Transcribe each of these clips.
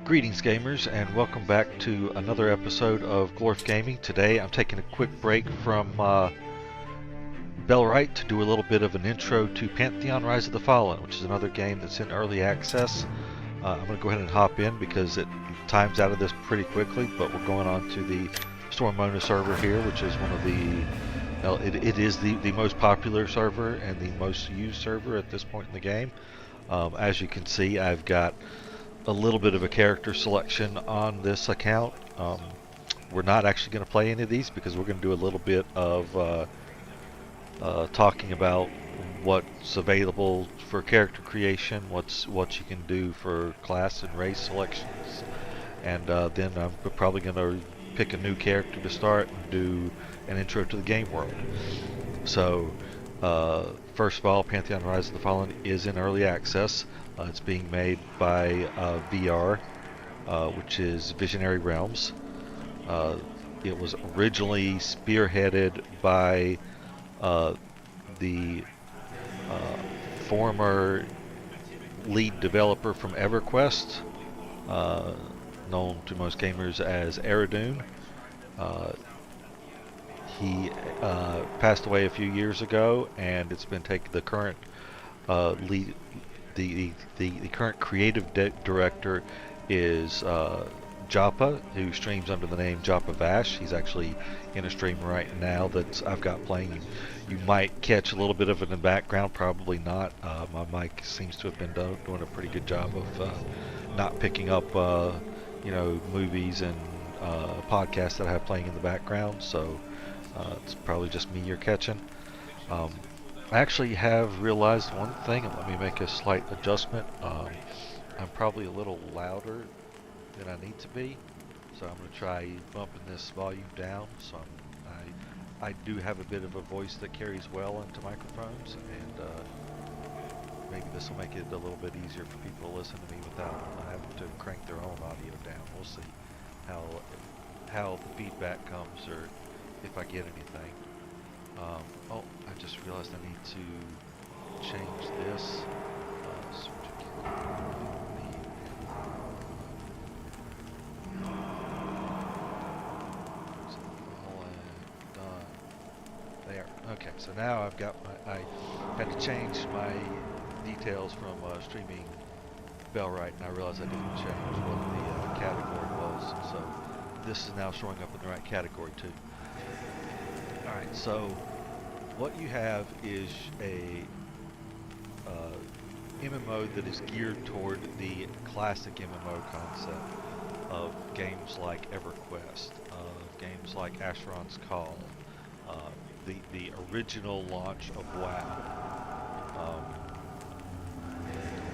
Greetings gamers and welcome back to another episode of Glorf Gaming. Today I'm taking a quick break from Bellwright to do a little bit of an intro to Pantheon Rise of the Fallen, which is another game that's in early access. I'm going to go ahead and hop in because time's out of this pretty quickly, but we're going on to the Stormona server here, which is one of the, it is the most popular server and the most used server at this point in the game. As you can see, I've got a little bit of a character selection on this account. We're not actually going to play any of these because we're going to do a little bit of talking about what's available for character creation, what you can do for class and race selections, and then I'm probably going to pick a new character to start and do an intro to the game world. So first of all, Pantheon Rise of the Fallen is in early access. It's being made by VR, which is Visionary Realms. It was originally spearheaded by the former lead developer from EverQuest, known to most gamers as Eridoon. He passed away a few years ago, and it's been taken. The current lead, the current creative director is Joppa, who streams under the name Joppa Vash. He's actually in a stream right now that I've got playing. You might catch a little bit of it in the background, probably not. My mic seems to have been doing a pretty good job of not picking up, movies and podcasts that I have playing in the background. So it's probably just me you're catching. I actually have realized one thing, and let me make a slight adjustment. I'm probably a little louder than I need to be, so I'm going to try bumping this volume down. So I do have a bit of a voice that carries well into microphones, and maybe this will make it a little bit easier for people to listen to me without having to crank their own audio down. We'll see how the feedback comes, or if I get anything. Oh, I just realized I need to change this. There. Okay, so now I've got I had to change my details from streaming Bellwright, and I realized I didn't change what the category was. So this is now showing up in the right category too. Alright, so what you have is a MMO that is geared toward the classic MMO concept of games like EverQuest, games like Asheron's Call, the original launch of WoW.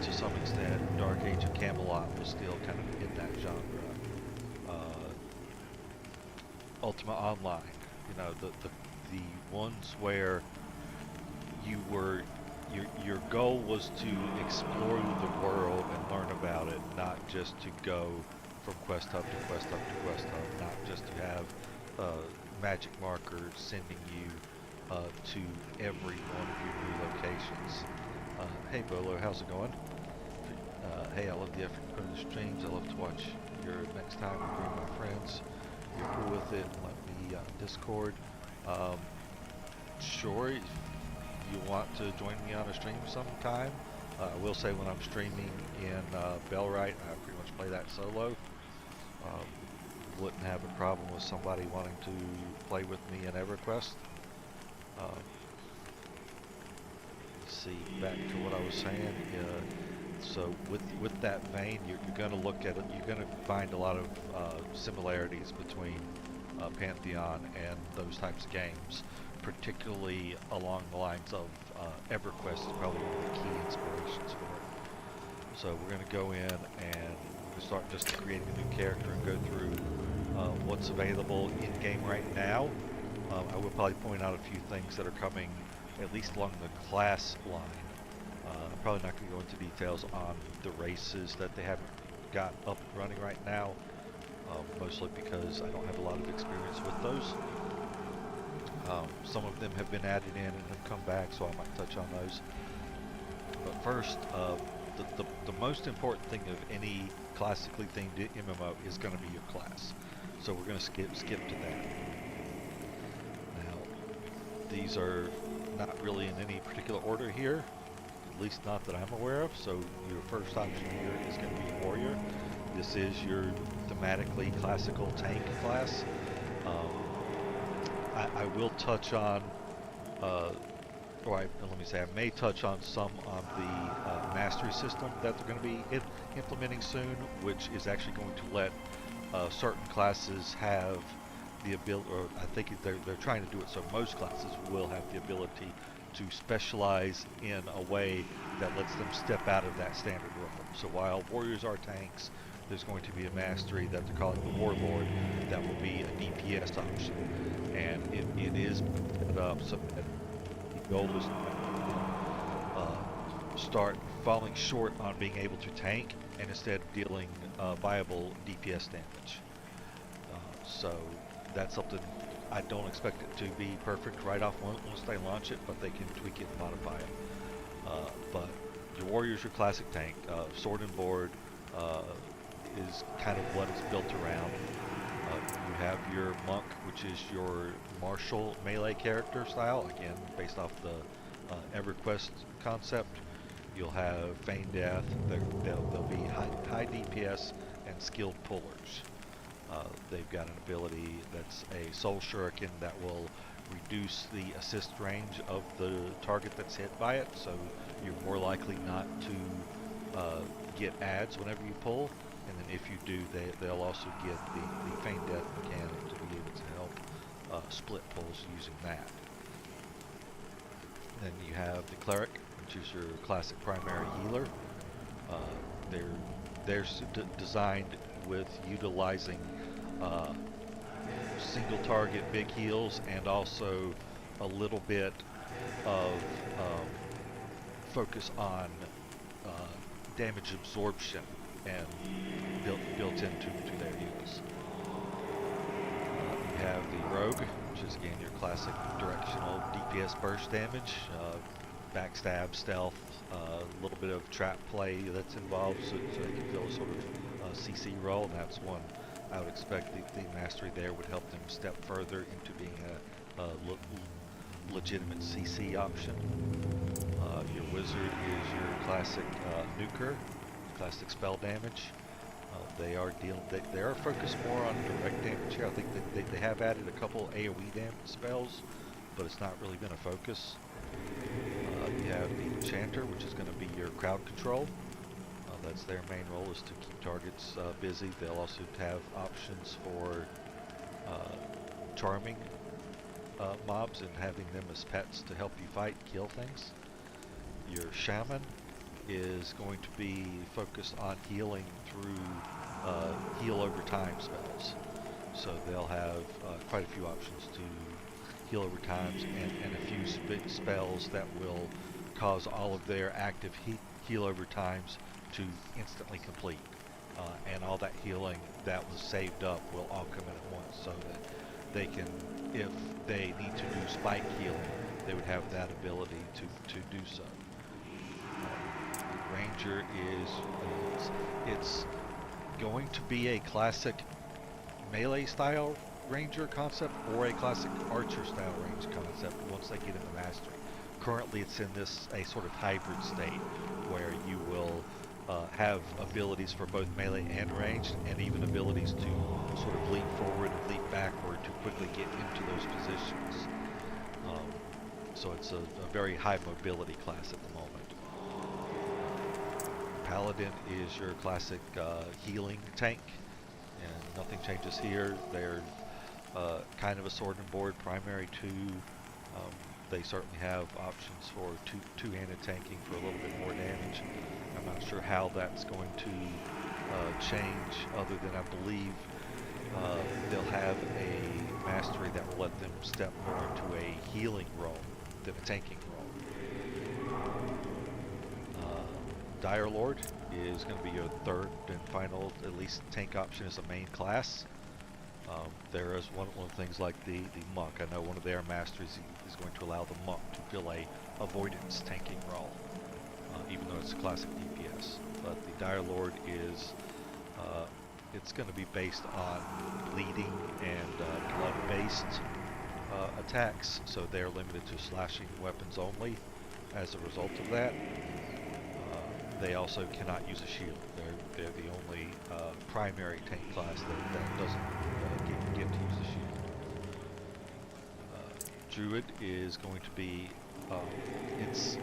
To some extent, Dark Age of Camelot was still kind of in that genre. Ultima Online, the ones where your goal was to explore the world and learn about it, not just to go from quest hub to quest hub to quest hub, not just to have magic markers sending you to every one of your new locations. Hey Bolo, how's it going? Hey, I love the effort you put in the streams. I love to watch your next time and bring my friends. If you're cool with it, let me on Discord. Sure, if you want to join me on a stream sometime. I will say when I'm streaming in Bellwright, I pretty much play that solo. Wouldn't have a problem with somebody wanting to play with me in EverQuest. Let's see, back to what I was saying. So with that vein, you're going to look at it. You're going to find a lot of similarities between Pantheon and those types of games, particularly along the lines of EverQuest is probably one of the key inspirations for it. So we're going to go in and start just creating a new character and go through what's available in game right now. I will probably point out a few things that are coming, at least along the class line. I'm probably not going to go into details on the races that they haven't got up and running right now, mostly because I don't have a lot of experience with those. Some of them have been added in and have come back, so I might touch on those. But first, the most important thing of any classically themed MMO is going to be your class. So we're going to skip to that. Now, these are not really in any particular order here, at least not that I'm aware of. So your first option here is going to be Warrior. This is your thematically classical tank class. I will touch on, let me say, I may touch on some on the mastery system that they're going to be implementing soon, which is actually going to let certain classes have the ability, or I think they're trying to do it so most classes will have the ability to specialize in a way that lets them step out of that standard role. So while warriors are tanks, there's going to be a mastery that they're calling the Warlord that will be a DPS option. And it is set up so that the goal is to start falling short on being able to tank and instead dealing viable DPS damage. So that's something I don't expect it to be perfect right off once they launch it, but they can tweak it and modify it. But your warrior's your classic tank. Sword and board is kind of what it's built around. You have your monk, which is your martial melee character style, again based off the EverQuest concept. You'll have Feign Death. They'll be high DPS and skilled pullers. They've got an ability that's a soul shuriken that will reduce the assist range of the target that's hit by it, so you're more likely not to get adds whenever you pull. And then if you do, they'll also get the Feign Death mechanic to be able to help split pulls using that. Then you have the Cleric, which is your classic primary healer. They're designed with utilizing single target big heals and also a little bit of focus on damage absorption and built into their heals. You have the Rogue, which is again your classic directional DPS burst damage, backstab, stealth, a little bit of trap play that's involved, so they can fill a sort of CC role, and that's one I would expect the mastery there would help them step further into being a legitimate CC option. Your wizard is your classic nuker, classic spell damage. They are focused more on direct damage here. I think they have added a couple AoE damage spells, but it's not really been a focus. You have the Enchanter, which is going to be your crowd control. That's their main role, is to keep targets busy. They'll also have options for charming mobs and having them as pets to help you fight, kill things. Your Shaman is going to be focused on healing through heal over time spells. So they'll have quite a few options to heal over times and a few spells that will cause all of their active heal over times to instantly complete. And all that healing that was saved up will all come in at once, so that they can, if they need to do spike healing, they would have that ability to do so. Ranger it's going to be a classic melee style ranger concept or a classic archer style range concept once they get into mastery. Currently it's in a sort of hybrid state where you will have abilities for both melee and ranged, and even abilities to sort of leap forward and leap backward to quickly get into those positions. So it's a very high mobility class at the moment. Paladin is your classic healing tank, and nothing changes here. They're kind of a sword and board primary too. They certainly have options for two-handed tanking for a little bit more damage. I'm not sure how that's going to change, other than I believe they'll have a mastery that will let them step more into a healing role than a tanking role. Dire Lord is going to be your third and final, at least, tank option as a main class. There is one of the things like the monk. I know one of their masteries is going to allow the monk to fill a avoidance tanking role, even though it's a classic DPS. class. But the Dire Lord is it's going to be based on bleeding and blood-based attacks, so they're limited to slashing weapons only. As a result of that, they also cannot use a shield. They're the only primary tank class that doesn't get to use a shield. Druid is going to be it's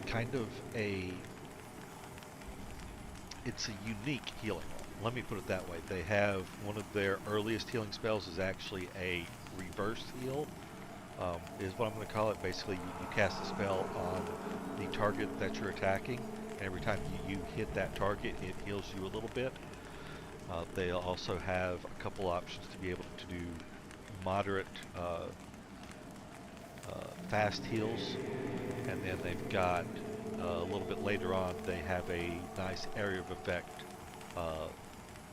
kind of it's a unique healing role. Let me put it that way. They have one of their earliest healing spells is actually a reverse heal, is what I'm going to call it. Basically, you cast a spell on the target that you're attacking, and every time you hit that target, it heals you a little bit. They also have a couple options to be able to do moderate fast heals, and then they've got a little bit later on they have a nice area of effect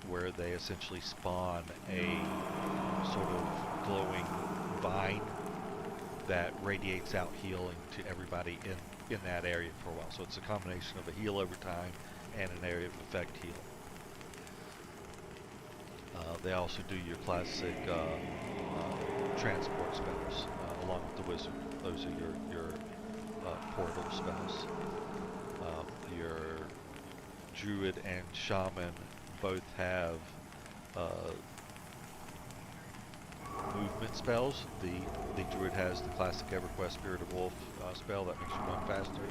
where they essentially spawn a sort of glowing vine that radiates out healing to everybody in that area for a while. So it's a combination of a heal over time and an area of effect heal. They also do your classic transport spells along with the wizard. Those are your portal spells. Your druid and shaman both have movement spells. The druid has the classic EverQuest Spirit of Wolf spell that makes you run faster.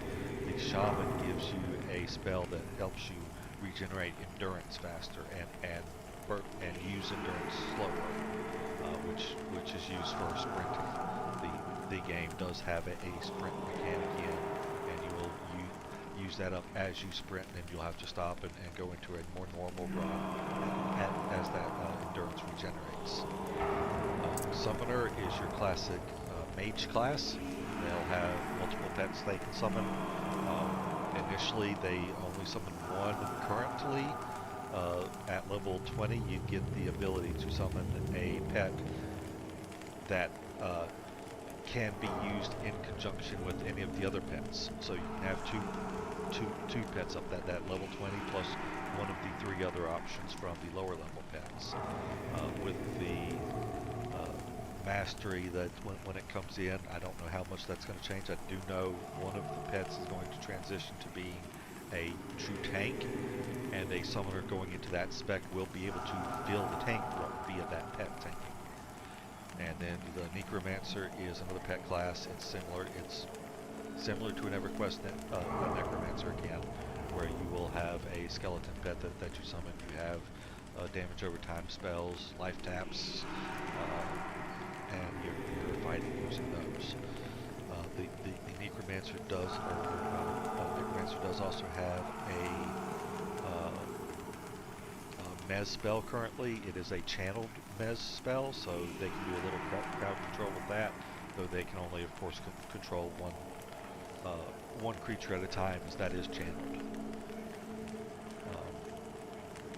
The shaman gives you a spell that helps you regenerate endurance faster and use endurance slower, which is used for sprinting. The game does have a sprint mechanic in, and you will use that up as you sprint, and then you'll have to stop and go into a more normal run as that endurance regenerates. Summoner is your classic mage class. They'll have multiple pets they can summon. Initially, they only summon one currently. At level 20, you get the ability to summon a pet that can be used in conjunction with any of the other pets. So you can have two pets up that level 20 plus one of the three other options from the lower level pets. With the mastery that when it comes in, I don't know how much that's going to change. I do know one of the pets is going to transition to being a true tank, and a summoner going into that spec will be able to fill the tank role via that pet tanking. And then the Necromancer is another pet class. It's similar to an EverQuest Necromancer again, where you will have a skeleton pet that you summon. You have damage over time spells, life taps, and you're fighting using those. The Necromancer does also have a Mez spell currently. It is a channeled Mez spell, so they can do a little crowd control with that, though they can only, of course, control one creature at a time, as that is channeled.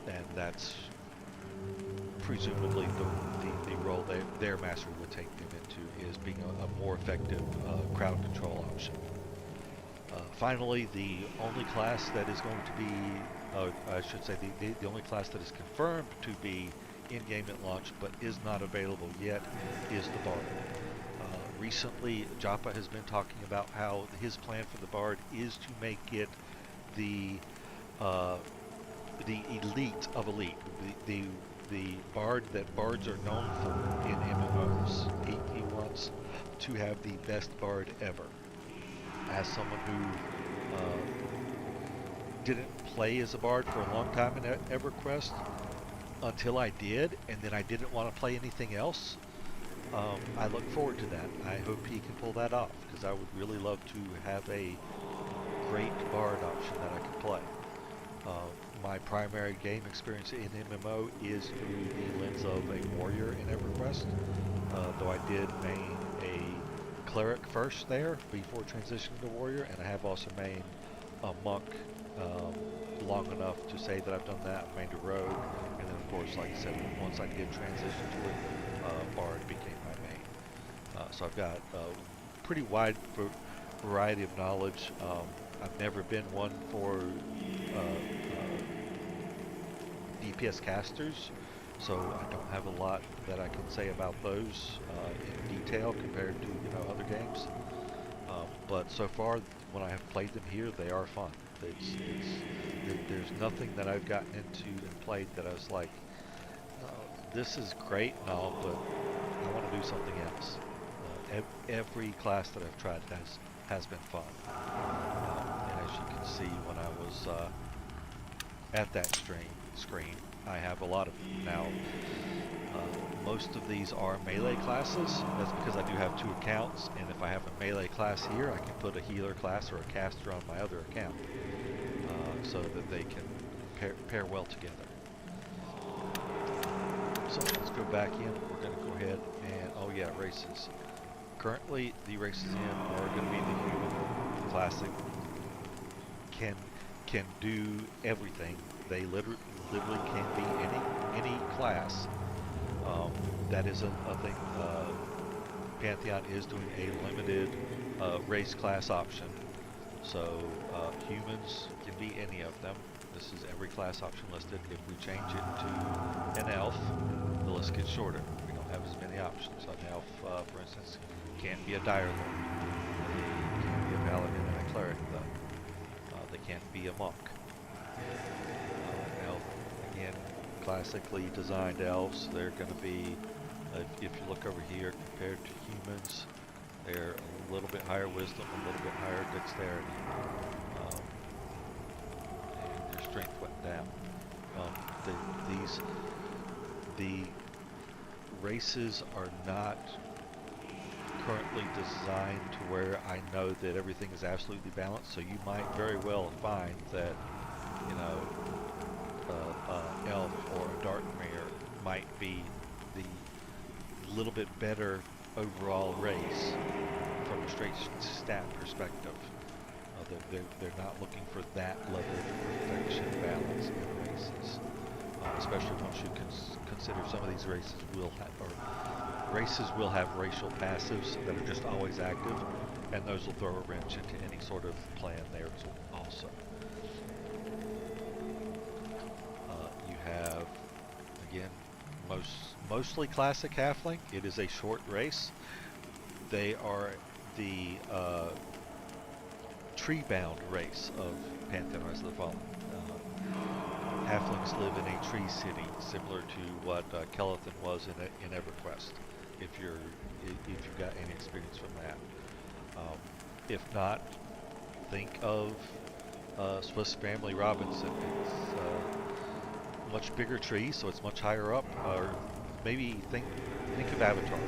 And that's presumably the role their master would take them into, is being a more effective crowd control option. Finally, the only class that is going to be, I should say, the only class that is confirmed to be in-game at launch but is not available yet is the Bard. Recently, Joppa has been talking about how his plan for the Bard is to make it the elite of elite, the Bard that Bards are known for in MMOs. He wants to have the best Bard ever. As someone who didn't play as a Bard for a long time in EverQuest, until I did, and then I didn't want to play anything else, I look forward to that. I hope he can pull that off, because I would really love to have a great Bard option that I can play. My primary game experience in MMO is through the lens of a warrior in EverQuest, though I did main a cleric first there before transitioning to warrior, and I have also mained a monk long enough to say that I've done that. I mained a rogue, and then of course, like I said, once I did transition to it, Bard became my main. So I've got a pretty wide variety of knowledge. I've never been one for DPS casters, so I don't have a lot that I can say about those in detail compared to other games. But so far, when I have played them here, they are fun. There's nothing that I've gotten into and played that I was like, this is great and all, but I want to do something else. Every class that I've tried has been fun. And as you can see, when I was at that screen, I have a lot of them now. Most of these are melee classes. That's because I do have 2 accounts, and if I have a melee class here, I can put a healer class or a caster on my other account, so that they can pair well together. So let's go back in. We're going to go ahead and, oh yeah, races. Currently, the races in are going to be the human classic. Can do everything. They literally can be any class. That is a thing. Pantheon is doing a limited race class option. So humans can be any of them. This is every class option listed. If we change it to an elf, the list gets shorter. We don't have as many options. An elf, for instance, can't be a dire lord. They can't be a paladin and a cleric, though. They can't be a monk. Elf, again, classically designed elves, they're going to be, if you look over here, compared to humans, they're a little bit higher wisdom, a little bit higher dexterity, and their strength went down. The races are not currently designed to where I know that everything is absolutely balanced, so you might very well find that, elf or a dark mirror might be the little bit better overall race from a straight stat perspective. They're not looking for that level of perfection balance in races, especially once you consider some of these races will have racial passives that are just always active, and those will throw a wrench into any sort of plan there also. You have, again, mostly classic halfling. It is a short race. They are the tree-bound race of Pantheon Rise of the Fallen. Halflings live in a tree city, similar to what Kelethan was in EverQuest. If you got any experience from that. If not, think of Swiss Family Robinson. It's much bigger tree, so it's much higher up. Or maybe think of Avatar.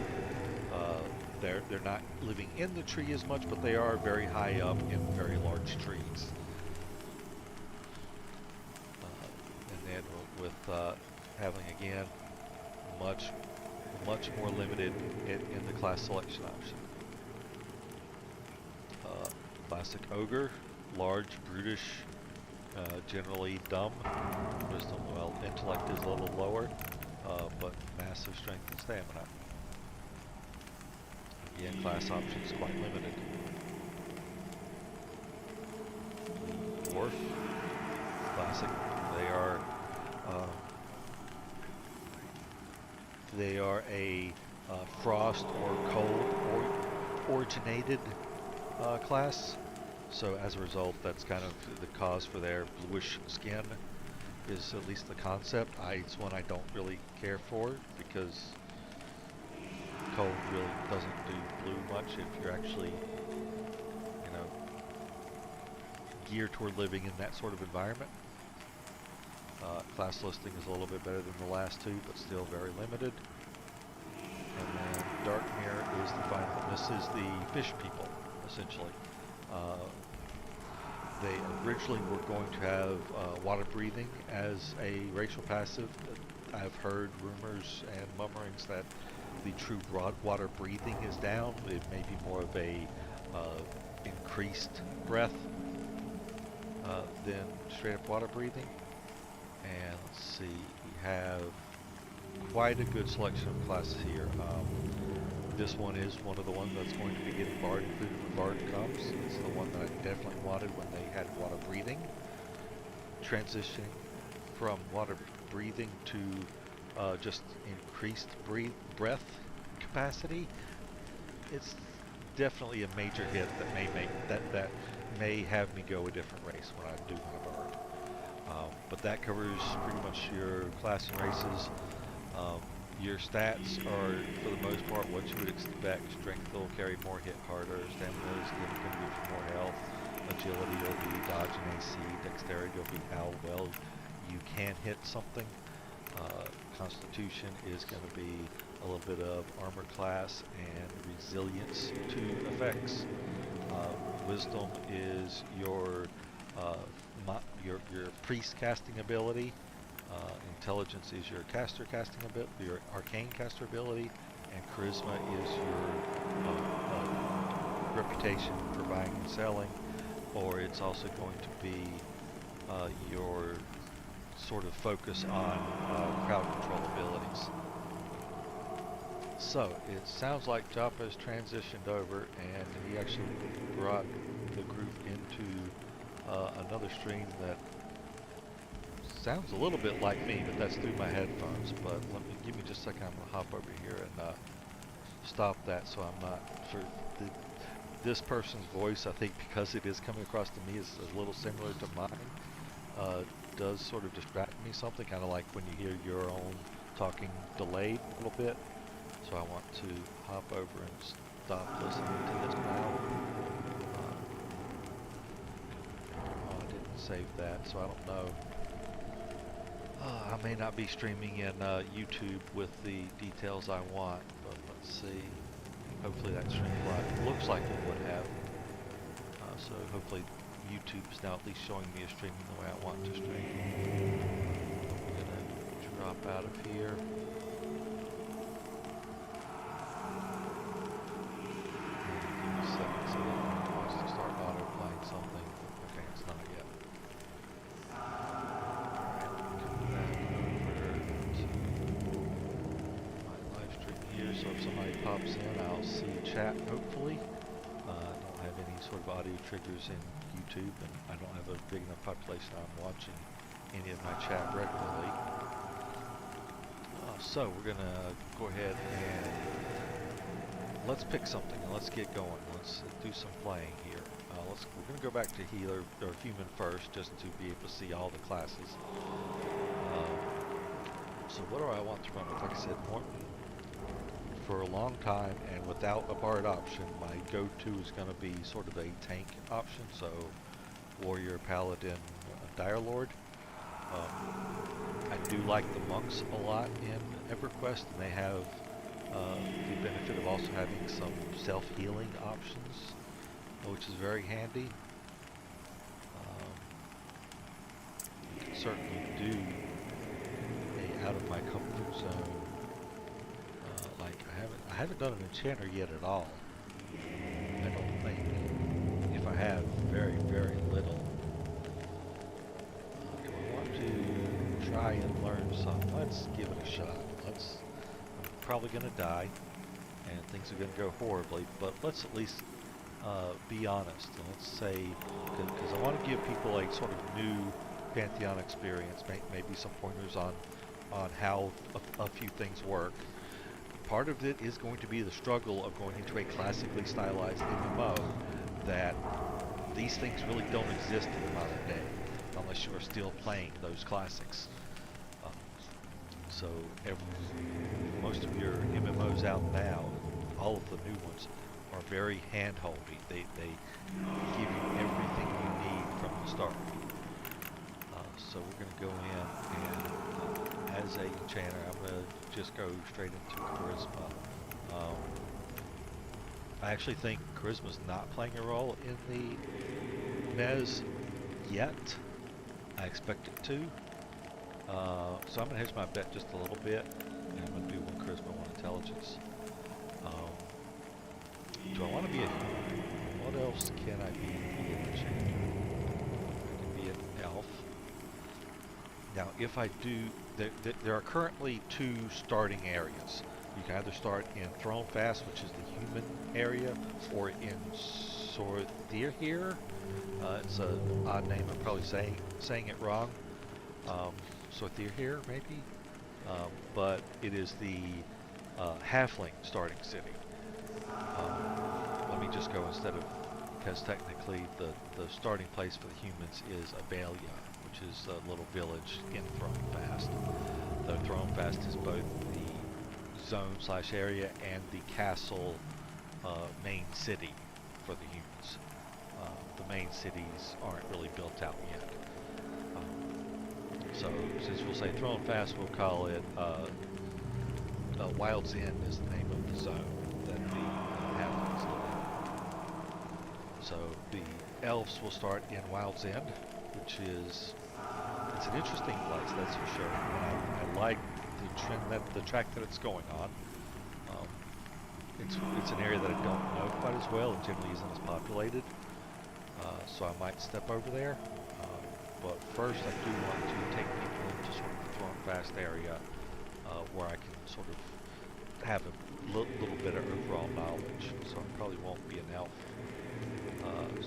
They're not living in the tree as much, but they are very high up in very large trees. And then with having again much more limited in the class selection option. Classic ogre, large, brutish, generally dumb. Wisdom, well, intellect is a little lower, but massive strength and stamina. Again, class options quite limited. Dwarf, classic. They are a frost or cold originated class. So as a result, that's kind of the cause for their bluish skin, is at least the concept. It's one I don't really care for, because cold really doesn't do blue much if you're actually, geared toward living in that sort of environment. Class listing is a little bit better than the last two, but still very limited. And then Dark Mirror is the final one. This is the fish people, essentially. They originally were going to have water breathing as a racial passive. I've heard rumors and murmurings that the true water breathing is down. It may be more of a increased breath than straight up water breathing. And let's see, we have quite a good selection of classes here. This one is one of the ones that's going to be getting Bard included when Bard comes. It's the one that I definitely wanted when they had water breathing. Transitioning from water breathing to just increased breath capacity. It's definitely a major hit that may have me go a different race when I do my Bard. But that covers pretty much your class and races. Your stats are, for the most part, what you would expect. Strength will carry more, hit harder. Stamina is going to give you more health. Agility will be dodging AC. Dexterity will be how well you can hit something. Constitution is going to be a little bit of armor class and resilience to effects. Wisdom is your priest casting ability. Intelligence is your caster casting ability, your arcane caster ability, and charisma is your reputation for buying and selling, or it's also going to be your sort of focus on crowd control abilities. So it sounds like Joppa has transitioned over, and he actually brought the group into another stream that sounds a little bit like me, but that's through my headphones. But give me just a second. I'm gonna hop over here and stop that, so I'm not sure. This person's voice, I think, because it is coming across to me, is a little similar to mine. Does sort of distract me something, kind of like when you hear your own talking delayed a little bit. So I want to hop over and stop listening to this now. Oh, I didn't save that, so I don't know. I may not be streaming in YouTube with the details I want, but let's see. Hopefully that streamed live. Looks like it would have. So hopefully YouTube is now at least showing me a streaming the way I want to stream. I'm going to drop out of here. Give me a second so that it wants to start auto-playing something. Okay, it's not yet. So if somebody pops in, I'll see chat, hopefully. I don't have any sort of audio triggers in YouTube, and I don't have a big enough population I'm watching any of my chat regularly. So we're going to go ahead and let's pick something and let's get going. Let's do some playing here. We're going to go back to healer or human first, just to be able to see all the classes. So what do I want to run with? Like I said, for a long time, and without a Bard option, my go-to is going to be sort of a tank option, so Warrior, Paladin, Dire Lord. I do like the monks a lot in EverQuest, and they have the benefit of also having some self-healing options, which is very handy. Certainly do a out of my comfort zone. I haven't done an enchanter yet at all. I don't think. If I have, very, very little. Do I want to try and learn some? Let's give it a shot. I'm probably going to die, and things are going to go horribly, but let's at least be honest. And let's say, because I want to give people a sort of new Pantheon experience, maybe some pointers on how a few things work. Part of it is going to be the struggle of going into a classically stylized MMO, that these things really don't exist in the modern day, unless you are still playing those classics. So most of your MMOs out now, all of the new ones, are very hand-holdy. They give you everything you need from the start. So we're going to go in and as a enchanter, I'm going to just go straight into charisma. I actually think charisma's not playing a role in the mez yet. I expect it to. So I'm going to hedge my bet just a little bit, and I'm going to do one charisma, one intelligence. Do I want to be a... What else can I be in the enchanter? I can be an elf. Now, if I do... There are currently 2 starting areas. You can either start in Throne Fast, which is the human area, or in Sorthir here. It's an odd name. I'm probably saying it wrong. Sorthir here, maybe. But it is the halfling starting city. Let me just go instead of, because technically the starting place for the humans is Abelia, which is a little village in Throne Fast. Though Throne Fast is both the zone/area and the castle main city for the humans. The main cities aren't really built out yet. So since we'll say Throne Fast, we'll call it Wild's End is the name of the zone that the halflings live in. So the elves will start in Wild's End, which is, it's an interesting place, that's for sure. I like the trend, the track that it's going on. It's an area that I don't know quite as well and generally isn't as populated. So I might step over there. But first I do want to take people into sort of the Throne Fast area where I can sort of have a little bit of overall knowledge. So I probably won't be an elf.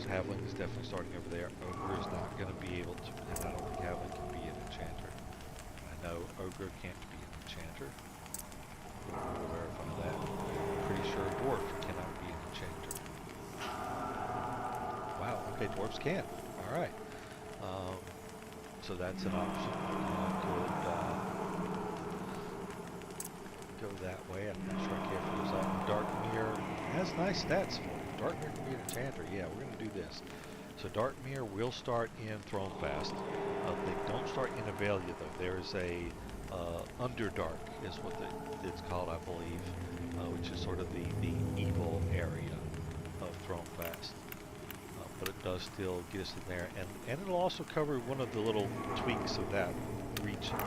Halfling is definitely starting over there. Ogre is not going to be able to, and I don't think Halfling can be an enchanter. I know Ogre can't be an enchanter. We'll verify that. I'm pretty sure Dwarf cannot be an enchanter. Wow, okay, Dwarves can. Alright. So that's an option. I could go that way. I'm not sure I care for those. Darkmere has nice stats for it. Darkmere can be an enchanter. Yeah, we're going to do this. So Darkmere will start in Throne Fast. They don't start in Avelia though. There is a Underdark is what it's called, I believe, which is sort of the evil area of Throne Fast. But it does still get us in there, and it'll also cover one of the little tweaks of that region.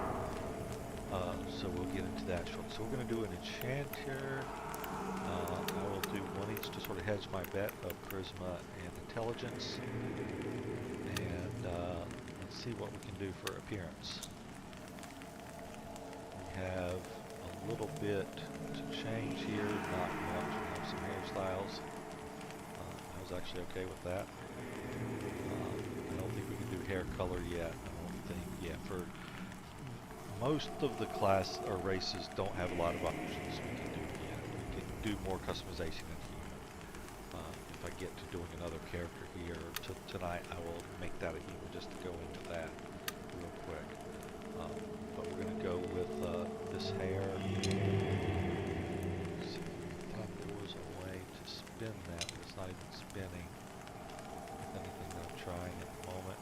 So we'll get into that shortly. So we're going to do an enchanter. I will do one each to sort of hedge my bet of charisma and intelligence. And let's see what we can do for appearance. We have a little bit to change here, not much. We have some hairstyles. I was actually okay with that. I don't think we can do hair color yet. I don't think, yeah, for most of the class or races don't have a lot of options we can do yet. We can do more customization in human. If I get to doing another character here tonight, I will make that a human just to go into that real quick. But we're going to go with this hair. See, I thought there was a way to spin that, but it's not even spinning. Anything that I'm trying at the moment.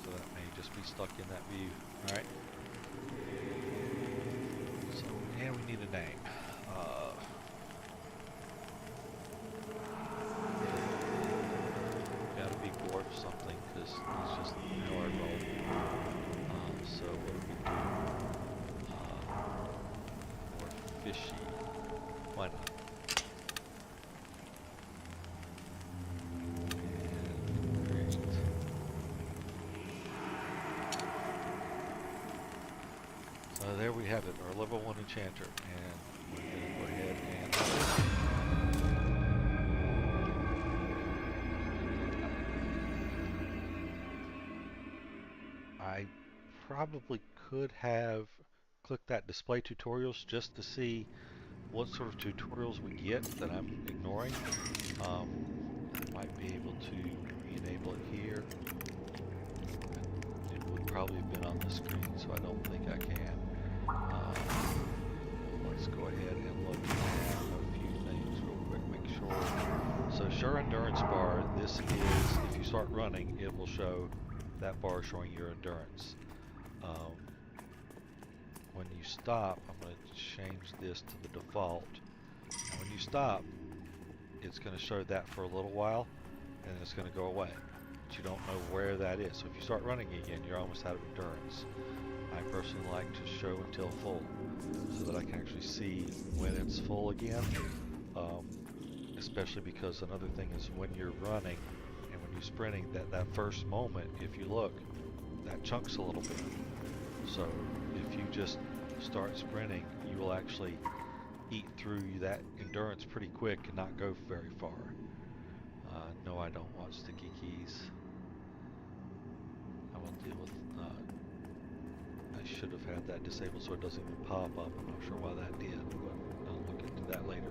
So that may just be stuck in that view. Alright. So, and we need a name. Gotta be dwarf something, because it's just how I roll. So what do we do? More fishy. Why not? There we have it, our level 1 enchanter, and we're going to go ahead and I probably could have clicked that display tutorials just to see what sort of tutorials we get that I'm ignoring. I might be able to re-enable it here. It would probably have been on the screen, so I don't think I can. Let's go ahead and look at a few things real quick, make sure. So sure endurance bar, this is, if you start running, it will show that bar showing your endurance. When you stop, I'm going to change this to the default. And when you stop, it's going to show that for a little while, and then it's going to go away. But you don't know where that is. So if you start running again, you're almost out of endurance. I personally like to show until full, so that I can actually see when it's full again. Especially because another thing is when you're running and when you're sprinting, that first moment, if you look, that chunks a little bit. So if you just start sprinting, you will actually eat through that endurance pretty quick and not go very far. No, I don't want sticky keys. I will deal with... I should have had that disabled so it doesn't even pop up. I'm not sure why that did, but I'll look into that later.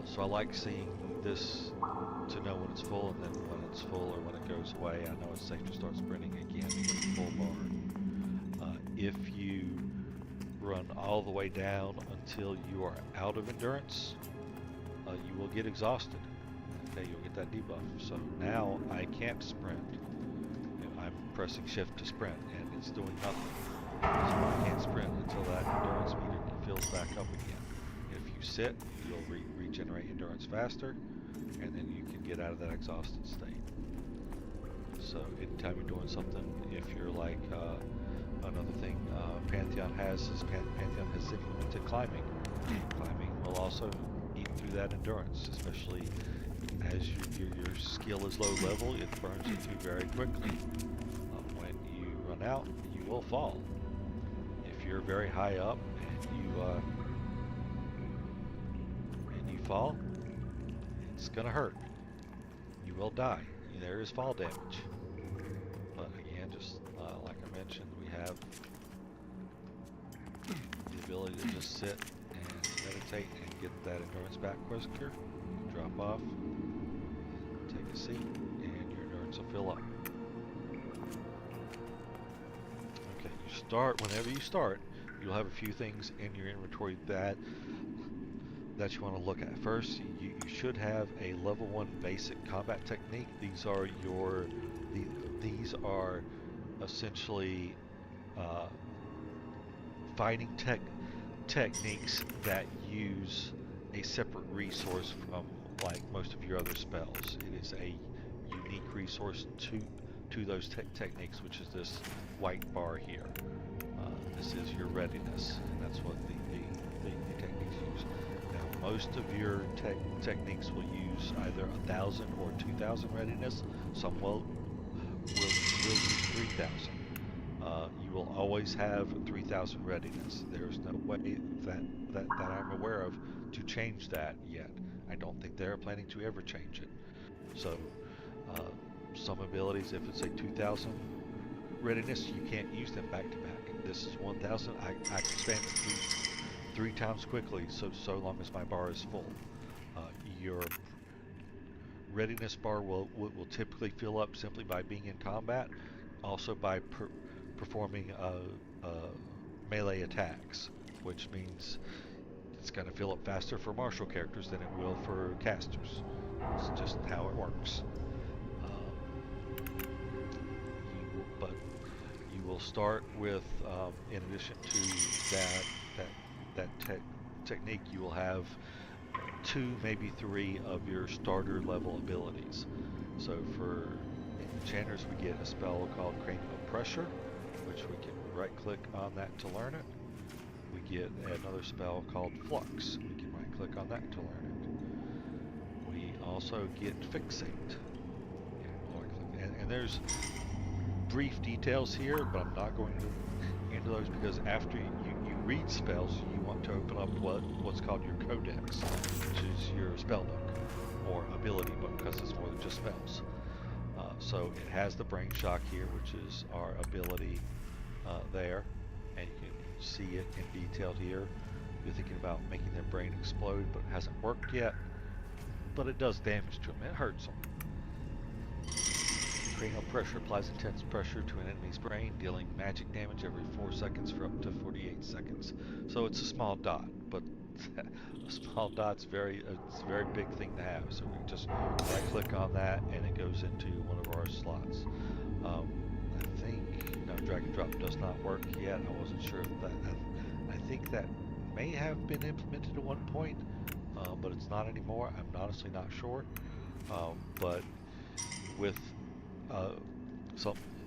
So I like seeing this to know when it's full, and then when it's full or when it goes away, I know it's safe to start sprinting again with full bar. If you run all the way down until you are out of endurance, you will get exhausted. Okay, you'll get that debuff. So now I can't sprint. I'm pressing shift to sprint and it's doing nothing. So I can't sprint until that endurance meter fills back up again. If you sit, you'll regenerate endurance faster, and then you can get out of that exhausted state. So anytime you're doing something, if you're like another thing Pantheon has is Pantheon has implemented climbing. Climbing will also eat through that endurance, especially as your skill is low level. It burns you through very quickly. When you run out, you will fall. If you're very high up and you fall, it's gonna hurt. You will die. There is fall damage. But again, just like I mentioned, we have the ability to just sit and meditate and get that endurance back quicker. Drop off, take a seat, and your endurance will fill up. Okay, you start, whenever you start, you'll have a few things in your inventory that you want to look at. First, you should have a level 1 basic combat technique. These are essentially fighting techniques that use a separate resource from like most of your other spells. It is a unique resource to those techniques, which is this white bar here. This is your readiness, and that's what the techniques use. Now, most of your techniques will use either 1,000 or 2,000 readiness. Some will use 3,000. You will always have 3,000 readiness. There's no way that I'm aware of to change that yet. I don't think they're planning to ever change it. So some abilities, if it's a 2,000 readiness, you can't use them back to back. This is 1,000. I can spam it three times quickly, so long as my bar is full. Your readiness bar will typically fill up simply by being in combat, also by performing melee attacks, which means it's going to fill up faster for martial characters than it will for casters. It's just how it works. But you will start with, in addition to that technique, you will have 2, maybe 3 of your starter level abilities. So for enchanters, we get a spell called Cranial Pressure, which we can right click on that to learn it. We get another spell called Flux. We can right click on that to learn it. We also get Fixate. And there's brief details here, but I'm not going into those because after you read spells, you want to open up what's called your codex, which is your spell book or ability book, because it's more than just spells. So it has the brain shock here, which is our ability there, and you can see it in detail here. You're thinking about making their brain explode, but it hasn't worked yet. But it does damage to them. It hurts them. Cranial pressure applies intense pressure to an enemy's brain, dealing magic damage every 4 seconds for up to 48 seconds. So it's a small dot, but a small dot's it's a very big thing to have. So we just right click on that and it goes into one of our slots. I think drag and drop does not work yet. I wasn't sure if that. I think that may have been implemented at one point, but it's not anymore. I'm honestly not sure. But with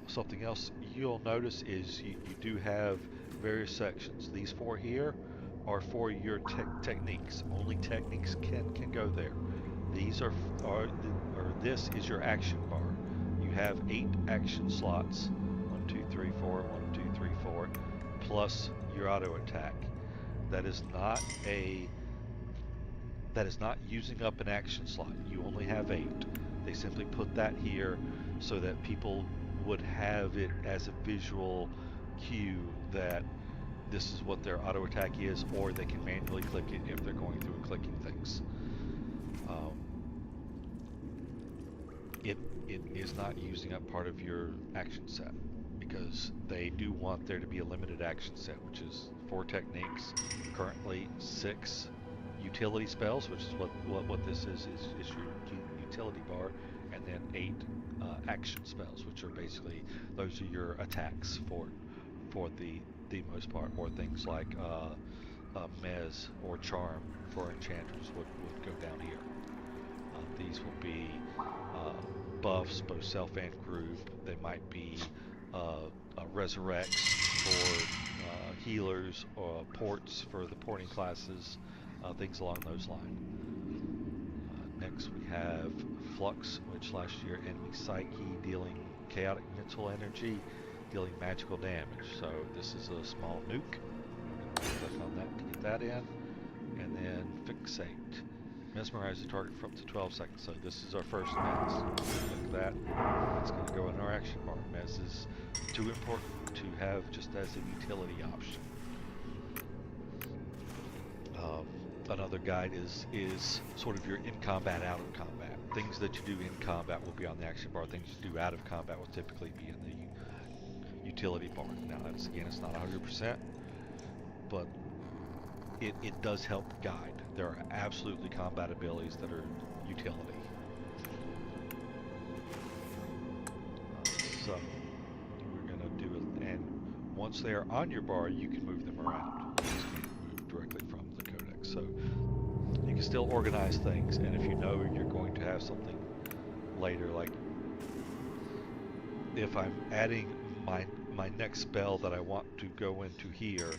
something else you'll notice is you do have various sections. These 4 here are for your techniques. Only techniques can go there. These or this is your action bar. You have 8 action slots. 1, 2, 3, 4. 1, 2, 3, 4. plus your auto attack. That is not using up an action slot. You only have 8. They simply put that here so that people would have it as a visual cue that this is what their auto attack is, or they can manually click it if they're going through and clicking things. It is not using up part of your action set, because they do want there to be a limited action set, which is 4 techniques, currently 6 utility spells, which is what this is your utility bar, and then 8 action spells, which are basically, those are your attacks for the most part, or things like Mez or Charm for enchanters would go down here. These will be buffs, both self and group. They might be resurrects for healers, or ports for the porting classes, things along those lines. Next we have Flux, which last year enemy psyche, dealing chaotic mental energy, dealing magical damage. So this is a small nuke. Click on that to get that in. And then Fixate. Mesmerize the target for up to 12 seconds. So this is our first Mez. Click that. It's going to go in our action bar. Mez is too important to have just as a utility option. Another guide is sort of your in combat, out of combat. Things that you do in combat will be on the action bar. Things you do out of combat will typically be in the utility bar. Now, that's, again, it's not 100%, but it does help guide. There are absolutely combat abilities that are utility. So we're going to do it, and once they are on your bar, you can move them around. You can move directly from the codex. So you can still organize things, and if you know you're going to have something later, like if I'm adding my next spell that I want to go into here,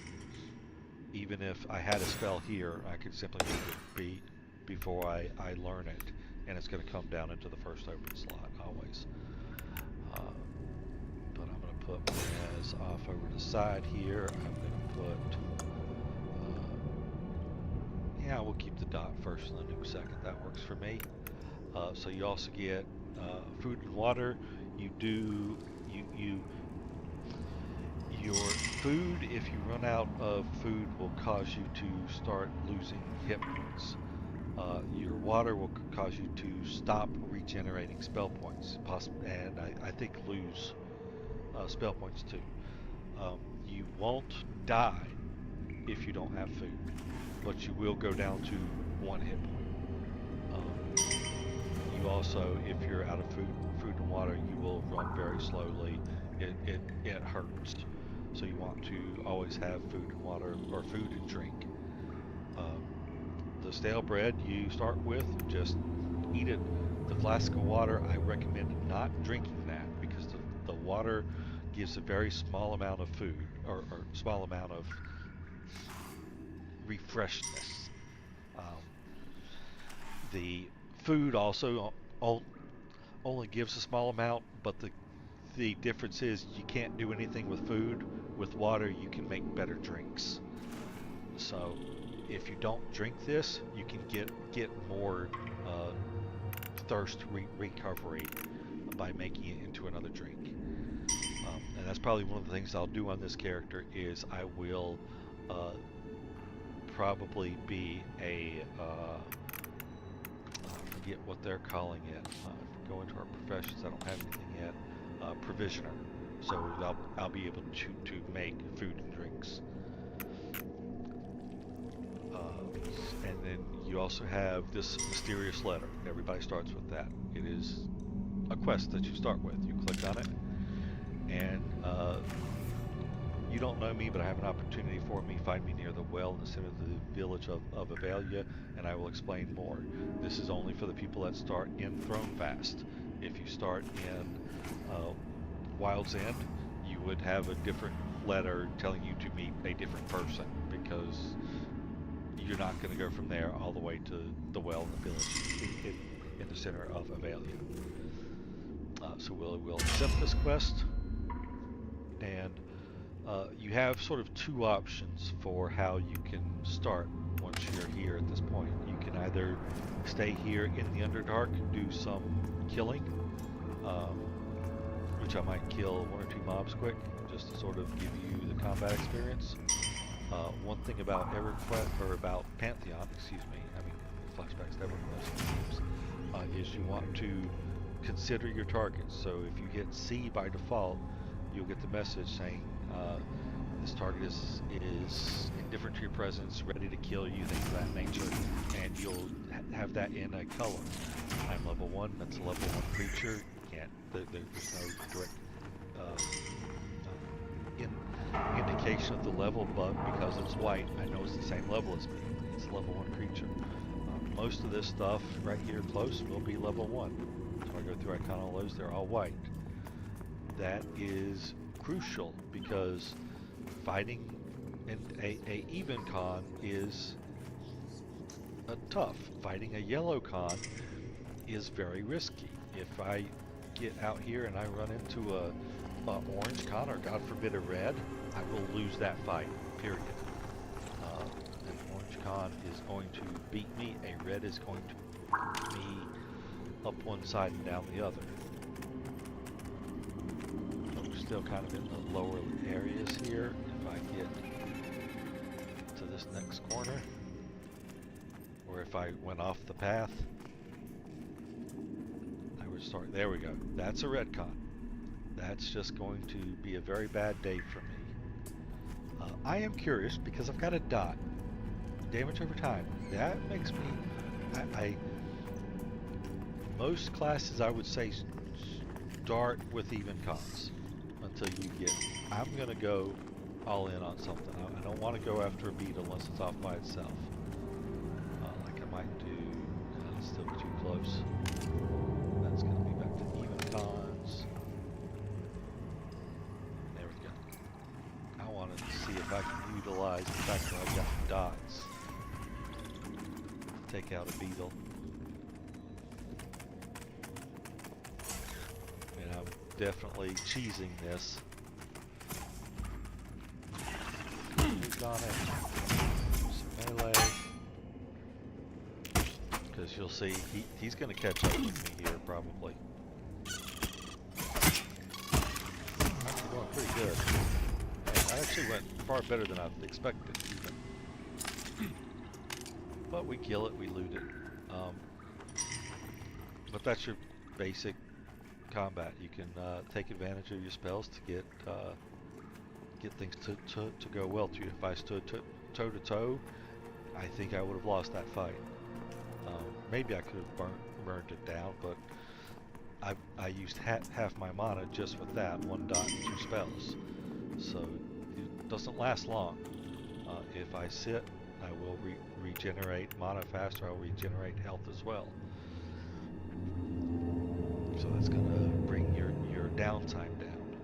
even if I had a spell here, I could simply move it before I learn it, and it's going to come down into the first open slot always. But I'm going to put Mez off over to the side here. I'm going to put yeah, we'll keep the dot first and the nuke second. That works for me. So you also get food and water. Your food, if you run out of food, will cause you to start losing hit points. Your water will cause you to stop regenerating spell points, and I think lose spell points too. You won't die if you don't have food, but you will go down to 1 hit point. You also, if you're out of food and water, you will run very slowly. It hurts. So you want to always have food and water, or food and drink. The stale bread you start with, just eat it. The flask of water, I recommend not drinking that, because the water gives a very small amount of food, or small amount of refreshness. The food also only gives a small amount, but the difference is you can't do anything with food. With water, you can make better drinks. So if you don't drink this, you can get more thirst recovery by making it into another drink. And that's probably one of the things I'll do on this character, is I will probably be a I forget what they're calling it. If we go into our professions, I don't have anything yet. Provisioner. So I'll be able to make food and drinks. And then you also have this mysterious letter. Everybody starts with that. It is a quest that you start with. You click on it, and you don't know me, but I have an opportunity for me. Find me near the well in the center of the village of Avalia, and I will explain more. This is only for the people that start in Thronefast. If you start in Wild's End, you would have a different letter telling you to meet a different person, because you're not going to go from there all the way to the well in the village in the center of Avalia. So we'll accept this quest, and You have sort of two options for how you can start once you're here at this point. You can either stay here in the Underdark, do some killing, um, which I might kill one or two mobs quick, just to sort of give you the combat experience. One thing about EverQuest, or about Pantheon, excuse me, I mean flashbacks to EverQuest, is you want to consider your targets. So if you hit C by default, you'll get the message saying this target is indifferent to your presence, ready to kill you, things of that nature, and you'll have that in a color. I'm level 1, that's a level 1 creature. You can't, there's no direct indication of the level, but because it's white, I know it's the same level as me. It's a level 1 creature. Most of this stuff right here close will be level 1. So I go through icon all those, they're all white. That is crucial because fighting a even con is tough. Fighting a yellow con is very risky. If I get out here and I run into a orange con, or God forbid a red, I will lose that fight, period. An orange con is going to beat me, a red is going to beat me up one side and down the other. So we're still kind of in the lower areas here. If I get to this next corner, or if I went off the path, I would start, there we go, that's a red con. That's just going to be a very bad day for me. I am curious because I've got a dot. Damage over time. That makes me... most classes I would say start with even cons until you get... I'm going to go all in on something. I don't want to go after a beat unless it's off by itself. Like I might do... It's still too close. That's going to be back to even cons. There we go. I wanted to see if I can utilize the fact that I've got dots. Take out a beetle. And I'm definitely cheesing this. Moved on it. Some melee. Because you'll see, he's going to catch up with me here probably. Actually going pretty good. I actually went far better than I expected even. But we kill it, we loot it. But that's your basic combat. You can take advantage of your spells to get things to go well to you. If I stood toe to toe, I think I would have lost that fight. Maybe I could have burned it down, but I used half my mana just with that, 1 dot and 2 spells. So it doesn't last long. If I sit, I will regenerate mana faster, I'll regenerate health as well. So that's going to bring your downtime down.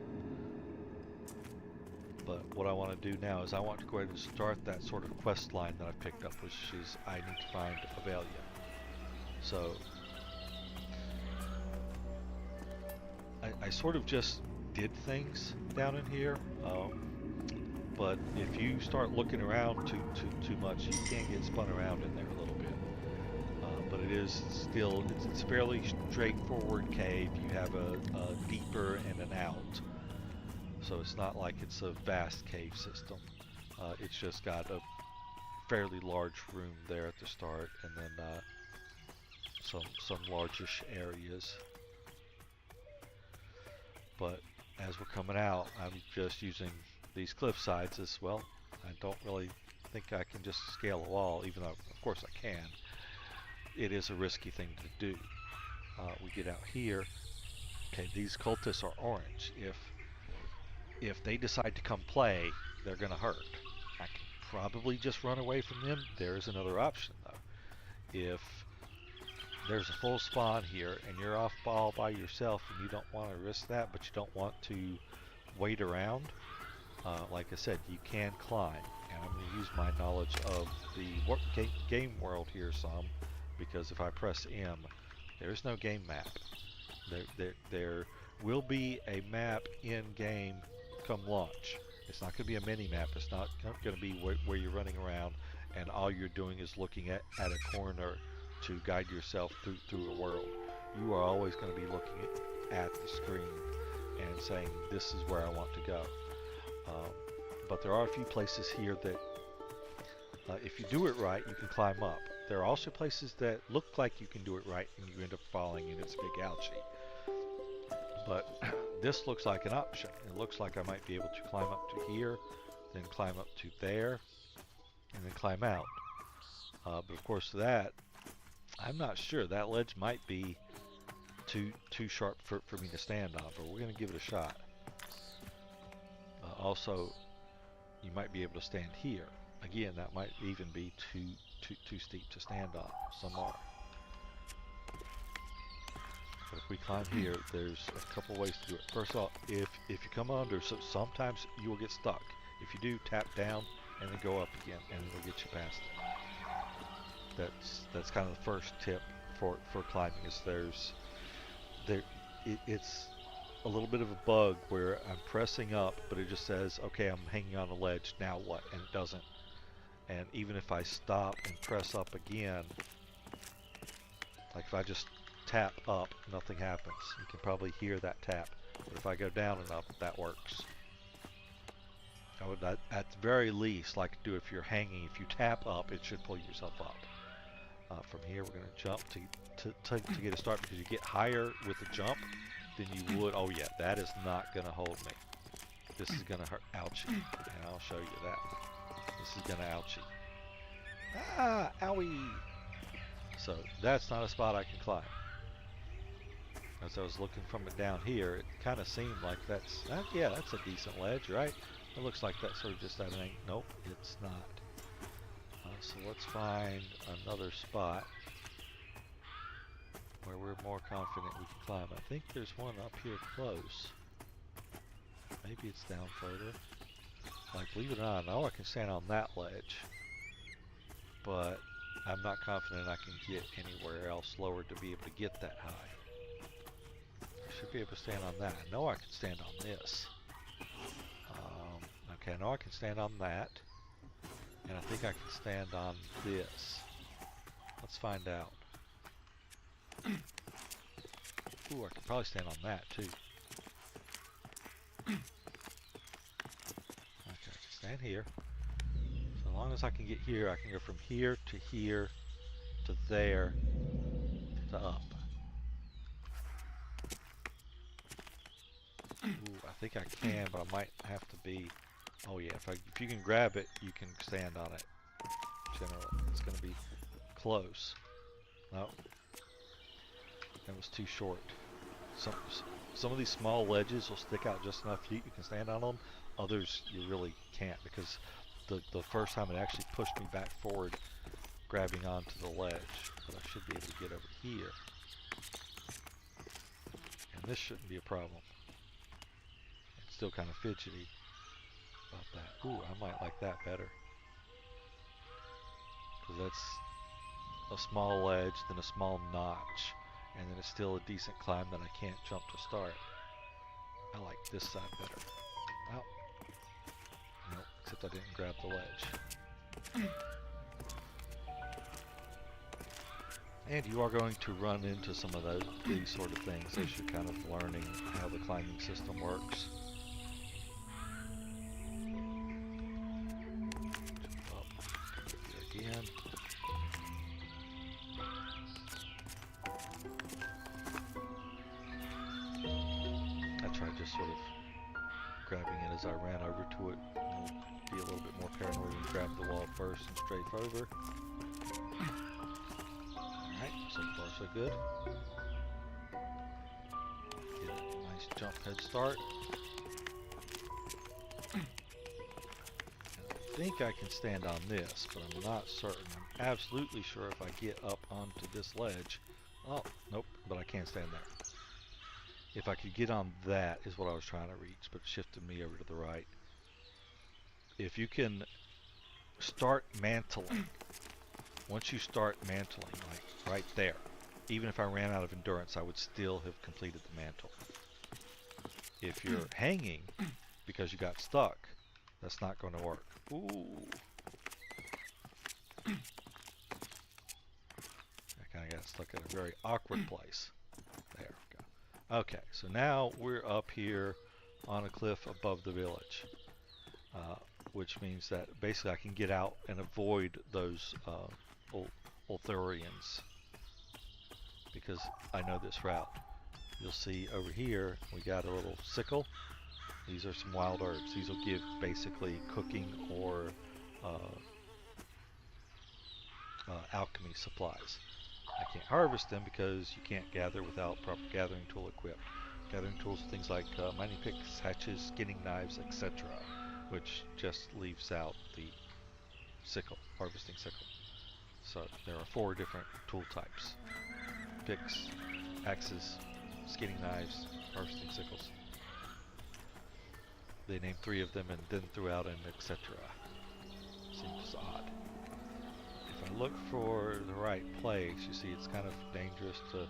But what I want to do now is I want to go ahead and start that sort of quest line that I've picked up, which is I need to find Avelia. So I sort of just did things down in here. But if you start looking around too much, you can get spun around in there a little bit. But it is still, it's a fairly straightforward cave. You have a deeper and an out. So it's not like it's a vast cave system. It's just got a fairly large room there at the start, and then some largish areas. But as we're coming out, I'm just using these cliff sides as well. I don't really think I can just scale a wall, even though of course I can. It is a risky thing to do. We get out here. Okay, these cultists are orange. If they decide to come play, they're gonna hurt. I can probably just run away from them. There is another option though. If there's a full spawn here and you're off all by yourself and you don't want to risk that, but you don't want to wait around, like I said, you can climb. And I'm going to use my knowledge of the game world here some, because if I press M, there's no game map. There will be a map in game come launch. It's not going to be a mini map. It's not going to be where you're running around and all you're doing is looking at a corner to guide yourself through a world. You are always going to be looking at the screen and saying, this is where I want to go. But there are a few places here that, if you do it right, you can climb up. There are also places that look like you can do it right and you end up falling and it's a big ouchie. But this looks like an option. It looks like I might be able to climb up to here, then climb up to there, and then climb out. But of course that, I'm not sure. That ledge might be too sharp for me to stand on, but we're going to give it a shot. Also, you might be able to stand here. Again, that might even be too steep to stand on. Some are. But if we climb here, there's a couple ways to do it. First of all, if you come under, so sometimes you will get stuck. If you do, tap down and then go up again, and it'll get you past it. That's kind of the first tip for climbing. Is it's a little bit of a bug where I'm pressing up, but it just says, okay, I'm hanging on a ledge. Now what? And it doesn't. And even if I stop and press up again, like if I just tap up, nothing happens. You can probably hear that tap. But if I go down and up, that works. I would, at the very least, like to do if you're hanging. If you tap up, it should pull yourself up. From here, we're going to jump to get a start, because you get higher with the jump than you would. Oh yeah, that is not going to hold me. This is going to hurt. Ouchie. And I'll show you that. This is going to ouchie. Ah, owie. So that's not a spot I can climb. As I was looking from it down here, it kind of seemed like yeah, that's a decent ledge, right? It looks like that's sort of just at an angle. Nope, it's not. So let's find another spot where we're more confident we can climb. I think there's one up here close. Maybe it's down further. Like, believe it or not, I know I can stand on that ledge, but I'm not confident I can get anywhere else lower to be able to get that high. I should be able to stand on that. I know I can stand on this. Okay, I know I can stand on that. And I think I can stand on this. Let's find out. Ooh, I can probably stand on that too. Okay, I can stand here. So as long as I can get here, I can go from here to there, to up. Ooh, I think I can, but I might have to be... Oh yeah, if you can grab it, you can stand on it. Generally, it's going to be close. No, that was too short. Some of these small ledges will stick out just enough you can stand on them. Others you really can't, because the first time it actually pushed me back forward, grabbing onto the ledge. But I should be able to get over here, and this shouldn't be a problem. It's still kind of fidgety about that. Ooh, I might like that better, because that's a small ledge, then a small notch, and then it's still a decent climb that I can't jump to start. I like this side better. Oh, nope, except I didn't grab the ledge. And you are going to run into some of these sort of things as you're kind of learning how the climbing system works. Again. I tried just sort of grabbing it as I ran over to it. I'll be a little bit more paranoid and grab the wall first and strafe over. Alright, so far so good. Get a nice jump head start. I think I can stand on this, but I'm not certain. I'm absolutely sure if I get up onto this ledge. Oh, nope, but I can't stand there. If I could get on that is what I was trying to reach, but it shifted me over to the right. If you can start mantling, once you start mantling, like right there, even if I ran out of endurance, I would still have completed the mantle. If you're hanging because you got stuck, That's not going to work. Ooh. I kind of got stuck in a very awkward place. There we go. Okay, so now we're up here on a cliff above the village, which means that basically I can get out and avoid those Ulthurians because I know this route. You'll see over here we got a little sickle. These are some wild herbs. These will give basically cooking or alchemy supplies. I can't harvest them because you can't gather without proper gathering tool equipped. Gathering tools are things like mining picks, hatches, skinning knives, etc., which just leaves out the sickle, harvesting sickle. So there are 4 different tool types: picks, axes, skinning knives, harvesting sickles. They named 3 of them and then threw out an etc. Seems odd. If I look for the right place, you see it's kind of dangerous to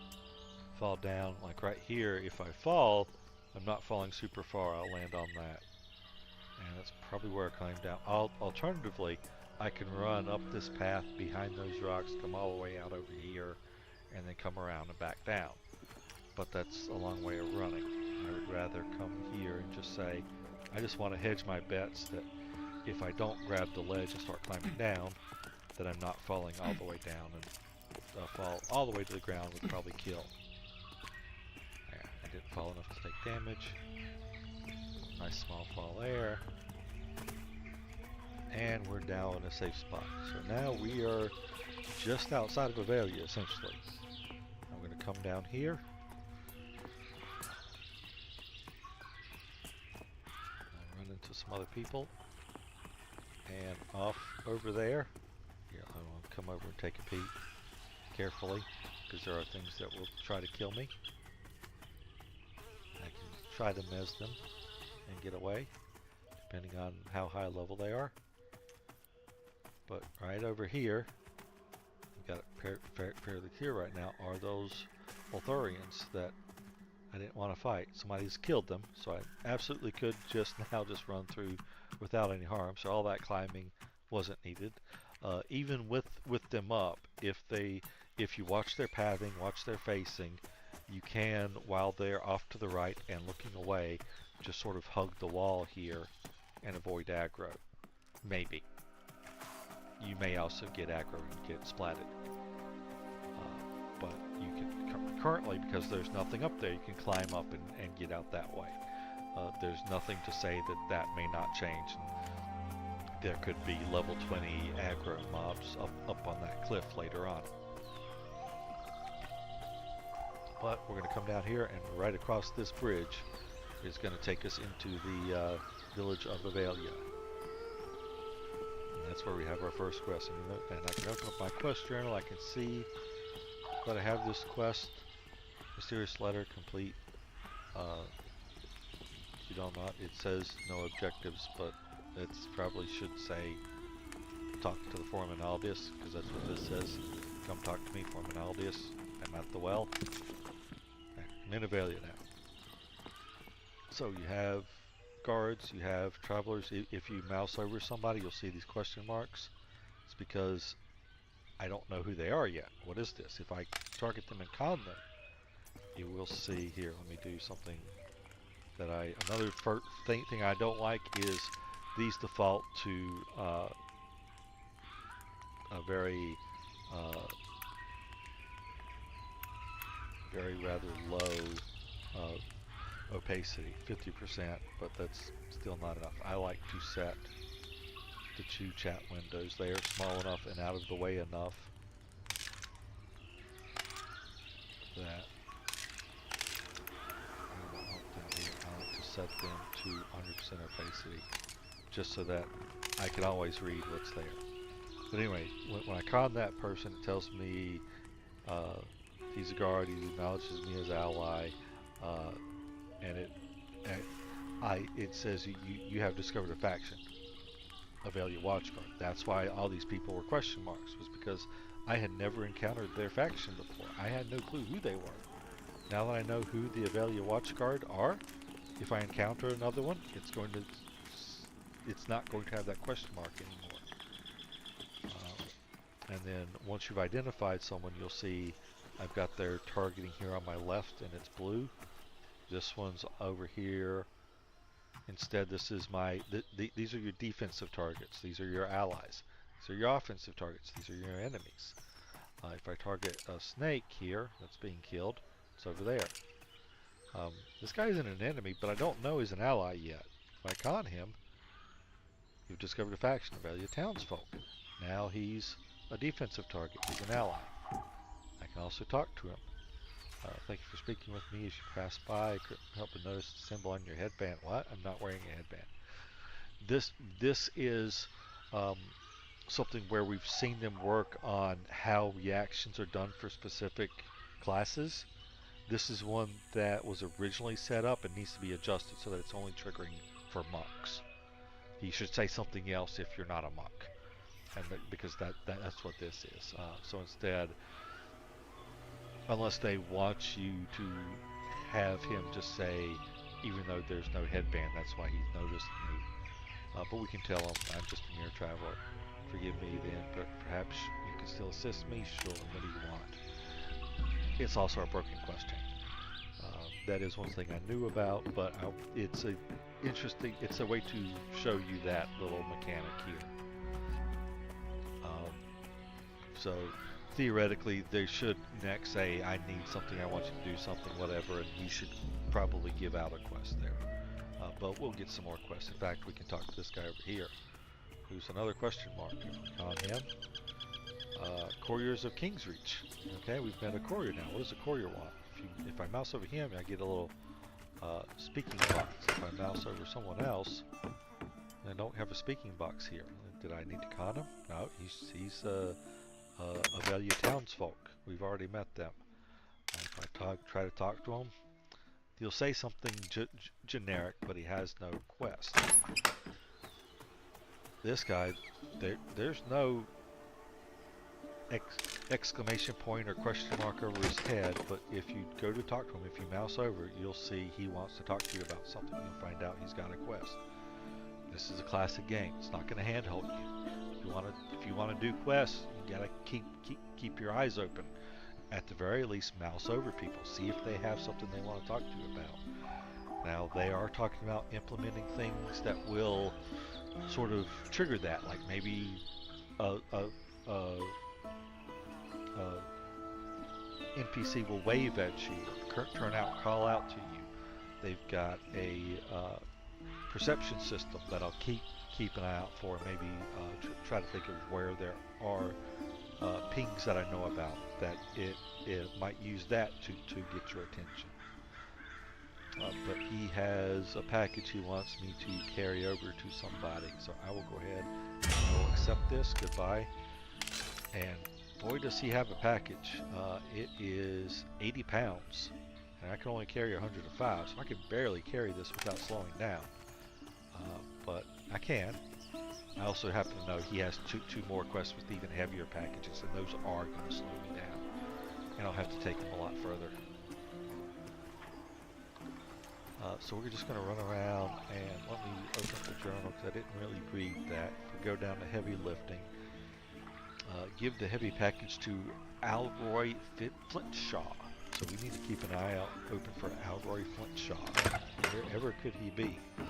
fall down. Like right here, if I fall, I'm not falling super far. I'll land on that. And that's probably where I climb down. Alternatively, I can run up this path behind those rocks, come all the way out over here, and then come around and back down. But that's a long way of running. I would rather come here and just say, I just want to hedge my bets that if I don't grab the ledge and start climbing down, that I'm not falling all the way down, and fall all the way to the ground would probably kill. Yeah, I didn't fall enough to take damage. Nice small fall there. And we're now in a safe spot. So now we are just outside of Avelia, essentially. I'm going to come down here. I'll run into some other people. And off over there. Here, I want to come over and take a peek carefully, because there are things that will try to kill me. I can try to mez them and get away, depending on how high level they are. But right over here, we've got it fairly clear right now, are those Ulthurians that I didn't want to fight. Somebody's killed them, so I absolutely could just run through without any harm, so all that climbing wasn't needed. Even with them up, if you watch their pathing, watch their facing, you can, while they're off to the right and looking away, just sort of hug the wall here and avoid aggro. Maybe. You may also get aggro and get splatted. But you can currently, because there's nothing up there, you can climb up and get out that way. There's nothing to say that may not change. There could be level 20 aggro mobs up on that cliff later on. But we're going to come down here, and right across this bridge is going to take us into the village of Avelia. And that's where we have our first quest. And I can open up my quest journal. I can see that I have this quest. Mysterious letter complete. You don't know, it says no objectives, but it probably should say talk to the foreman Aldius, because that's what this says. Come talk to me, foreman Aldius. I'm at the well. I'm in Avelia now. So you have guards, you have travelers. If you mouse over somebody, you'll see these question marks. It's because I don't know who they are yet. What is this? If I target them and con them, you will see here. Let me do something that another thing I don't like is these default to a very rather low opacity, 50%, but that's still not enough. I like to set the 2 chat windows. They are small enough and out of the way enough that I like to set them to 100% opacity, just so that I can always read what's there. But anyway, when I con that person, it tells me he's a guard, he acknowledges me as ally, and it says you have discovered a faction, Avelia Watchguard. That's why all these people were question marks, was because I had never encountered their faction before. I had no clue who they were. Now that I know who the Avelia Watchguard are, if I encounter another one, it's going to it's not going to have that question mark anymore. And then once you've identified someone, you'll see I've got their targeting here on my left, and it's blue. This one's over here. Instead, this is my, these are your defensive targets. These are your allies. These are your offensive targets. These are your enemies. If I target a snake here that's being killed, it's over there. This guy isn't an enemy, but I don't know he's an ally yet. If I con him, you've discovered a faction of Elia townsfolk. Now he's a defensive target. He's an ally. I can also talk to him. Thank you for speaking with me as you pass by. I couldn't help but notice the symbol on your headband. What? I'm not wearing a headband. This is something where we've seen them work on how reactions are done for specific classes. This is one that was originally set up and needs to be adjusted so that it's only triggering for monks. You should say something else if you're not a monk, and because that's what this is. So instead, unless they want you to have him just say, even though there's no headband, that's why he's noticed me. But we can tell him I'm just a mere traveler. Forgive me then, but perhaps you can still assist me. Sure, what do you want? It's also a broken question. That is one thing I knew about, but it's a interesting. It's a way to show you that little mechanic here. So theoretically, they should next say, "I need something. I want you to do something, whatever," and he should probably give out a quest there. But we'll get some more quests. In fact, we can talk to this guy over here, who's another question mark. On him. Couriers of Kingsreach. Okay, we've met a courier now. What does a courier want? If I mouse over him, I get a little speaking box. If I mouse over someone else, I don't have a speaking box here. Did I need to con him? No, he's a Velia townsfolk. We've already met them. If I try to talk to him, he'll say something generic, but he has no quest. This guy, there's no exclamation point or question mark over his head, but if you go to talk to him, if you mouse over, you'll see he wants to talk to you about something. You'll find out he's got a quest. This is a classic game. It's not going to handhold you. If you want to do quests, you got to keep your eyes open. At the very least, mouse over people. See if they have something they want to talk to you about. Now, they are talking about implementing things that will sort of trigger that, like maybe NPC will wave at you, turn out, call out to you. They've got a perception system that I'll keep an eye out for. Maybe try to think of where there are pings that I know about that it might use that to get your attention. But he has a package he wants me to carry over to somebody, so I will go ahead and I will accept this. Goodbye. And boy, does he have a package. It is 80 pounds, and I can only carry 105, so I can barely carry this without slowing down. But I can. I also happen to know he has two more quests with even heavier packages, and those are going to slow me down, and I'll have to take him a lot further. So we're just going to run around, and let me open up the journal because I didn't really read that. If we go down to heavy lifting, give the heavy package to Alroy Flintshaw. So we need to keep an eye out open for Alroy Flintshaw. Wherever could he be? In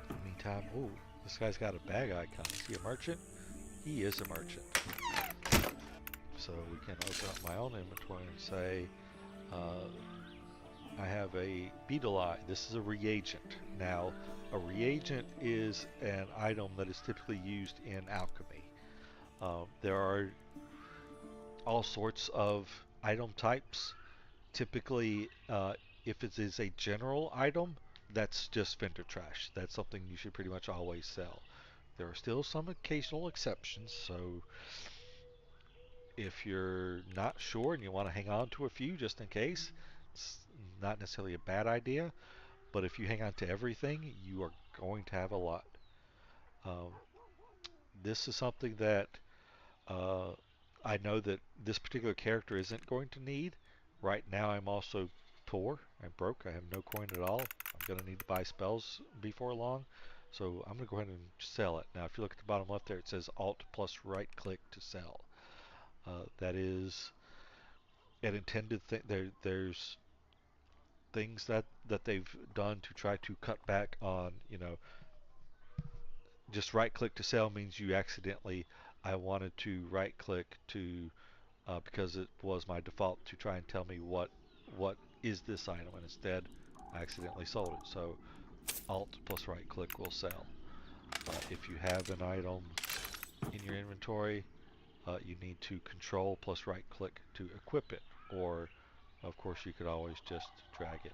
the meantime, oh, this guy's got a bag icon. Is he a merchant? He is a merchant. So we can open up my own inventory and say, I have a beetle eye. This is a reagent. Now, a reagent is an item that is typically used in alchemy. There are all sorts of item types. Typically, if it is a general item, that's just vendor trash. That's something you should pretty much always sell. There are still some occasional exceptions, so if you're not sure and you want to hang on to a few just in case, it's not necessarily a bad idea. But if you hang on to everything, you are going to have a lot. This is something that I know that this particular character isn't going to need. Right now I'm also poor. I'm broke. I have no coin at all. I'm going to need to buy spells before long. So I'm going to go ahead and sell it. Now if you look at the bottom left there, it says Alt plus right click to sell. That is an intended thing. There's things that they've done to try to cut back on, just right click to sell means you accidentally, I wanted to right click to, because it was my default to try and tell me what is this item, and instead I accidentally sold it. So Alt plus right click will sell. If you have an item in your inventory, you need to Control plus right click to equip it, or of course you could always just drag it,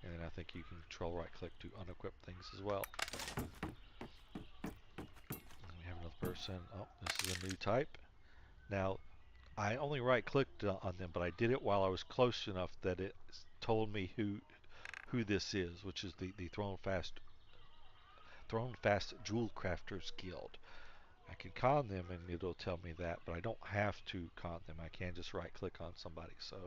and then I think you can Control right click to unequip things as well. And we have another person. Oh, this is a new type. Now I only right clicked on them, but I did it while I was close enough that it told me who this is, which is the Thrown Fast Jewel Crafters Guild. I can con them and it'll tell me that, but I don't have to con them. I can just right click on somebody. So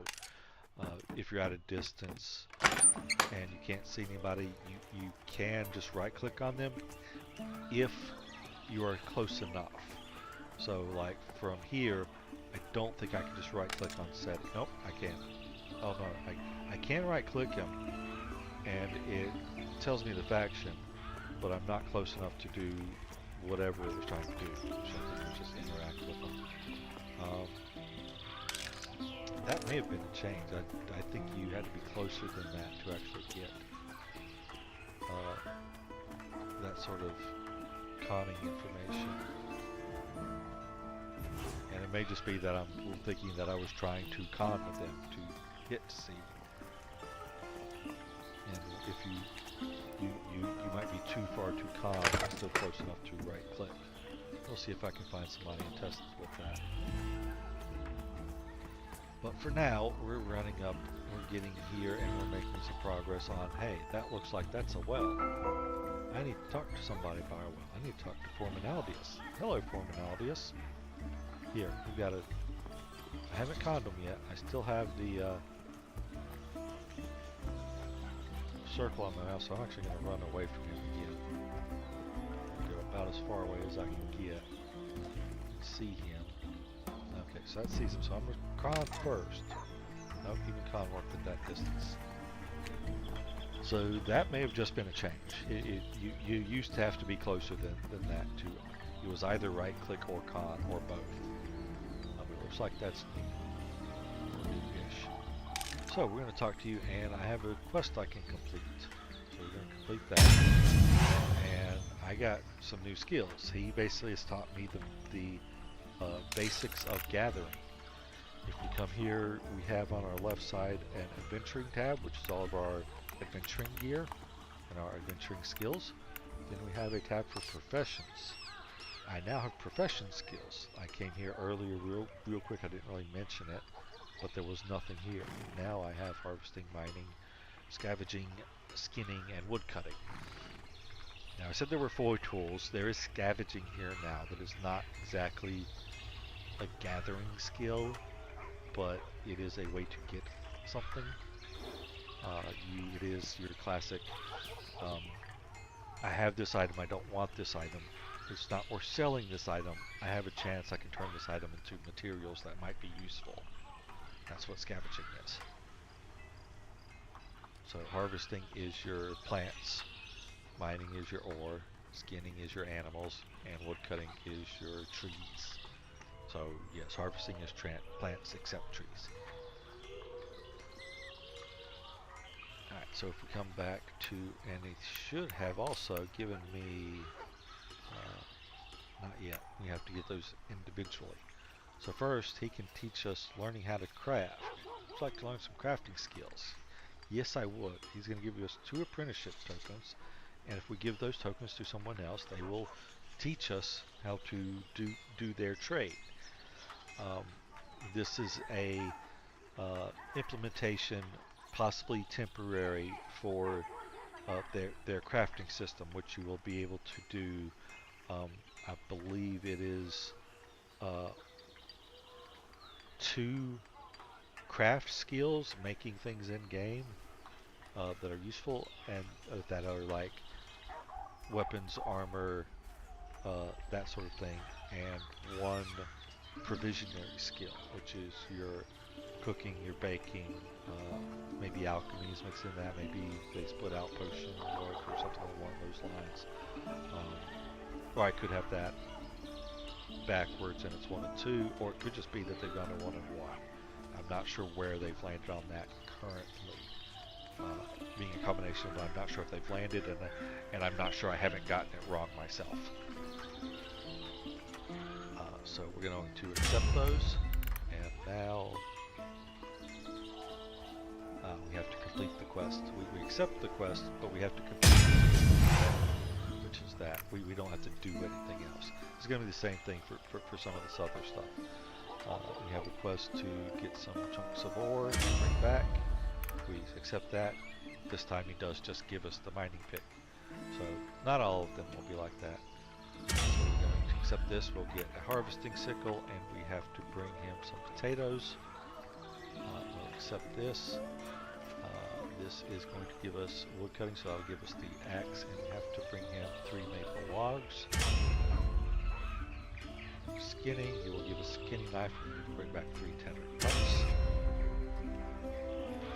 if you're at a distance and you can't see anybody, you can just right click on them if you are close enough. So like from here, I don't think I can just right click on setting. Nope, I can't. Oh no, I can right click him and it tells me the faction, but I'm not close enough to do whatever it was trying to do. Just interact with them. That may have been a change. I think you had to be closer than that to actually get that sort of conning information. And it may just be that I'm thinking that I was trying to con with them to hit C. And if you might be too far to con, but still close enough to right click. We'll see if I can find somebody and test with that. But for now, we're running up, we're getting here, and we're making some progress on, hey, that looks like that's a well. I need to talk to somebody by a well. I need to talk to Formanaldius. Hello, Formanaldius. Here, we've got I haven't conned him yet. I still have the circle on my mouse, so I'm actually going to run away from him again. Go about as far away as I can get. See him. Okay, so that sees him, so I'm going to con first. Nope, even con worked at that distance. So that may have just been a change. You used to have to be closer than that to, it was either right click or con or both. It looks like that's new-ish. So we're going to talk to you, and I have a quest I can complete. So we're going to complete that. And I got some new skills. He basically has taught me the basics of gathering. If we come here, we have on our left side an adventuring tab, which is all of our adventuring gear and our adventuring skills. Then we have a tab for professions. I now have profession skills. I came here earlier real quick. I didn't really mention it, but there was nothing here. Now I have harvesting, mining, scavenging, skinning, and wood cutting. Now I said there were 4 tools. There is scavenging here now that is not exactly a gathering skill, but it is a way to get something. It is your classic, I have this item, I don't want this item. It's not worth selling this item. I have a chance I can turn this item into materials that might be useful. That's what scavenging is. So harvesting is your plants, mining is your ore, skinning is your animals, and wood cutting is your trees. So yes, harvesting is plants except trees. Alright, so if we come back to, and it should have also given me, not yet, we have to get those individually. So first, he can teach us learning how to craft. Would you like to learn some crafting skills? Yes, I would. He's going to give us 2 apprenticeship tokens, and if we give those tokens to someone else, they will teach us how to do their trade. This is a implementation, possibly temporary, for their crafting system, which you will be able to do. I believe it is 2 craft skills, making things in game that are useful and that are like weapons, armor, that sort of thing, and one provisionary skill, which is your cooking, your baking, maybe alchemy is mixed in that, maybe they split out potion work or something along those lines. Or I could have that backwards and it's 1 and 2, or it could just be that they've gone to 1 and 1. I'm not sure where they've landed on that currently. Being a combination of, I'm not sure if they've landed, and I'm not sure I haven't gotten it wrong myself. So we're going to accept those, and now we have to complete the quest. We accept the quest, but we have to complete it, which is that. We don't have to do anything else. It's going to be the same thing for some of this other stuff. We have a quest to get some chunks of ore and bring back. We accept that. This time he does just give us the mining pick. So not all of them will be like that. So we're going to accept this. We'll get a harvesting sickle, and we have to bring him some potatoes. We'll accept this. This is going to give us wood cutting, so that'll give us the axe, and we have to bring him 3 maple logs. Skinning, he will give us a skinning knife, and we can bring back 3 tender cups.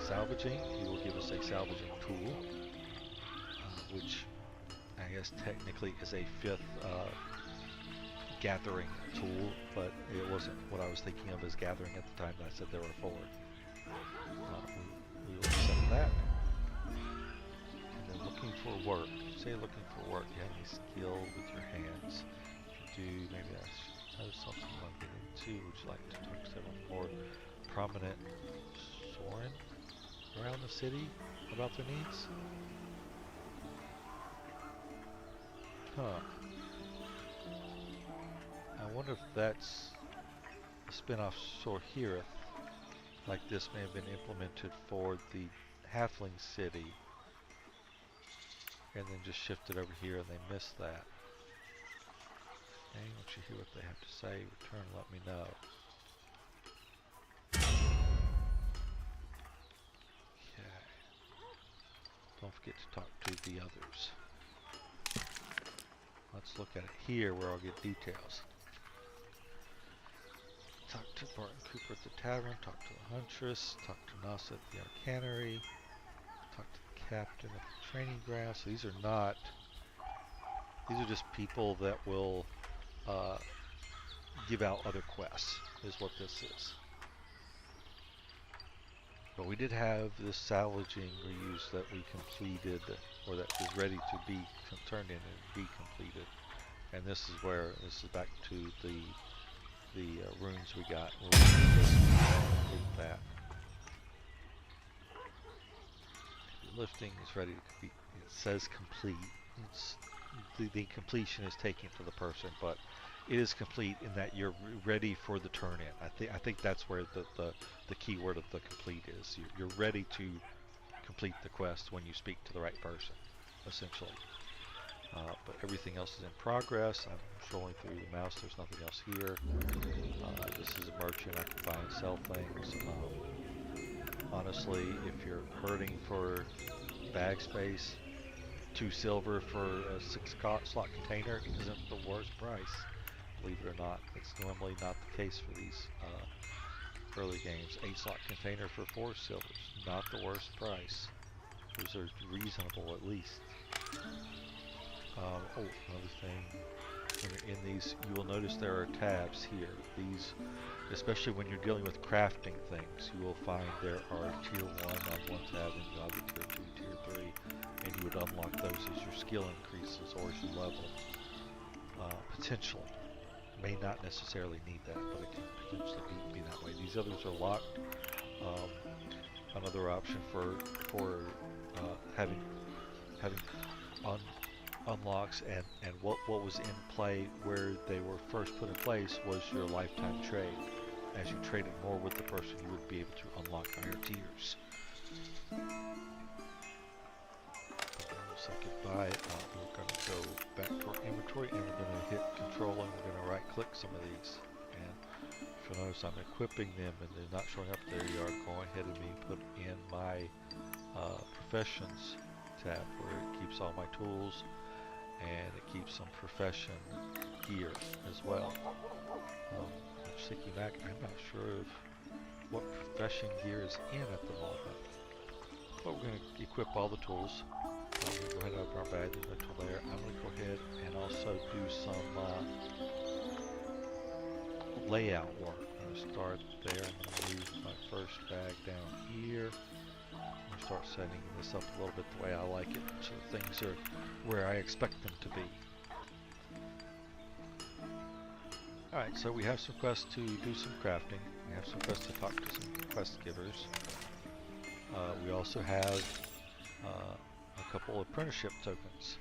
Salvaging, he will give us a salvaging tool, which I guess technically is a 5th gathering tool, but it wasn't what I was thinking of as gathering at the time that I said there were 4. We will accept that. And then looking for work. Say looking for work. You have any skill with your hands? If you do, maybe that's something you want to get into. Would you like to talk to someone more prominent Soren around the city about their needs? Huh. I wonder if that's a spin-off Sorhireth. Like this may have been implemented for the Halfling city and then just shifted over here and they missed that. Okay, once you hear what they have to say, return and let me know. Okay. Don't forget to talk to the others. Let's look at it here where I'll get details. Talk to Barton Cooper at the tavern, talk to the huntress, talk to Nasa at the arcanery, talk to the captain at the training ground. So these are just people that will give out other quests, is what this is. But we did have this salvaging reuse that we completed, or that is ready to be turned in and be completed. And this is back to the runes we got. We'll complete that. Lifting is ready to complete. It says complete. The completion is taken to the person, but it is complete in that you're ready for the turn in. I think that's where the key word of the complete is. You're ready to complete the quest when you speak to the right person, essentially. But everything else is in progress. I'm scrolling through the mouse. There's nothing else here. This is a merchant. I can buy and sell things. Honestly, if you're hurting for bag space, 2 silver for a 6-slot container isn't the worst price. Believe it or not, it's normally not the case for these early games. 8-slot container for 4 silvers, not the worst price. Those are reasonable at least. Another thing, when you're in these, you will notice there are tabs here. These, especially when you're dealing with crafting things, you will find there are tier 1 on one tab and lobby tier 2, tier 3, and you would unlock those as your skill increases or as you level. Potentially. May not necessarily need that, but it can potentially be that way. These others are locked. Another option for having unlocks and what was in play where they were first put in place was your lifetime trade. As you traded more with the person, you would be able to unlock higher tiers. We'll say goodbye. We're going to go back to our inventory and we're going to hit control and we're going to right click some of these. And if you'll notice, I'm equipping them and they're not showing up. There you are. Go ahead and be put in my professions tab where it keeps all my tools some profession gear as well. Sticky Mac, I'm not sure of what profession gear is in at the moment. But we're going to equip all the tools. I'm going to go ahead and open our bag. There's no tool there. I'm going to go ahead and also do some layout work. I'm going to start there. I'm going to move my first bag down here. I'm going to start setting this up a little bit the way I like it, so things are where I expect them to be. Alright, so we have some quests to do some crafting. We have some quests to talk to some quest givers. We also have a couple of apprenticeship tokens.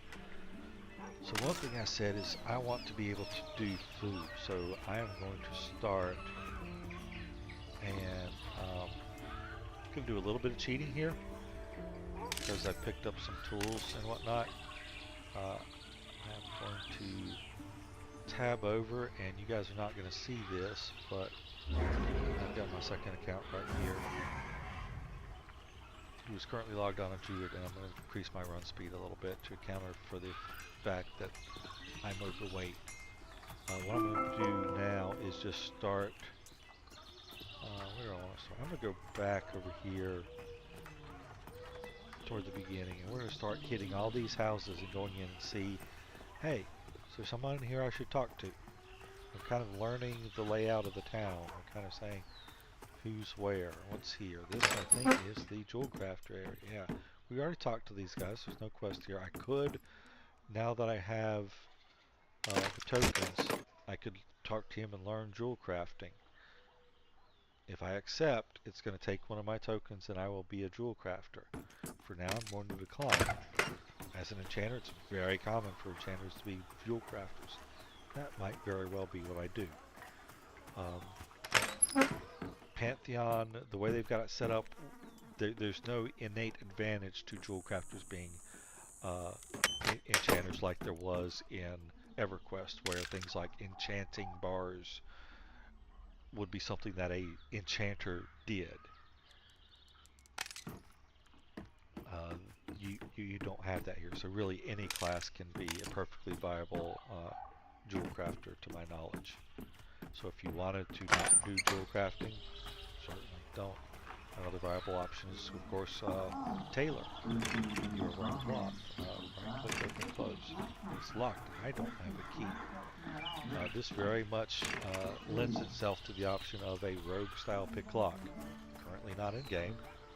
So one thing I said is I want to be able to do food. So I am going to start and I'm going to do a little bit of cheating here because I picked up some tools and whatnot. I'm going to tab over, and you guys are not going to see this, but I've got my second account right here. Who is currently logged on a Druid, and I'm going to increase my run speed a little bit to counter for the fact that I'm overweight. What I'm going to do now is just start. Where do I want to start? I'm going to go back over here toward the beginning, and we're going to start hitting all these houses and going in and see, hey, is there someone in here I should talk to? I'm kind of learning the layout of the town. I'm kind of saying who's where, what's here. This, I think, is the jewel crafter area. Yeah, we already talked to these guys. There's no quest here. I could, now that I have the tokens, I could talk to him and learn jewel crafting. If I accept, it's going to take one of my tokens and I will be a jewel crafter. For now, I'm going to decline. As an enchanter, it's very common for enchanters to be jewel crafters. That might very well be what I do. Pantheon, the way they've got it set up, there's no innate advantage to jewel crafters being enchanters like there was in EverQuest, where things like enchanting bars would be something that a enchanter did. You don't have that here, so really any class can be a perfectly viable jewel crafter, to my knowledge. So if you wanted to not do jewel crafting, certainly don't. Another viable option is, of course, tailor. You are wearing cloth. Right click, open, close. It's locked. I don't have a key. This very much lends itself to the option of a rogue-style pick lock. Currently not in game.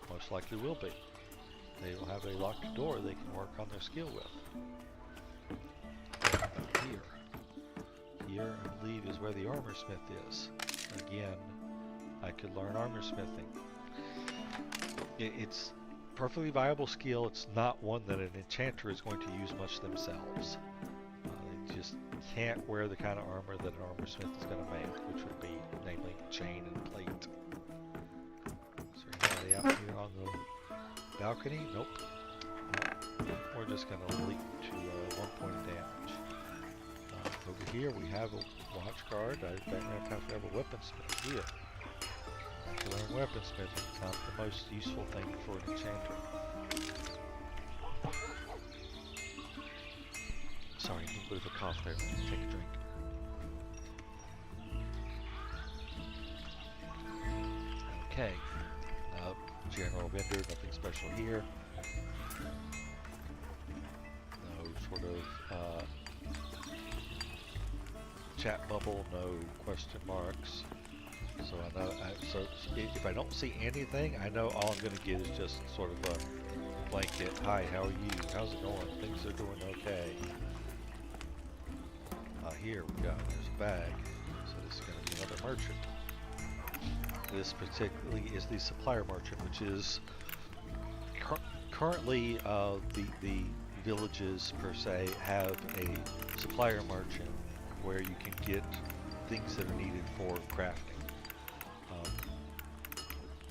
Most likely will be. They will have a locked door they can work on their skill with. Here, I believe, is where the armor smith is. Again, I could learn armor smithing. It's perfectly viable skill. It's not one that an enchanter is going to use much themselves. They just can't wear the kind of armor that an armor smith is going to make, which would be, namely, chain and plate. Is there anybody out here on the balcony? Nope. We're just going to leap to 1 point of damage. Over here we have a watch guard. I don't have to have a weaponsmith here. To learn weaponsmithing, not the most useful thing for an enchanter. Sorry, a little bit of a cough there. Take a drink. Okay. General vendor, nothing special here. No sort of chat bubble, no question marks. So I know. So if I don't see anything, I know all I'm going to get is just sort of a blanket. Hi, how are you? How's it going? Things are doing okay. Here we go. There's a bag. So this is going to be another merchant. This particularly is the supplier merchant, which is currently the villages per se have a supplier merchant where you can get things that are needed for crafting.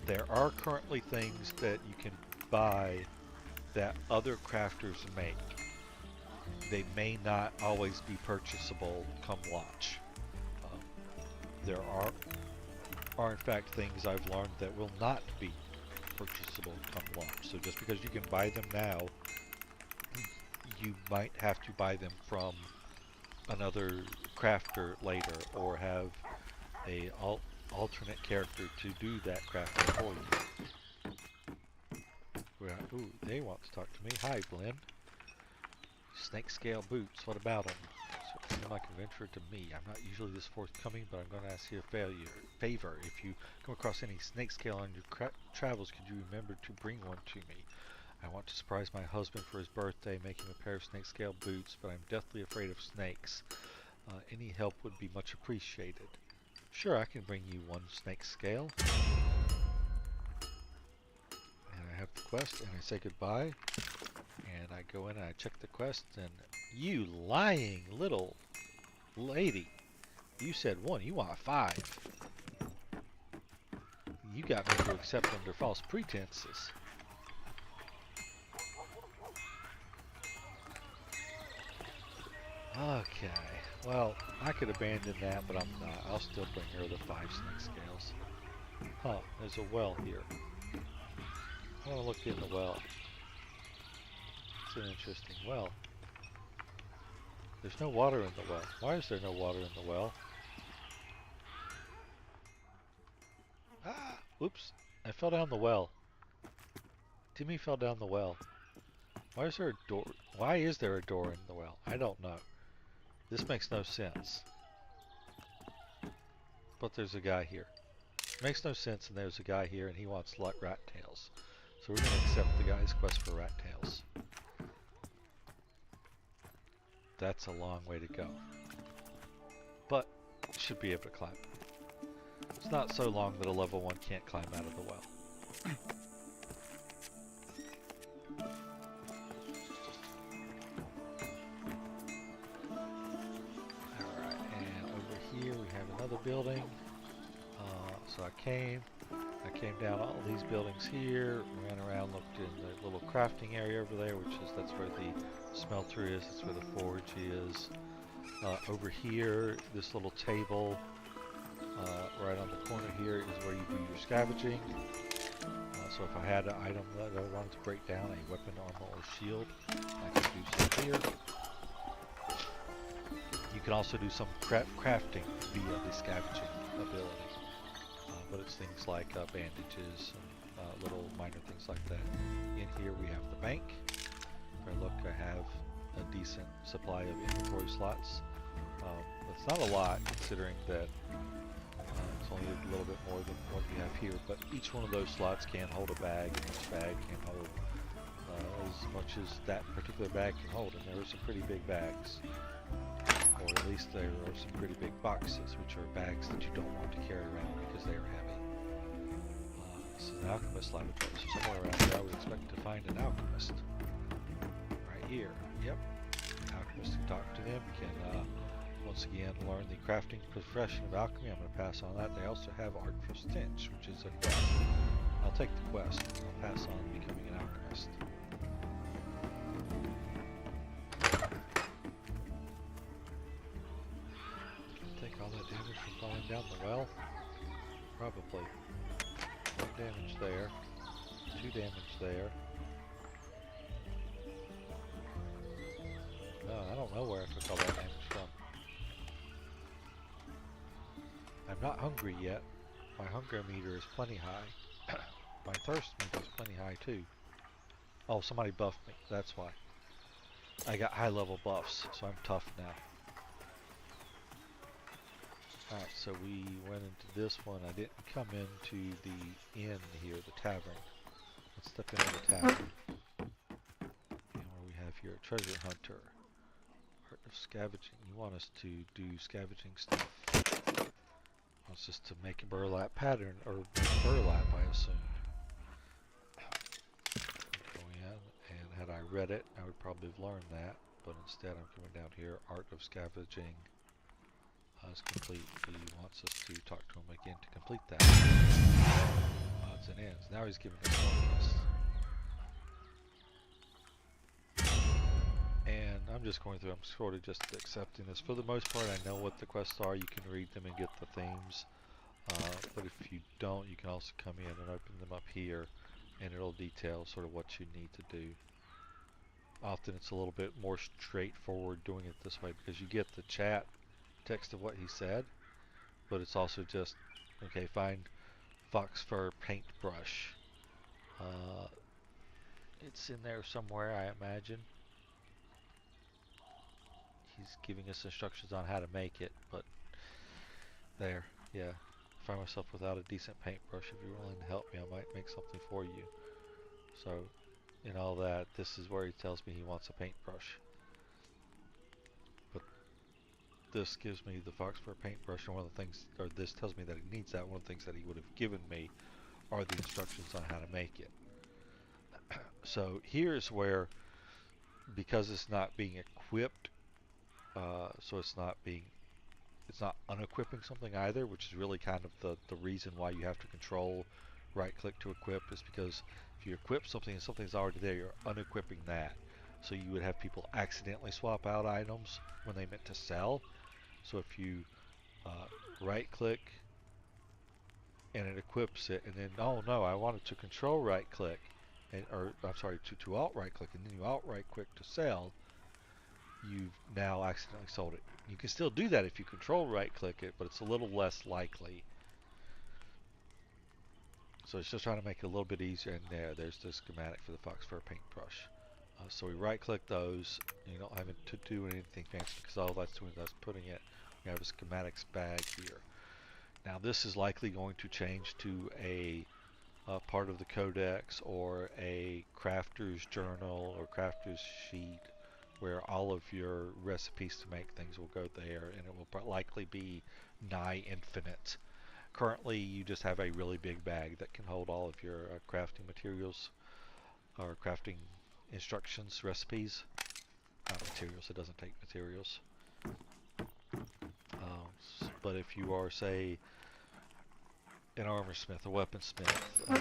There are currently things that you can buy that other crafters make. They may not always be purchasable come launch. There are in fact things I've learned that will not be purchasable come launch. So just because you can buy them now, you might have to buy them from another crafter later, or have a alternate character to do that crafting for you. Ooh, they want to talk to me. Hi, Glenn. Snake scale boots, what about them? So seem like a venture to me. I'm not usually this forthcoming, but I'm going to ask you a favor. If you come across any snake scale on your travels, could you remember to bring one to me? I want to surprise my husband for his birthday, make him a pair of snake scale boots, but I'm deathly afraid of snakes. Any help would be much appreciated. Sure, I can bring you one snake scale. And I have the quest, and I say goodbye. And I go in and I check the quest, and you lying little lady. You said one, you want 5. You got me to accept under false pretenses. Okay, well, I could abandon that, but I'm not. I'll still bring her the 5 snake scales. Huh, there's a well here. I want to look in the well. It's an interesting well. There's no water in the well. Why is there no water in the well? Ah! Oops. I fell down the well. Timmy fell down the well. Why is there a door? Why is there a door in the well? I don't know. This makes no sense. But there's a guy here. Makes no sense, and there's a guy here, and he wants rat tails. So we're going to accept the guy's quest for rat tails. That's a long way to go. But should be able to climb. It's not so long that a level 1 can't climb out of the well. Alright, and over here we have another building. So I came down all these buildings here, ran around, looked in the little crafting area over there, that's where the smelter is, that's where the forge is. Over here, this little table, right on the corner here is where you do your scavenging. So if I had an item that I wanted to break down, a weapon, armor, or shield, I could do so here. You can also do some crafting via the scavenging ability. But it's things like bandages and little minor things like that. In here we have the bank. If I look, I have a decent supply of inventory slots. It's not a lot considering that it's only a little bit more than what you have here, but each one of those slots can hold a bag, and each bag can hold as much as that particular bag can hold, and there are some pretty big bags. Or at least there are some pretty big boxes, which are bags that you don't want to carry around because they are heavy. This is an alchemist laboratory, so somewhere around here I would expect to find an alchemist. Right here, yep. Alchemists can talk to them, can once again learn the crafting profession of alchemy. I'm going to pass on that. They also have Art for Stench, which is a quest. I'll take the quest, and I'll pass on becoming an alchemist. Take all that damage from falling down the well? Probably. 1 damage there. 2 damage there. No, I don't know where I took all that damage from. I'm not hungry yet. My hunger meter is plenty high. My thirst meter is plenty high too. Oh, somebody buffed me. That's why. I got high level buffs, so I'm tough now. Alright, so we went into this one. I didn't come into the inn here, the tavern. Let's step into the tavern. And what do we have here? Treasure hunter. Art of scavenging. You want us to do scavenging stuff. Wants us to make a burlap pattern, or burlap, I assume. Go in, and had I read it, I would probably have learned that. But instead, I'm coming down here. Art of scavenging. Is complete. He wants us to talk to him again to complete that. Odds and ends. Now he's giving us more quests. And I'm just going through, I'm sort of just accepting this. For the most part, I know what the quests are. You can read them and get the themes. But if you don't, you can also come in and open them up here, and it'll detail sort of what you need to do. often it's a little bit more straightforward doing it this way because you get the chat text of what he said, but it's also just, okay, find fox fur paintbrush. It's in there somewhere, I imagine. He's giving us instructions on how to make it, but there, yeah. I find myself without a decent paintbrush. If you're willing to help me, I might make something for you. So, in all that, this is where he tells me he wants a paintbrush. But this gives me the fox fur paintbrush, and one of the things, or this tells me that he needs that. One of the things that he would have given me are the instructions on how to make it. So here's where, because it's not being equipped, so it's not unequipping something either, which is really kind of the reason why you have to control right click to equip, is because if you equip something and something's already there, you're unequipping that. So you would have people accidentally swap out items when they meant to sell. So if you right click and it equips it, and then, oh no, I wanted to control right click, or I'm sorry, to alt right click, and then you alt right click to sell, you've now accidentally sold it. You can still do that if you control right click it, but it's a little less likely. So it's just trying to make it a little bit easier. And there's the schematic for the fox fur paintbrush. So we right click those. You don't have to do anything fancy because all that's doing is putting it. We have a schematics bag here. Now this is likely going to change to a part of the codex or a crafter's journal or crafter's sheet, where all of your recipes to make things will go there, and it will likely be nigh infinite. Currently, you just have a really big bag that can hold all of your crafting materials or crafting instructions, recipes. Not materials, it doesn't take materials. But if you are, say, an armorsmith, a weaponsmith, a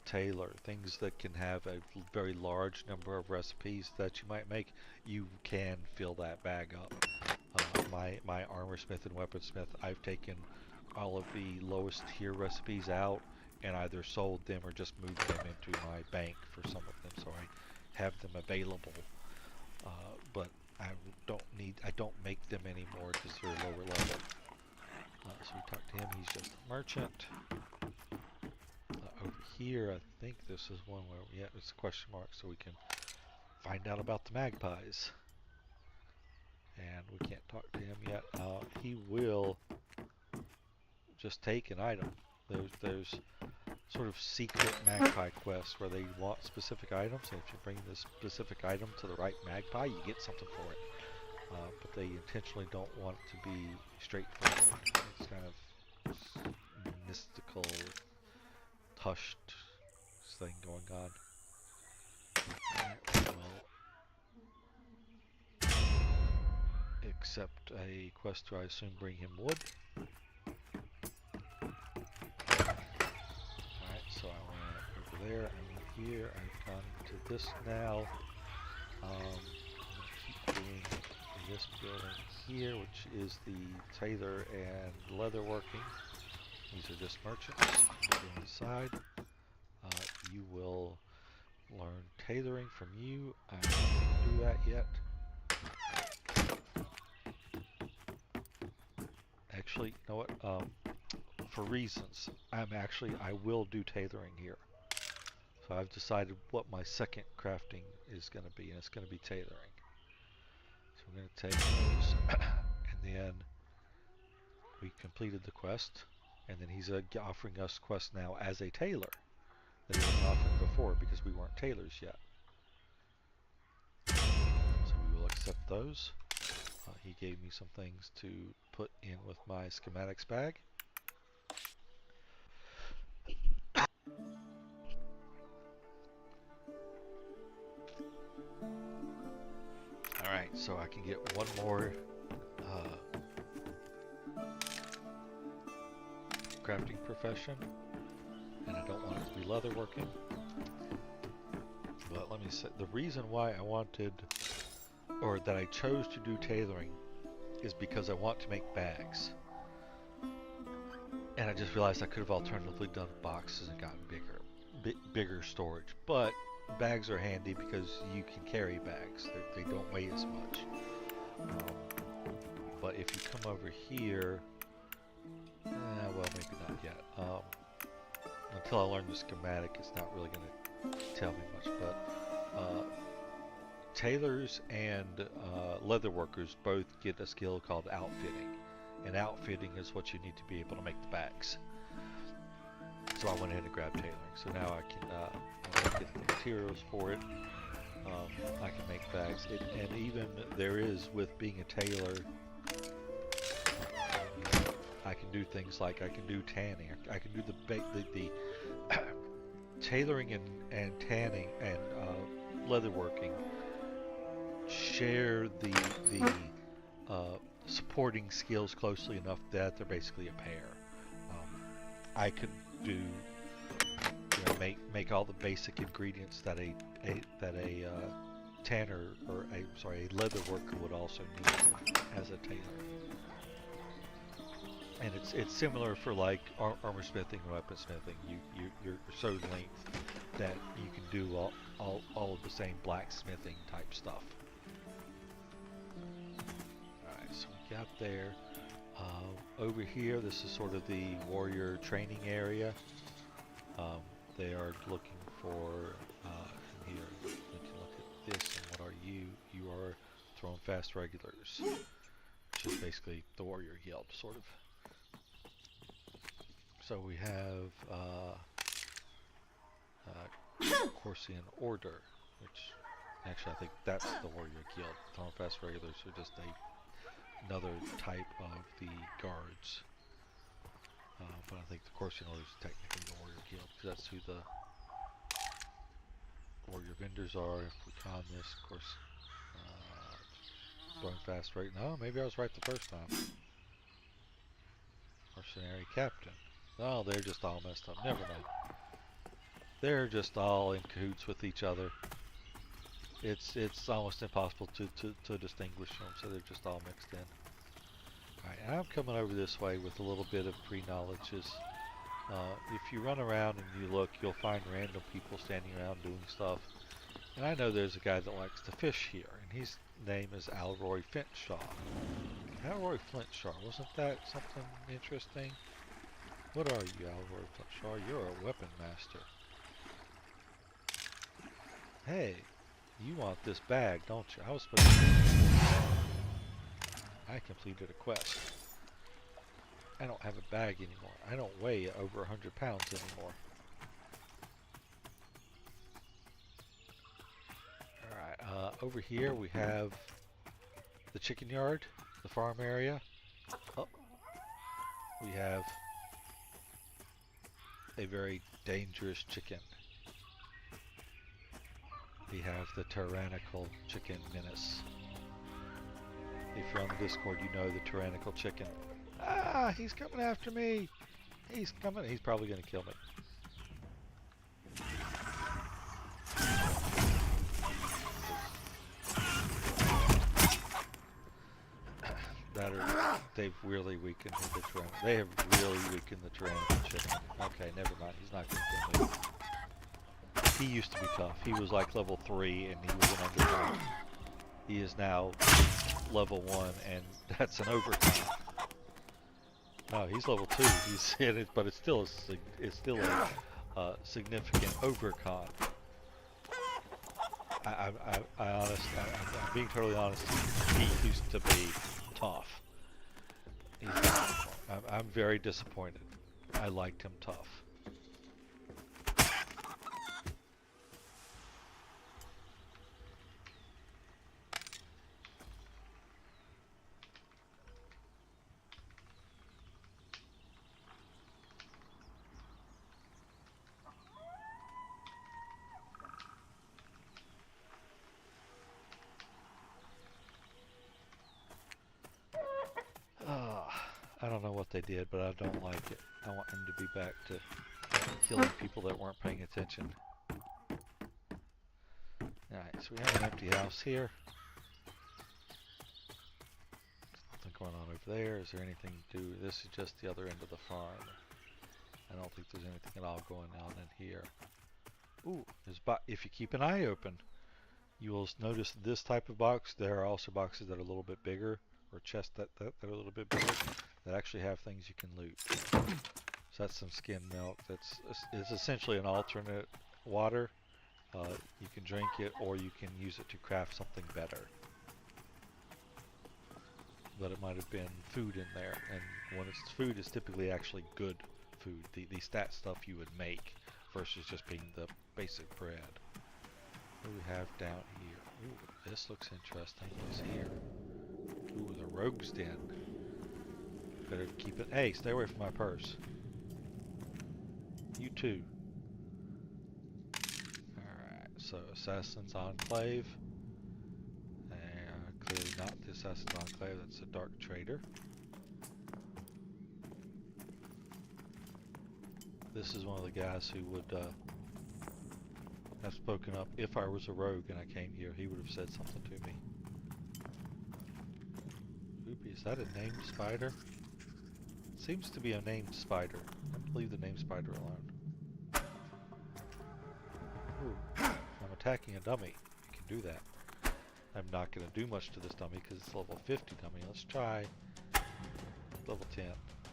tailor, things that can have a very large number of recipes that you might make, you can fill that bag up. My armorsmith and weaponsmith, I've taken all of the lowest tier recipes out and either sold them or just moved them into my bank for some of them, so I have them available. But I don't make them anymore because they're lower level. So we talk to him, he's just a merchant. Over here, I think this is one where, yeah, it's a question mark, so we can find out about the magpies. And we can't talk to him yet. He will just take an item. There's sort of secret magpie quests where they want specific items, and if you bring this specific item to the right magpie, you get something for it. But they intentionally don't want it to be straightforward. It's kind of mystical, hushed thing going on. Alright, we'll accept a quest to, I assume, bring him wood. Alright, so I went over there, I'm here, I've gone to this now. I'm going to keep doing this building here, which is the tailor and leatherworking. These are just merchants. Go inside. You will learn tailoring from you. I don't do that yet. Actually, you know what? For reasons, I will do tailoring here. So I've decided what my second crafting is going to be, and it's going to be tailoring. So we're going to take those, and then we completed the quest, and then he's offering us quests now as a tailor that he wasn't offering before because we weren't tailors yet. So we will accept those. He gave me some things to put in with my schematics bag. Alright, so I can get one more crafting profession, and I don't want it to be leatherworking. But let me say, the reason why I wanted, or that I chose to do tailoring, is because I want to make bags. And I just realized I could have alternatively done boxes and gotten bigger storage. But bags are handy because you can carry bags. They don't weigh as much. But if you come over here, well, maybe not yet. Until I learn the schematic, it's not really going to tell me much. But tailors and leather workers both get a skill called outfitting. And outfitting is what you need to be able to make the bags. So I went ahead and grabbed tailoring. So now I can get the materials for it. I can make bags. And even there is, with being a tailor, I can do things like I can do tanning. I can do the tailoring and tanning and leatherworking share the supporting skills closely enough that they're basically a pair. I could do, make all the basic ingredients that a tanner or a leather worker would also need as a tailor. And it's similar for like armor smithing and weapon smithing. You're so linked that you can do all of the same blacksmithing type stuff. Alright, so we got there. Over here, this is sort of the warrior training area. They are looking for, here, we can look at this, and what are you? You are Throwing Fast Regulars, which is basically the warrior guild, sort of. So we have Corsian Order, which actually I think that's the warrior guild. Throwing Fast Regulars are just another type of the guards. But I think the Corsian Order is technically the warrior guild, because that's who the warrior vendors are. If we con this, of course, Throwing Fast right now. Maybe I was right the first time. Mercenary Captain. Oh, they're just all messed up. Never mind. They're just all in cahoots with each other. It's almost impossible to distinguish them, so they're just all mixed in. Alright, I'm coming over this way with a little bit of pre-knowledge. If you run around and you look, you'll find random people standing around doing stuff. And I know there's a guy that likes to fish here, and his name is Alroy Flintshaw. Alroy Flintshaw, wasn't that something interesting? What are you, Alroy Flintshaw? You're a weapon master. Hey, you want this bag, don't you? I was supposed to... I completed a quest. I don't have a bag anymore. I don't weigh over 100 pounds anymore. Alright, over here we have the chicken yard, the farm area. Oh, we have a very dangerous chicken. We have the tyrannical chicken menace. If you're on the Discord, you know the tyrannical chicken. Ah, he's coming after me! He's coming. He's probably going to kill me. They've really weakened the tyrannical. They have really weakened the tyrannical chicken. Okay, never mind. He's not going to kill me. He used to be tough. He was like level 3 and he was an underdog. He is now level 1 and that's an overtime. No, he's level 2. He's in it, but it's still a significant overcon. I'm being totally honest. He used to be tough. I'm very disappointed. I liked him tough. I don't know what they did, but I don't like it. I want them to be back to killing people that weren't paying attention. Alright, so we have an empty house here. There's nothing going on over there. Is there anything to do? This is just the other end of the farm. I don't think there's anything at all going on in here. Ooh, if you keep an eye open, you will notice this type of box. There are also boxes that are a little bit bigger, or chests that are a little bit bigger, that actually have things you can loot. So that's some skin milk. It's essentially an alternate water. You can drink it, or you can use it to craft something better. But it might have been food in there, and when it's food, it's typically actually good food. The stat stuff you would make versus just being the basic bread. What do we have down here? Ooh, this looks interesting. What's here? Ooh, the rogue's den. Better keep it. Hey, stay away from my purse. You too. Alright, so Assassin's Enclave. And clearly not the Assassin's Enclave, that's a Dark Trader. This is one of the guys who would have spoken up if I was a rogue and I came here. He would have said something to me. Oopie, is that a named spider? It seems to be a named spider. I'm going to leave the named spider alone. Ooh, I'm attacking a dummy. You can do that. I'm not going to do much to this dummy because it's level 50 dummy. Let's try level 10.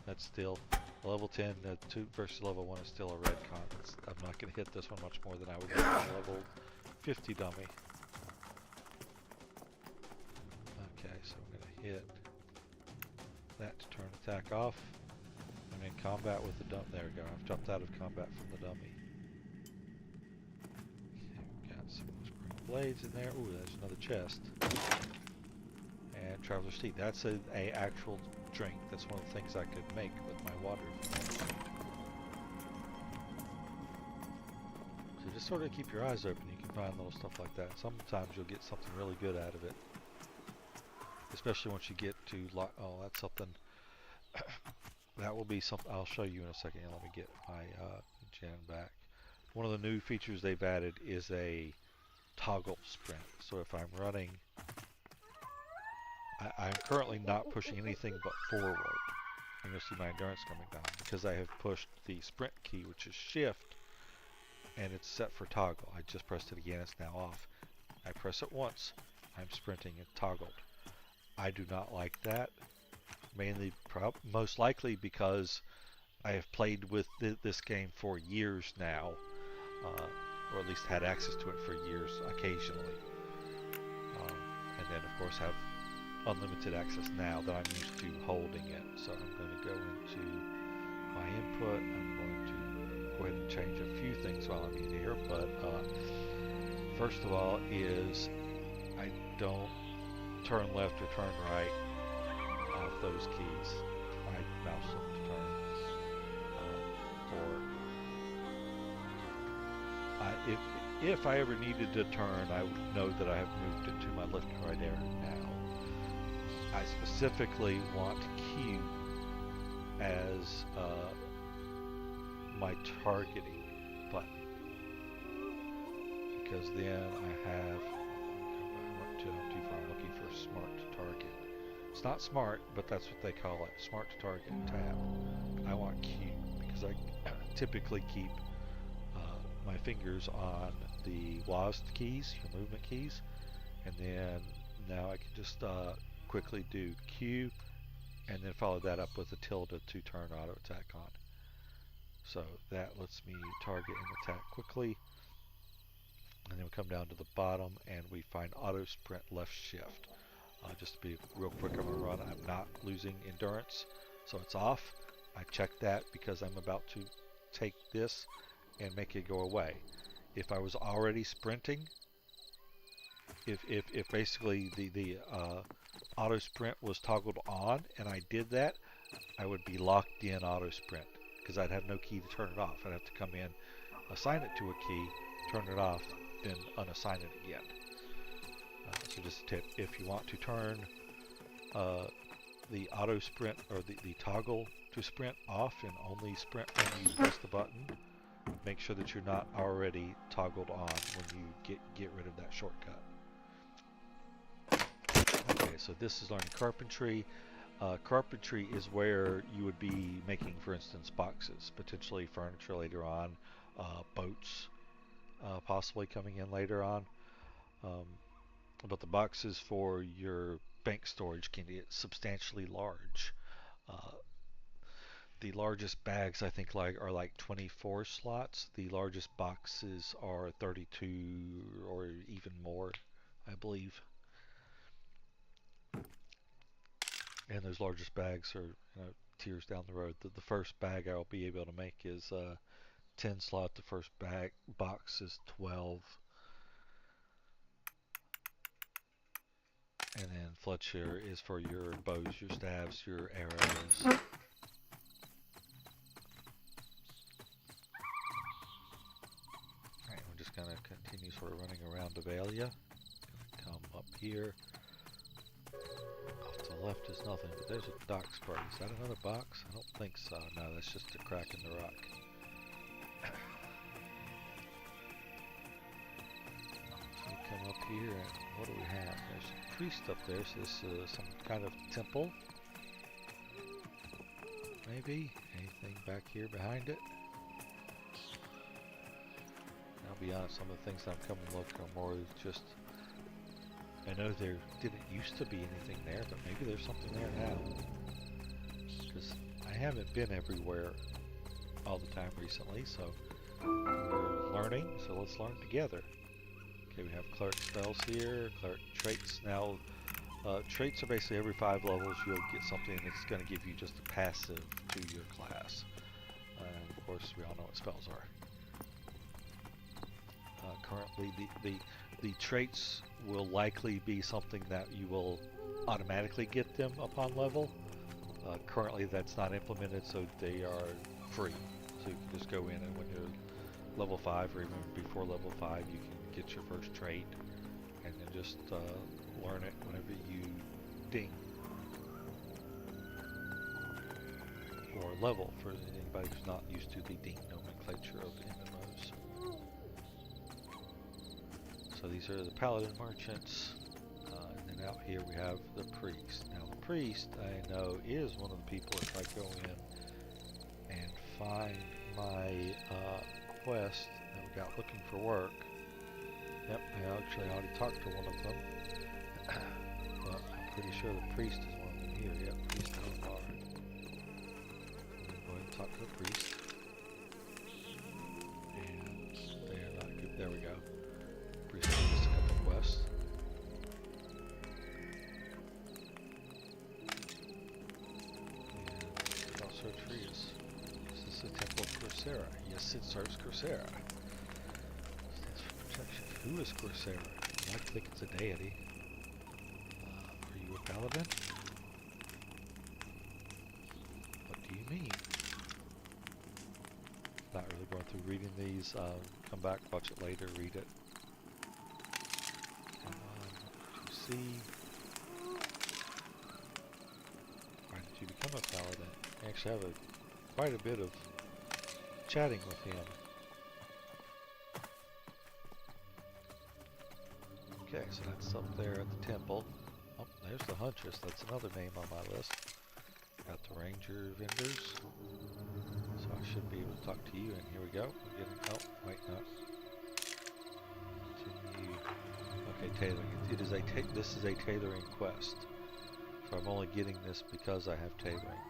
That's still level 10. 2 versus level 1 is still a red con. I'm not going to hit this one much more than I would hit a level 50 dummy. Okay, so I'm going to hit that to turn attack off. I'm in combat with the dummy. There we go. I've jumped out of combat from the dummy. Okay, we've got some spring blades in there. Ooh, there's another chest. And Traveler's Tea. That's a actual drink. That's one of the things I could make with my water. So just sort of keep your eyes open. You can find little stuff like that. Sometimes you'll get something really good out of it. Especially once you get to, oh, that's something. That will be something I'll show you in a second. Let me get my gen back. One of the new features they've added is a toggle sprint. So if I'm running, I'm currently not pushing anything but forward. And you'll see my endurance coming down because I have pushed the sprint key, which is shift, and it's set for toggle. I just pressed it again, it's now off. I press it once, I'm sprinting and toggled. I do not like that, mainly most likely because I have played with this game for years now, or at least had access to it for years occasionally, and then of course have unlimited access now that I'm used to holding it. So I'm going to go into my input. I'm going to go ahead and change a few things while I'm in here, but first of all is I don't turn left or turn right off those keys. I mouse them to turn. If I ever needed to turn, I would know that I have moved it to my left and right area now. I specifically want Q as my targeting button, because then I have, I went too far, I'm looking for smart to target. It's not smart, but that's what they call it, smart to target tab. I want Q because I typically keep my fingers on the WASD keys, your movement keys, and then now I can just quickly do Q and then follow that up with a tilde to turn auto attack on. So that lets me target and attack quickly. And then we come down to the bottom and we find auto sprint left shift. Just to be real quick on my run, I'm not losing endurance, so it's off. I check that because I'm about to take this and make it go away. If I was already sprinting, if basically the auto sprint was toggled on and I did that, I would be locked in auto sprint because I'd have no key to turn it off. I'd have to come in, assign it to a key, turn it off, then unassign it again. So just a tip, if you want to turn the auto sprint or the toggle to sprint off and only sprint when you press the button, make sure that you're not already toggled on when you get rid of that shortcut. Okay, so this is learning carpentry. Carpentry is where you would be making, for instance, boxes, potentially furniture later on, boats, possibly coming in later on. Um, but the boxes for your bank storage can get substantially large. Uh, the largest bags I think are like 24 slots. The largest boxes are 32 or even more, I believe. And those largest bags are tiers down the road. The first bag I'll be able to make is 10 slot. The first bag box is 12. And then Fletcher is for your bows, your staves, your arrows. Alright, we're just going to continue sort of running around Avalia. Come up here. Off to the left is nothing, but there's a dock spray. Is that another box? I don't think so. No, that's just a crack in the rock. So we come up here, and what do we have? There's a priest up there, so this is some kind of temple. Maybe? Anything back here behind it? I'll be honest, some of the things that I'm coming to look for more is just... I know there didn't used to be anything there, but maybe there's something there now. Because I haven't been everywhere all the time recently, so we're learning, so let's learn together. Okay, we have cleric spells here, cleric traits. Now, traits are basically every 5 levels you'll get something that's going to give you just a passive to your class. And of course, we all know what spells are. Currently, the traits will likely be something that you will automatically get them upon level. Currently, that's not implemented, so they are free. So you can just go in, and when you're level 5 or even before level 5, you can get your first trait, and then just learn it whenever you ding. Or level, for anybody who's not used to the ding nomenclature of MMOs. So these are the paladin merchants, and then out here we have the priest. Now the priest, I know, is one of the people, if I go in and find my quest that we got looking for work. Yep, I actually already talked to one of them, but I'm pretty sure the priest is one of them here. Yep, priest of Bar. Go ahead and talk to the priest. And they are not good. There we go. Priest gave us a couple quests. And I'll search for Is this the Temple of Coursera? Yes, it serves Coursera. Stands for protection. Who is Coursera? I like to think it's a deity. Are you a paladin? What do you mean? Not really going through reading these. Come back, watch it later, read it. See, why did you become a paladin? I actually have quite a bit of chatting with him. Okay, so that's up there at the temple. Oh, there's the huntress. That's another name on my list. Got the ranger vendors. So I should be able to talk to you, and here we go. We're getting, oh, wait, no. Continue. Okay, tailoring. This is a tailoring quest. So I'm only getting this because I have tailoring.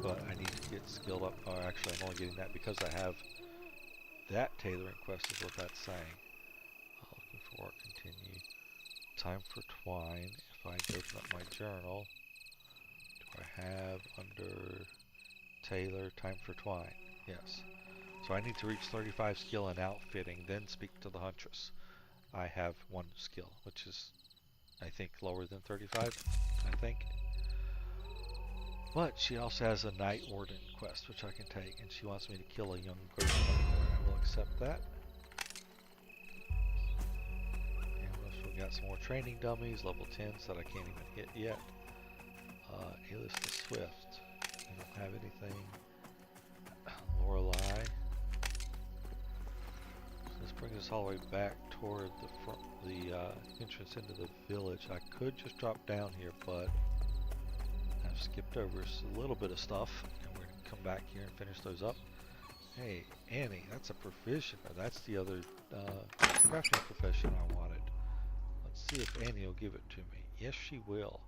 But I need to get skilled up. Or actually, I'm only getting that because I have that tailoring quest is what that's saying. Looking for work, continue. Time for twine. If I open up my journal, do I have under tailor time for twine? Yes. So I need to reach 35 skill in outfitting, then speak to the huntress. I have 1 skill, which is, I think, lower than 35, I think. But she also has a Night Warden quest, which I can take, and she wants me to kill a young person. I will accept that. And we got some more training dummies, level 10s that I can't even hit yet. Alias the Swift. I don't have anything. Lorelei. This brings us all the way back toward the front, the entrance into the village. I could just drop down here, but I've skipped over a little bit of stuff, and we're going to come back here and finish those up. Hey, Annie, that's a provision. That's the other crafting profession I wanted. Let's see if Annie will give it to me. Yes, she will.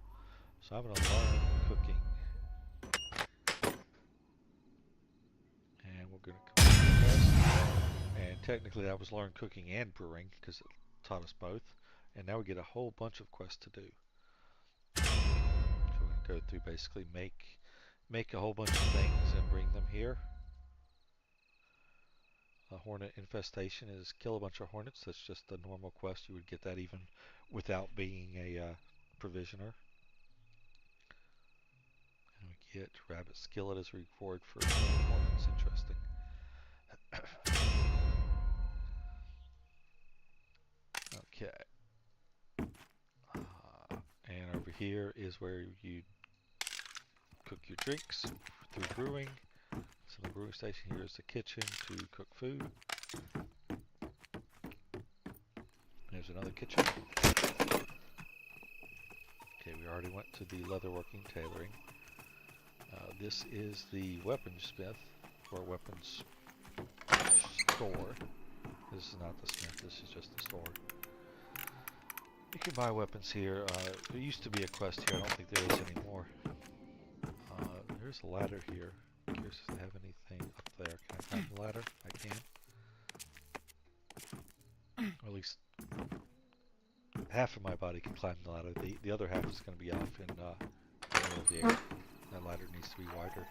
So I'm going to learn cooking. And we're going to complete this. And technically that was learn cooking and brewing because it taught us both. And now we get a whole bunch of quests to do. So we're going to go through basically make a whole bunch of things and bring them here. A hornet infestation is kill a bunch of hornets. That's just a normal quest. You would get that even without being a provisioner. And we get rabbit skillet as a reward for hornets. Interesting. Okay. And over here is where you cook your drinks through brewing. So the brewing station here is the kitchen to cook food. There's another kitchen. Okay, we already went to the leatherworking tailoring. This is the weaponsmith, or weapons store. This is not the smith, this is just the store. You can buy weapons here. There used to be a quest here, I don't think there is anymore. There's a ladder here. I'm curious if they have anything up there. Can I climb the ladder? I can. Or at least half of my body can climb the ladder. The other half is going to be off in the middle of the air. That ladder needs to be wider.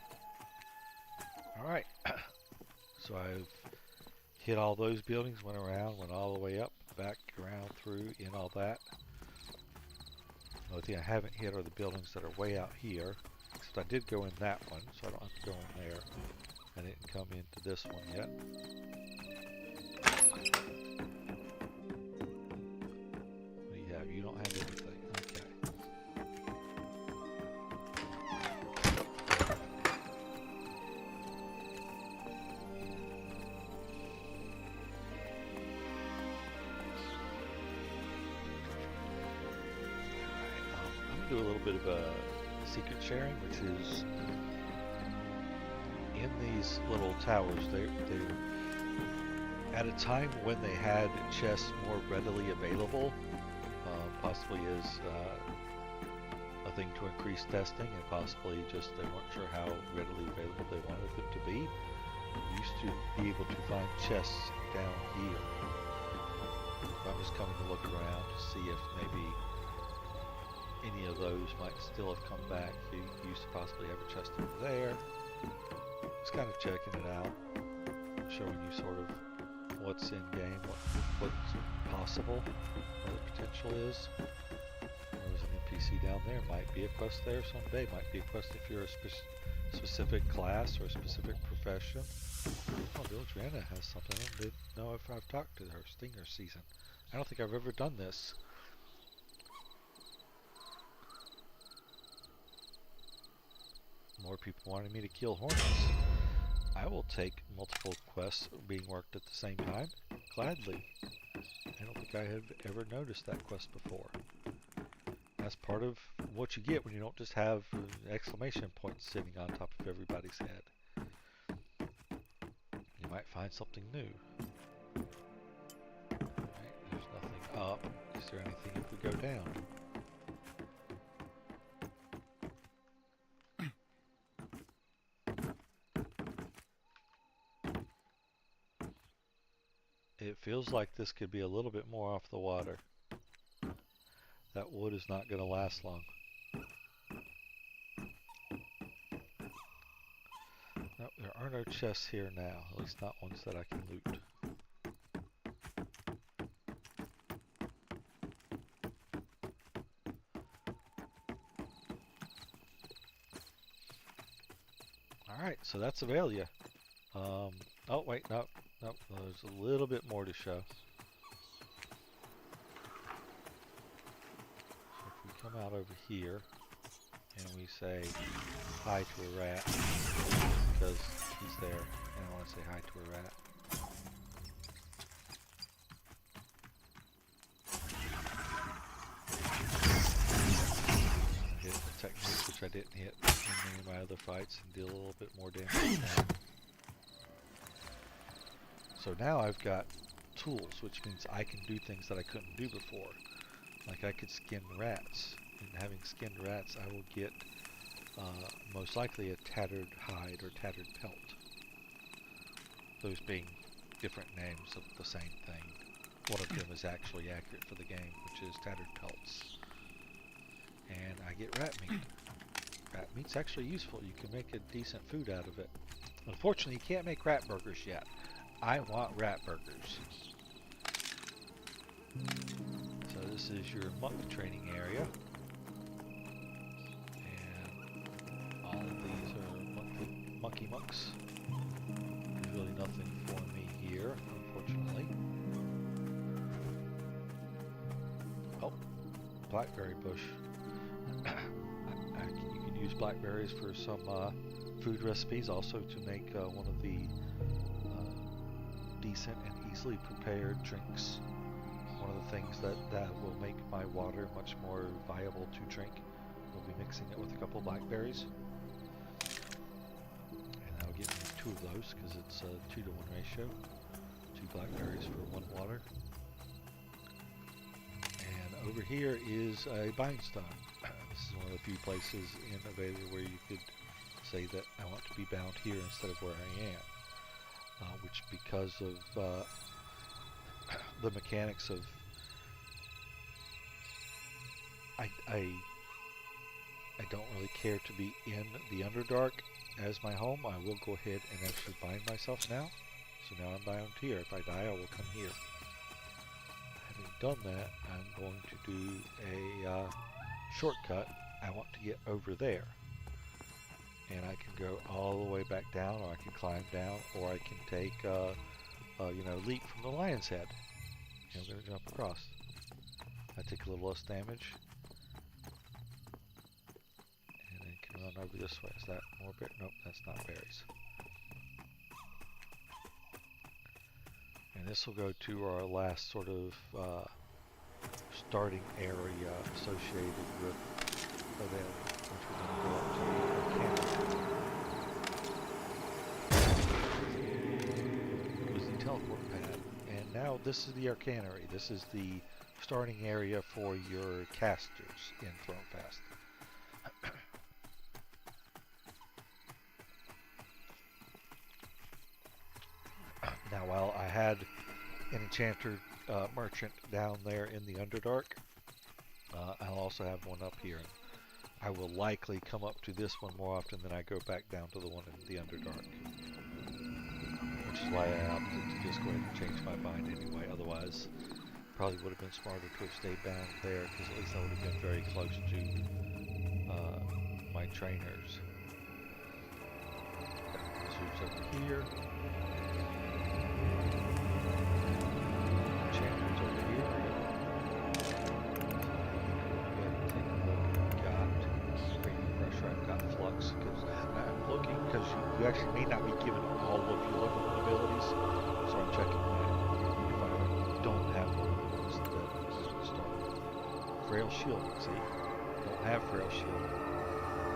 Alright. So I've hit all those buildings, went around, went all the way up, back, around, through, in all that. The only thing I haven't hit are the buildings that are way out here. Except I did go in that one, so I don't have to go in there. I didn't come into this one yet. What do you have? You don't have anything. Okay. I'm going to do a little bit of a secret sharing, which is in these little towers. They're at a time when they had chests more readily available, possibly as a thing to increase testing, and possibly just they weren't sure how readily available they wanted them to be. You used to be able to find chests down here. I'm just coming to look around to see if maybe any of those might still have come back. You used to possibly have a chest over there. Just kind of checking it out, showing you sort of what's in game, what's possible, what the potential is. There's an NPC down there. Might be a quest there someday. Might be a quest if you're a specific class or a specific profession. Oh, Vildrana has something. I didn't know if I've talked to her. Stinger season. I don't think I've ever done this. More people wanting me to kill hornets. I will take multiple quests being worked at the same time, gladly. I don't think I have ever noticed that quest before. That's part of what you get when you don't just have exclamation points sitting on top of everybody's head. You might find something new. Alright, there's nothing up. Is there anything if we go down? It feels like this could be a little bit more off the water. That wood is not going to last long. No, there are no chests here now, at least not ones that I can loot. Alright, so that's Avelia. Oh wait, no, there's a little bit more to show. So if we come out over here and we say hi to a rat, because he's there and I want to say hi to a rat. Hit the technique, which I didn't hit in any of my other fights, and deal a little bit more damage now. So now I've got tools, which means I can do things that I couldn't do before. Like I could skin rats, and having skinned rats I will get most likely a tattered hide or tattered pelt. Those being different names of the same thing. One of them is actually accurate for the game, which is tattered pelts. And I get rat meat. Rat meat's actually useful. You can make a decent food out of it. Unfortunately, you can't make rat burgers yet. I want rat burgers. So this is your monk training area. And all of these are monkey monks. There's really nothing for me here, unfortunately. Oh, blackberry bush. You can use blackberries for some food recipes, also to make one of the decent and easily prepared drinks. One of the things that will make my water much more viable to drink. We'll be mixing it with a couple blackberries. And that'll get me 2 of those because it's a 2-to-1 ratio. 2 blackberries for 1 water. And over here is a bindstone. This is one of the few places in Avalia where you could say that I want to be bound here instead of where I am. Which, because of the mechanics of I don't really care to be in the Underdark as my home. I will go ahead and actually bind myself now. So now I'm bound here. If I die, I will come here. Having done that, I'm going to do a shortcut. I want to get over there. And I can go all the way back down, or I can climb down, or I can take, leap from the lion's head. And I'm going to jump across. I take a little less damage. And then can run over this way. Is that more berries? Nope, that's not berries. And this will go to our last sort of starting area associated with Avalia, which we're going to go up to the It was the teleport pad. And now this is the Arcanery. This is the starting area for your casters in Thronefast. Now, while I had an enchanter merchant down there in the Underdark, I'll also have one up here. I will likely come up to this one more often than I go back down to the one in the Underdark. Which is why I opted to just go ahead and change my bind anyway. Otherwise, probably would have been smarter to have stayed bound there, because at least I would have been very close to my trainers. Swoops over here. Enchanter's over here. I've got flux, because I'm looking, because you actually may not be given all of your level 1 abilities, so I'm checking if I don't have one of those that start with. Frail Shield, see? Don't have Frail Shield.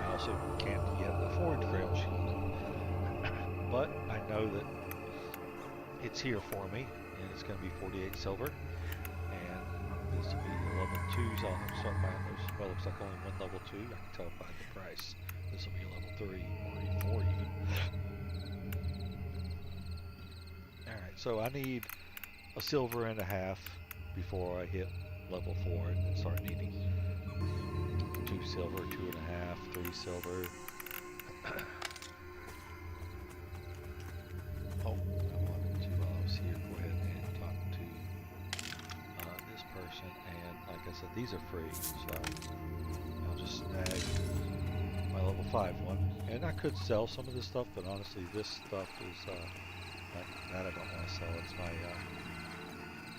I also can't yet afford Frail Shield. But I know that it's here for me, and it's going to be 48 silver, and this will be level 2s. I'll have to start buying those. Well, looks like only one level 2. I can tell by the price. This will be a level 3 or 4 even. Alright, so I need a silver and a half before I hit level 4 and start needing 2 silver, 2.5, 3 silver. Oh, I wanted to, while I was here, go ahead and talk to this person, and like I said, these are free, so I'll just snag my level 5 one. And I could sell some of this stuff, but honestly this stuff is that I don't want to sell. It's my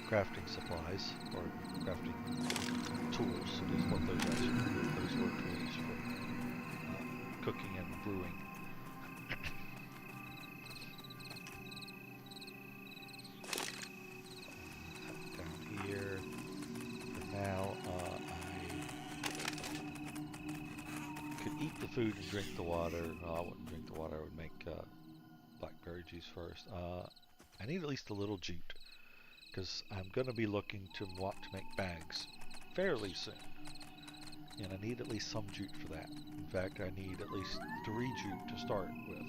crafting supplies, or crafting tools. It is what those actually are. Those were tools for cooking and brewing. Down here. For now, I could eat the food and drink the water. Well, I wouldn't drink the water. I would make blackberry juice first. I need at least a little jute, because I'm going to be looking to want to make bags fairly soon. And I need at least some jute for that. In fact, I need at least 3 jute to start with.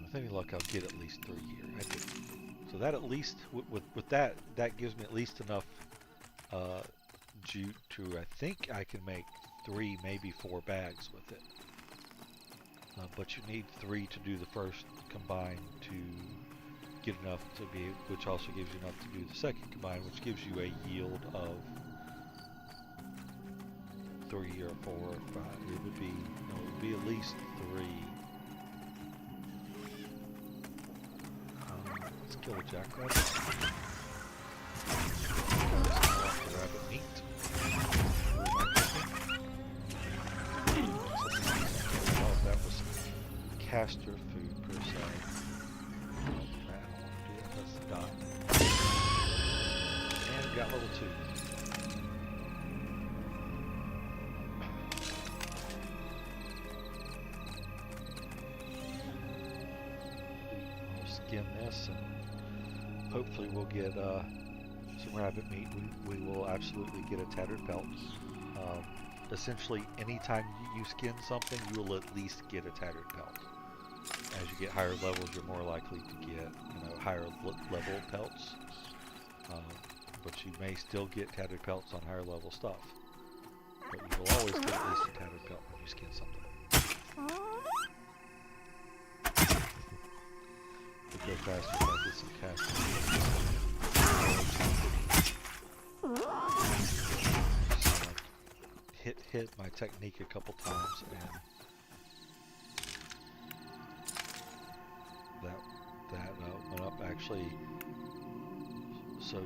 With any luck, I'll get at least 3 here. I do. So that at least, with that, that gives me at least enough jute to, I think I can make 3, maybe 4 bags with it. But you need 3 to do the first combine to get enough to be, which also gives you enough to do the second combine, which gives you a yield of 3 or 4 or 5. It would be, no, it would be at least 3. Let's kill a jackrabbit. Rabbit meat. Oh, that was caster food per se. That's the dot. And we got level 2. We'll skin this and hopefully we'll get some rabbit meat. We will absolutely get a tattered pelt. Essentially, anytime you skin something, you will at least get a tattered pelt. As you get higher levels, you're more likely to get, higher level pelts. But you may still get tattered pelts on higher level stuff. But you will always get at least a tattered pelt when you skin something. We'll go faster if I get some casting. Hit my technique a couple times, and that went up actually. So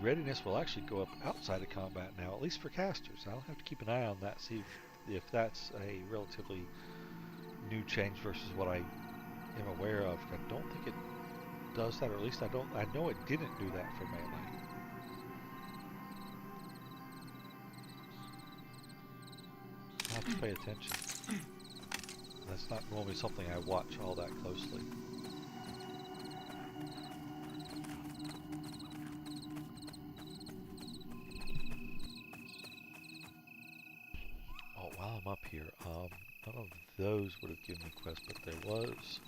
readiness will actually go up outside of combat now, at least for casters. I'll have to keep an eye on that, see if that's a relatively new change versus what I am aware of. I don't think it does that, or at least I know it didn't do that for melee. I have to pay attention. That's not normally something I watch all that closely. Oh, while I'm up here, none of those would have given me quests, but there was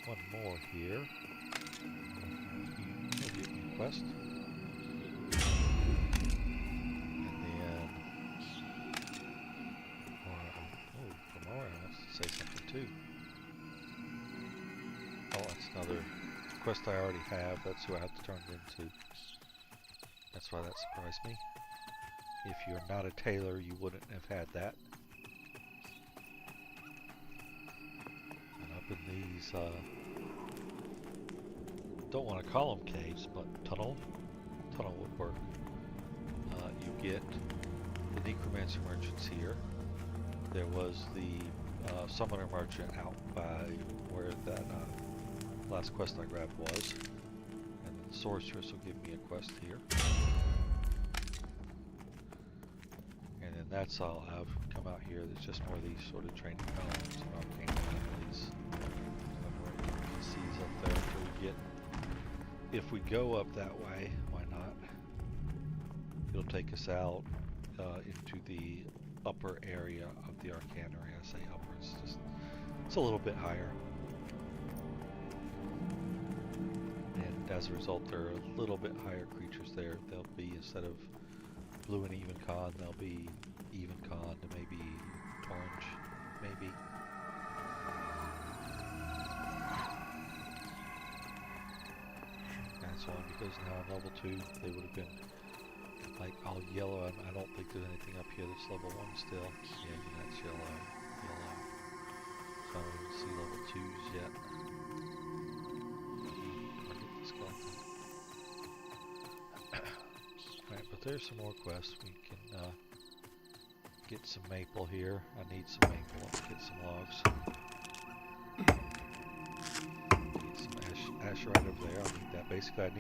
one more here. He'll give me a quest. Say something too. Oh, that's another quest I already have. That's who I have to turn it into. That's why that surprised me. If you're not a tailor, you wouldn't have had that. And up in these, don't want to call them caves, but tunnel would work. You get the necromancer merchants here. There was the summoner merchant out by where that last quest I grabbed was, and then the sorceress will give me a quest here, and then that's all I've come out here. There's just more of these sort of training columns and arcane anomalies. PCs up there until we get. If we go up that way, why not? It'll take us out into the upper area of the Arcanary. I say upper, it's a little bit higher. And as a result, there are a little bit higher creatures there. They'll be, instead of blue and even con, they'll be even con to maybe orange, maybe. That's all because now I'm level 2, they would have been like all yellow. I don't think there's anything up here that's level 1 still. Yeah, that's yellow. So I don't even see level 2s yet. I'll get this collected. Alright, but there's some more quests. We can get some maple here. I need some maple. Let's get some logs. Get some ash right over there. I need that. Basically,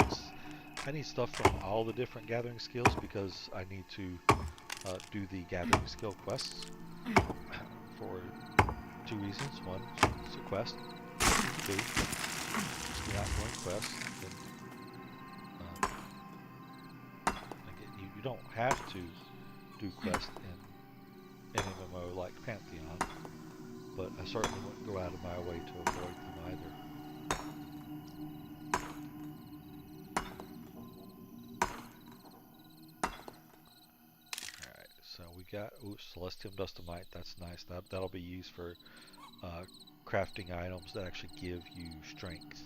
I need stuff from all the different gathering skills because I need to do the gathering skill quests for two reasons. One, it's a quest. Two, it's an ongoing quest. Again, you don't have to do quests in an MMO like Pantheon, but I certainly wouldn't go out of my way to avoid them either. Alright, so we got Celestium Dustamite. That's nice. That'll be used for crafting items that actually give you strength.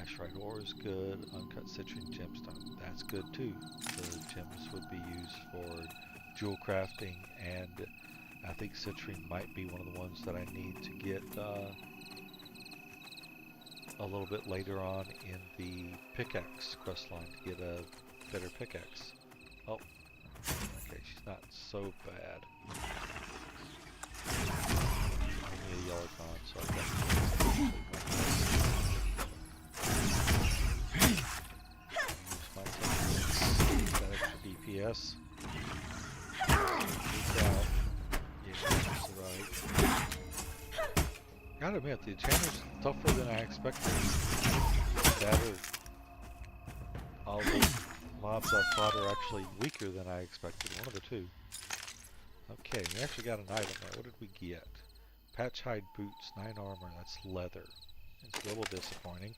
Asherite ore is good. Uncut citrine gemstone, that's good too. The gems would be used for jewel crafting, and I think citrine might be one of the ones that I need to get a little bit later on in the pickaxe questline to get a better pickaxe. Oh, okay, she's not so bad. Only a yellow con, so I got that extra DPS. Yeah, right. Gotta admit, the enchantment's tougher than I expected. That or all the mobs I fought are actually weaker than I expected. One of the two. Okay, we actually got an item there. What did we get? Patch hide boots, 9 armor. That's leather. It's a little disappointing,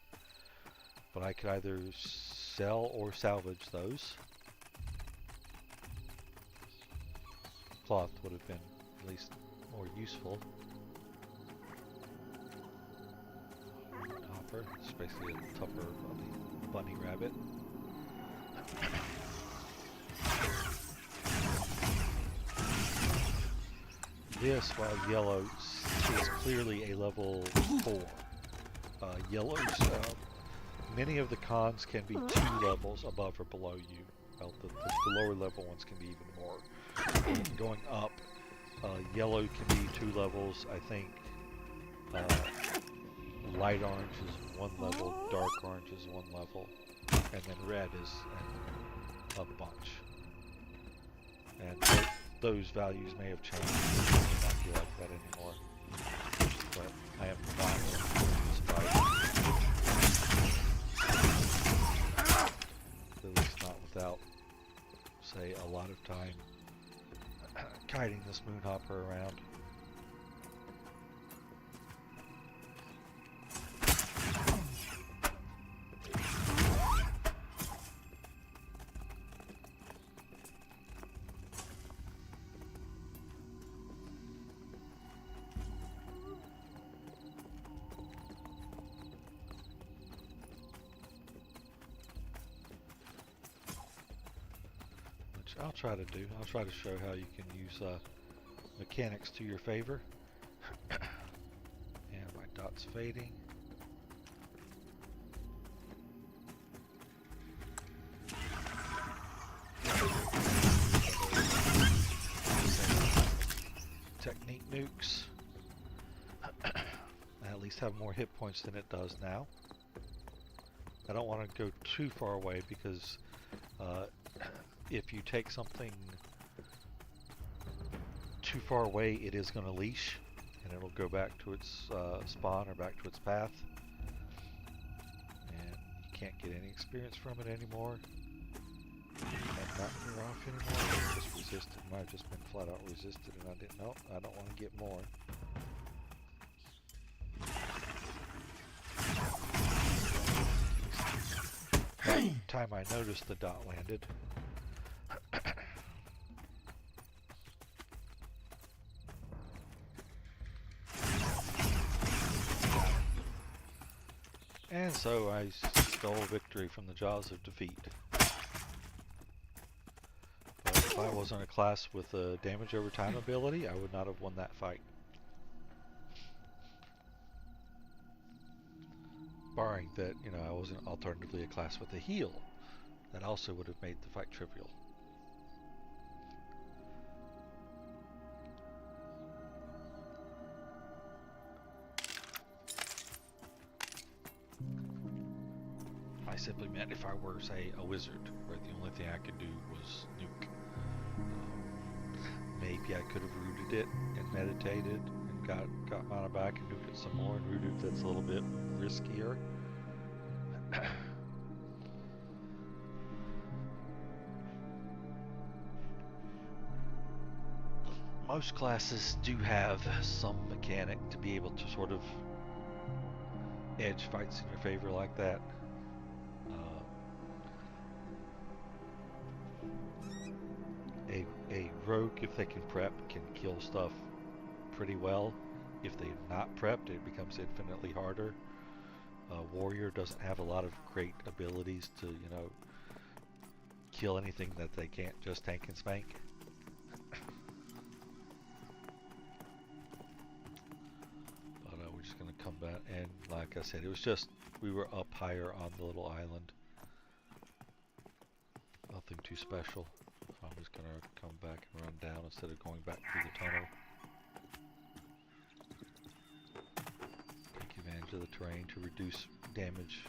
but I could either sell or salvage those. Cloth would have been at least more useful. Hopper, it's basically a tougher bunny rabbit. This, while yellow, is clearly a level 4. Yellows, many of the cons can be 2 levels above or below you. Well, the lower level ones can be even more. Going up, yellow can be 2 levels, I think. Light orange is 1 level, dark orange is 1 level, and then red is a bunch. And those values may have changed. It may not be like that anymore. But I am not satisfied. At least not without, say, a lot of time kiting this moonhopper around. I'll try to do. I'll try to show how you can use mechanics to your favor. And my dot's fading. Technique nukes. I at least have more hit points than it does now. I don't want to go too far away because if you take something too far away, it is going to leash, and it'll go back to its spawn or back to its path, and you can't get any experience from it anymore. And not clear off anymore. It's just resisted. It might have just been flat out resisted, and I didn't know. I don't want to get more. By the time I noticed the dot landed. And so I stole victory from the jaws of defeat. But if I wasn't a class with a damage over time ability, I would not have won that fight. Barring that, you know, I wasn't alternatively a class with a heal. That also would have made the fight trivial. I simply meant if I were, say, a wizard, where the only thing I could do was nuke. maybe I could have rooted it and meditated and got mana back and moved it some more and rooted that's a little bit riskier. Most classes do have some mechanic to be able to sort of edge fights in your favor like that. A rogue, if they can prep, can kill stuff pretty well. If they're not prepped, it becomes infinitely harder. Warrior doesn't have a lot of great abilities to, you know, kill anything that they can't just tank and spank. But we're just going to come back, and like I said, it was just, we were up higher on the little island. Nothing too special. So I'm just going to come back and run down instead of going back through the tunnel. Take advantage of the terrain to reduce damage.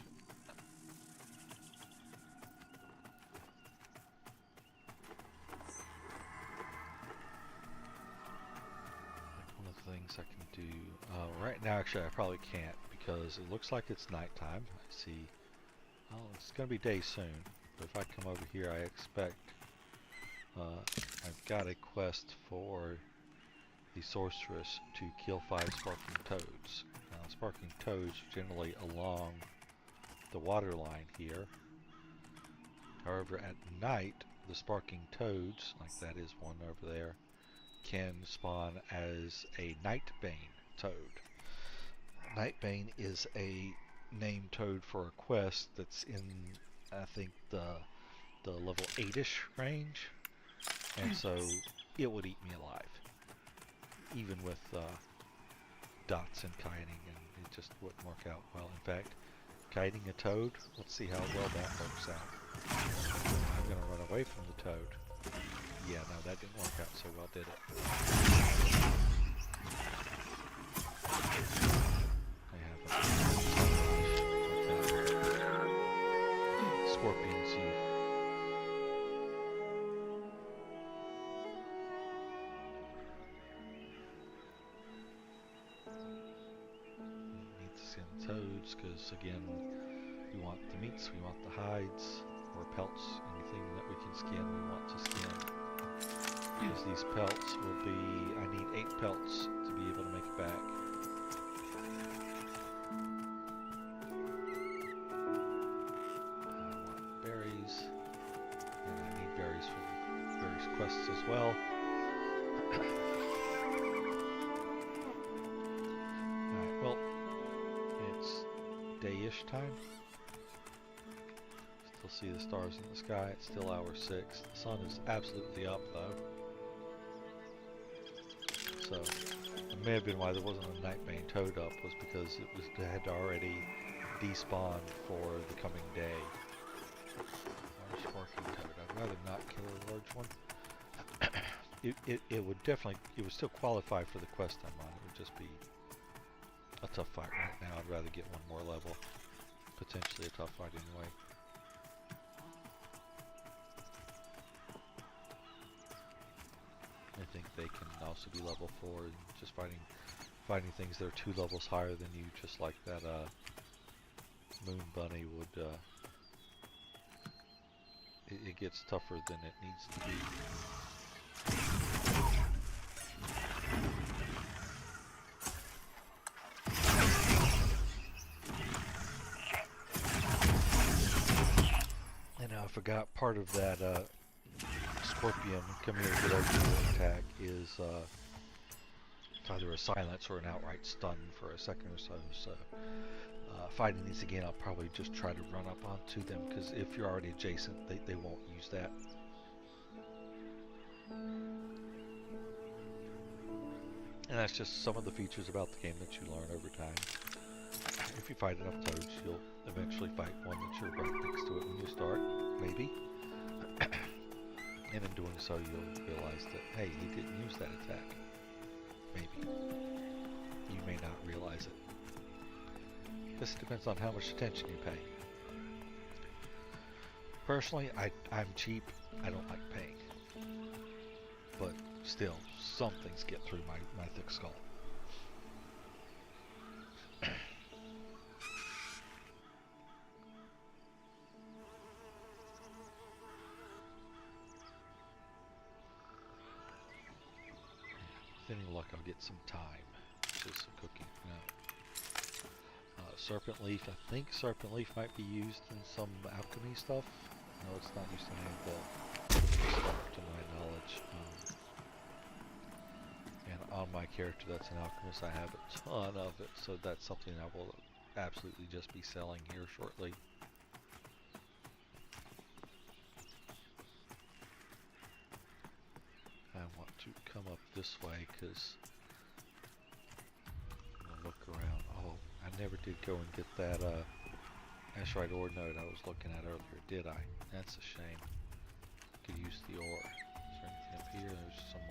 One of the things I can do right now, actually I probably can't because it looks like it's nighttime. I see, oh, it's going to be day soon. But if I come over here, I expect I've got a quest for the sorceress to kill 5 sparking toads. Now, sparking toads are generally along the water line here. However, at night, the sparking toads, like that is one over there, can spawn as a Nightbane toad. Nightbane is a named toad for a quest that's in, I think, the level 8-ish range. And so it would eat me alive, even with dots and kiting, and it just wouldn't work out well. In fact, kiting a toad, let's see how well that works out. I'm going to run away from the toad. Yeah, no, that didn't work out so well, did it? I have scorpions, you. Toads, because again, we want the meats, we want the hides, or pelts, anything that we can skin, we want to skin. Because these pelts will be, I need 8 pelts to be able to make it back. I want berries, and I need berries for various quests as well. Alright, well, day-ish time. Still see the stars in the sky. It's still hour 6. The sun is absolutely up though. So it may have been why there wasn't a Nightbane toad up, was because it had already despawned for the coming day. Large sparking toad. I'd rather not kill a large one. It would definitely, it would still qualify for the quest I'm on. It would just be a tough fight right now. I'd rather get one more level. Potentially a tough fight anyway. I think they can also be level 4 and just fighting things that are 2 levels higher than you, just like that Moon Bunny would. It gets tougher than it needs to be. And I forgot part of that scorpion come here to get attack is it's either a silence or an outright stun for a second or so. So fighting these again, I'll probably just try to run up onto them, because if you're already adjacent, they won't use that. And that's just some of the features about the game that you learn over time. If you fight enough toads, you'll eventually fight one that you're right next to it when you start, maybe. And in doing so, you'll realize that, hey, he didn't use that attack. Maybe. You may not realize it. This depends on how much attention you pay. Personally, I'm cheap. I don't like paying. But still, some things get through my thick skull. With any luck, I'll get some thyme, which is some cooking. No. Serpent leaf. I think serpent leaf might be used in some alchemy stuff. No, it's not used in any of the stuff, to my knowledge. And on my character that's an alchemist, I have a ton of it, so that's something I will absolutely just be selling here shortly. I want to come up this way because I'm going to look around. Oh, I never did go and get that Asherite ore node I was looking at earlier, did I? That's a shame. Could use the ore. Is there anything up here? There's some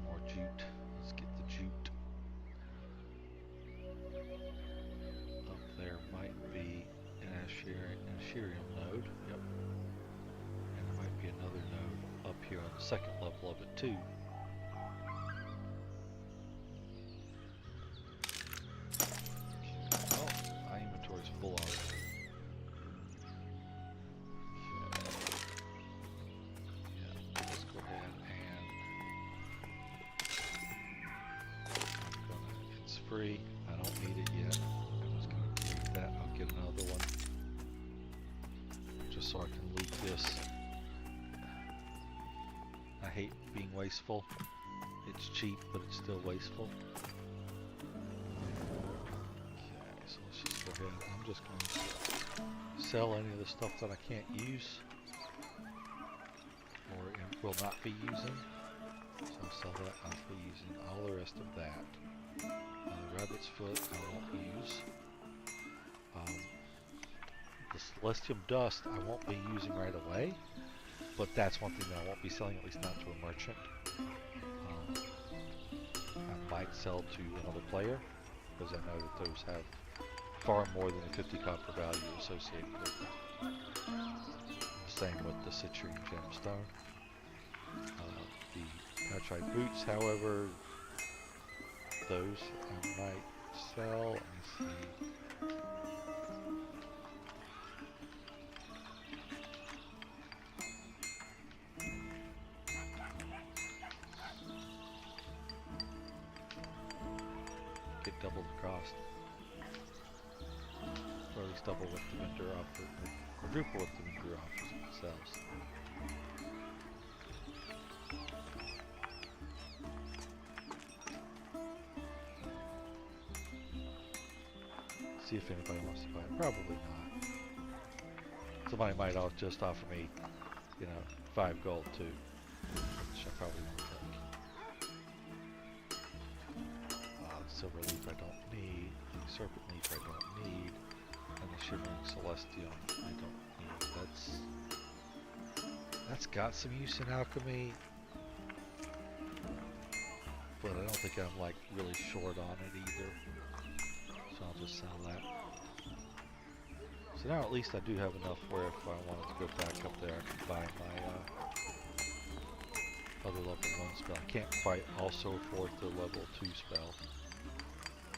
more jute. Let's get the jute. Up there might be an Asherium node. Yep. And there might be another node up here on the second level of it too. Oh, my inventory's full already. Free. I don't need it yet. I'm just going to keep that. I'll get another one just so I can loot this. I hate being wasteful. It's cheap, but it's still wasteful. Okay, so let's just go ahead. I'm just going to sell any of the stuff that I can't use or will not be using. So I'll sell that. I'll be using all the rest of that. The rabbit's foot I won't use. The celestium dust I won't be using right away, but that's one thing that I won't be selling, at least not to a merchant. I might sell to another player, because I know that those have far more than a 50 copper value associated with them. Same with the citrine gemstone. The Patrite boots, however, those I might sell. Let me see. Get double the cost. Or at least double what the vendor offers, or quadruple what the vendor offers and sells. See if anybody wants to buy it. Probably not. Somebody might just offer me, 5 gold too, which I probably won't take. Silver leaf I don't need, the serpent leaf I don't need, and the shimmering celestium I don't need. That's got some use in alchemy, but I don't think I'm like really short on it either. So I'll just sell that. So now at least I do have enough where if I wanted to go back up there I can buy my other level 1 spell. I can't quite also afford the level 2 spell.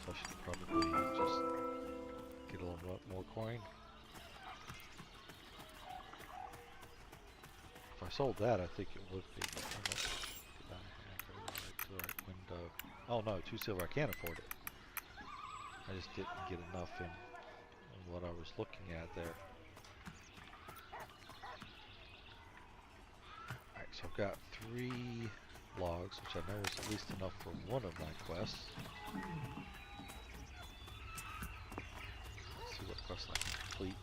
So I should probably just get a little bit more coin. If I sold that I think it would be. How much did I have right to the right window? Oh no, 2 silver, I can't afford it. I just didn't get enough in what I was looking at there. Alright, so I've got 3 logs, which I know is at least enough for one of my quests. Let's see what quests I can complete.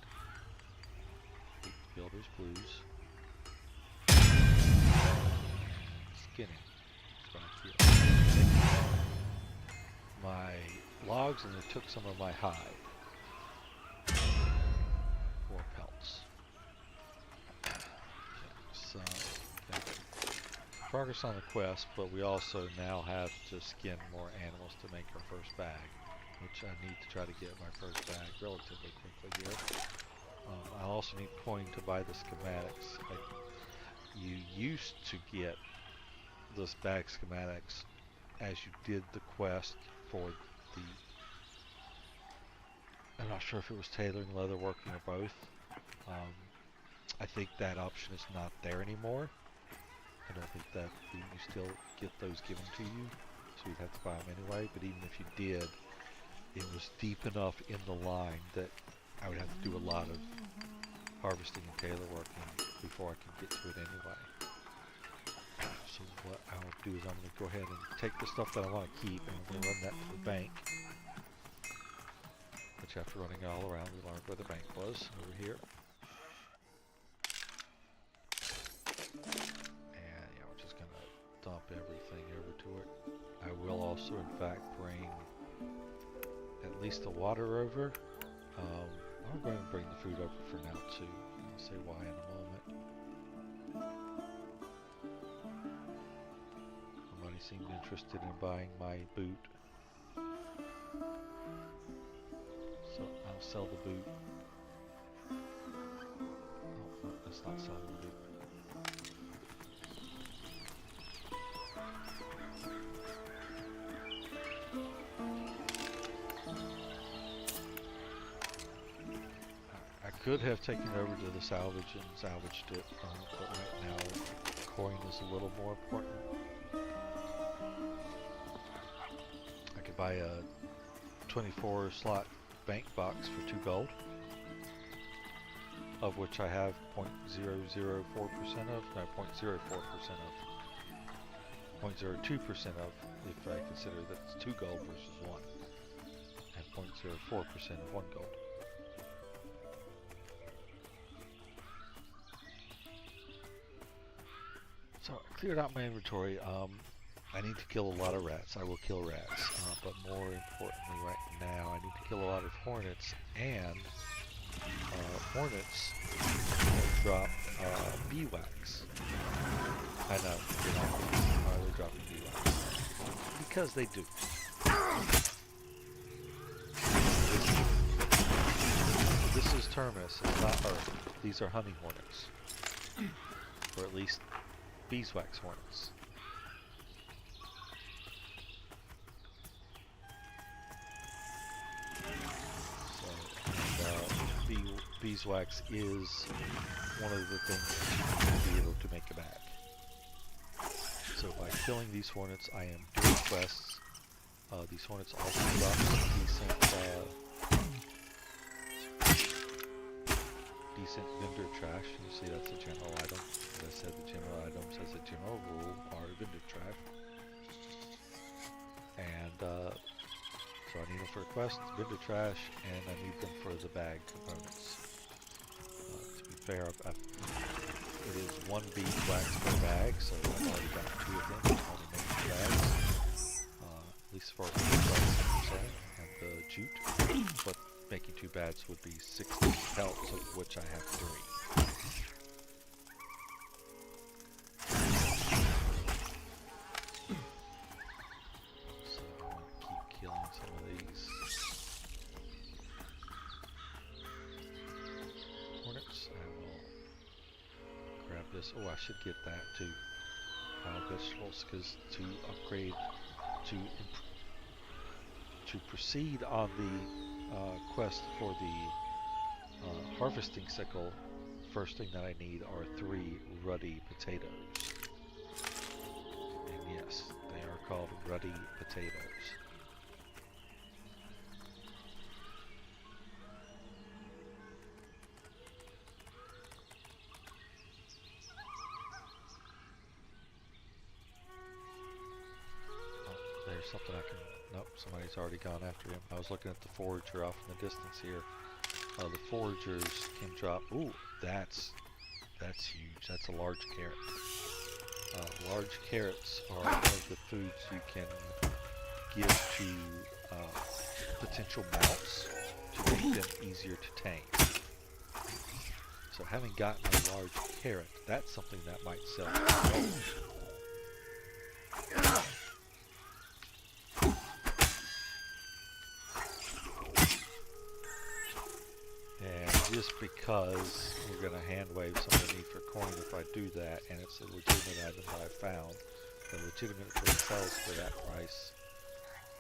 Complete the Builder's Blues. Skinning. That's what I feel. My logs and it took some of my hide. 4 pelts. Okay, so progress on the quest, but we also now have to skin more animals to make our first bag, which I need to try to get my first bag relatively quickly here. I also need coin to buy the schematics. you used to get this bag schematics as you did the quest for the, I'm not sure if it was tailoring, leatherworking, or both. I think that option is not there anymore. I don't think that you still get those given to you, so you'd have to buy them anyway. But even if you did, it was deep enough in the line that I would have to do a lot of harvesting and tailor working before I could get to it anyway. So what I'll do is I'm going to go ahead and take the stuff that I want to keep, and I'm going to run that to the bank. Which after running it all around, we learned where the bank was, over here. And yeah, we're just going to dump everything over to it. I will also, in fact, bring at least the water over. I'm going to bring the food over for now too. I'll say why in a moment. Somebody seemed interested in buying my boot. So I'll sell the boot. Oh, no, that's not selling the boot. I could have taken it over to the salvage and salvaged it, but right now coin is a little more important. I could buy a 24 slot bank box for 2 gold, of which I have 0.004% of, no, 0.04% of, 0.02% of, if I consider that it's 2 gold versus 1, and 0.04% of 1 gold. So I cleared out my inventory. I need to kill a lot of rats. I will kill rats, but more importantly right now, I need to kill a lot of hornets, and hornets drop bee wax. I know, you know, why they're dropping bee wax. Because they do. This is termis, it's not earth. These are honey hornets. Or at least beeswax hornets. So, and, beeswax is one of the things that you can be able to make a bag. So by killing these hornets, I am doing quests. These hornets also drop decent vendor trash. You see that's a general item. As I said, the general items as a general rule are vendor trash. And so I need them for quests, vendor trash, and I need them for the bag components. To be fair, it is 1 beeswax per bag, so I've already got 2 of them. Only making bags, at least for beeswax and the jute. But making 2 bags would be 60 pelts, of which I have 3. So I'm going to keep killing some of these hornets. I will grab this. Oh, I should get that too. Vegetables, because to upgrade, to proceed on the quest for the harvesting sickle, first thing that I need are 3 ruddy potatoes. And yes, they are called ruddy potatoes. Oh, there's something I can... Nope, somebody's already gone after him. I was looking at the forager off in the distance here. The foragers can drop... Ooh, that's huge. That's a large carrot. Large carrots are one of the foods you can give to potential mounts to make them easier to tame. So having gotten a large carrot, that's something that might sell. just because we're going to hand wave some of the need for coin if I do that, and it's a legitimate item that I found that legitimately sells for that price.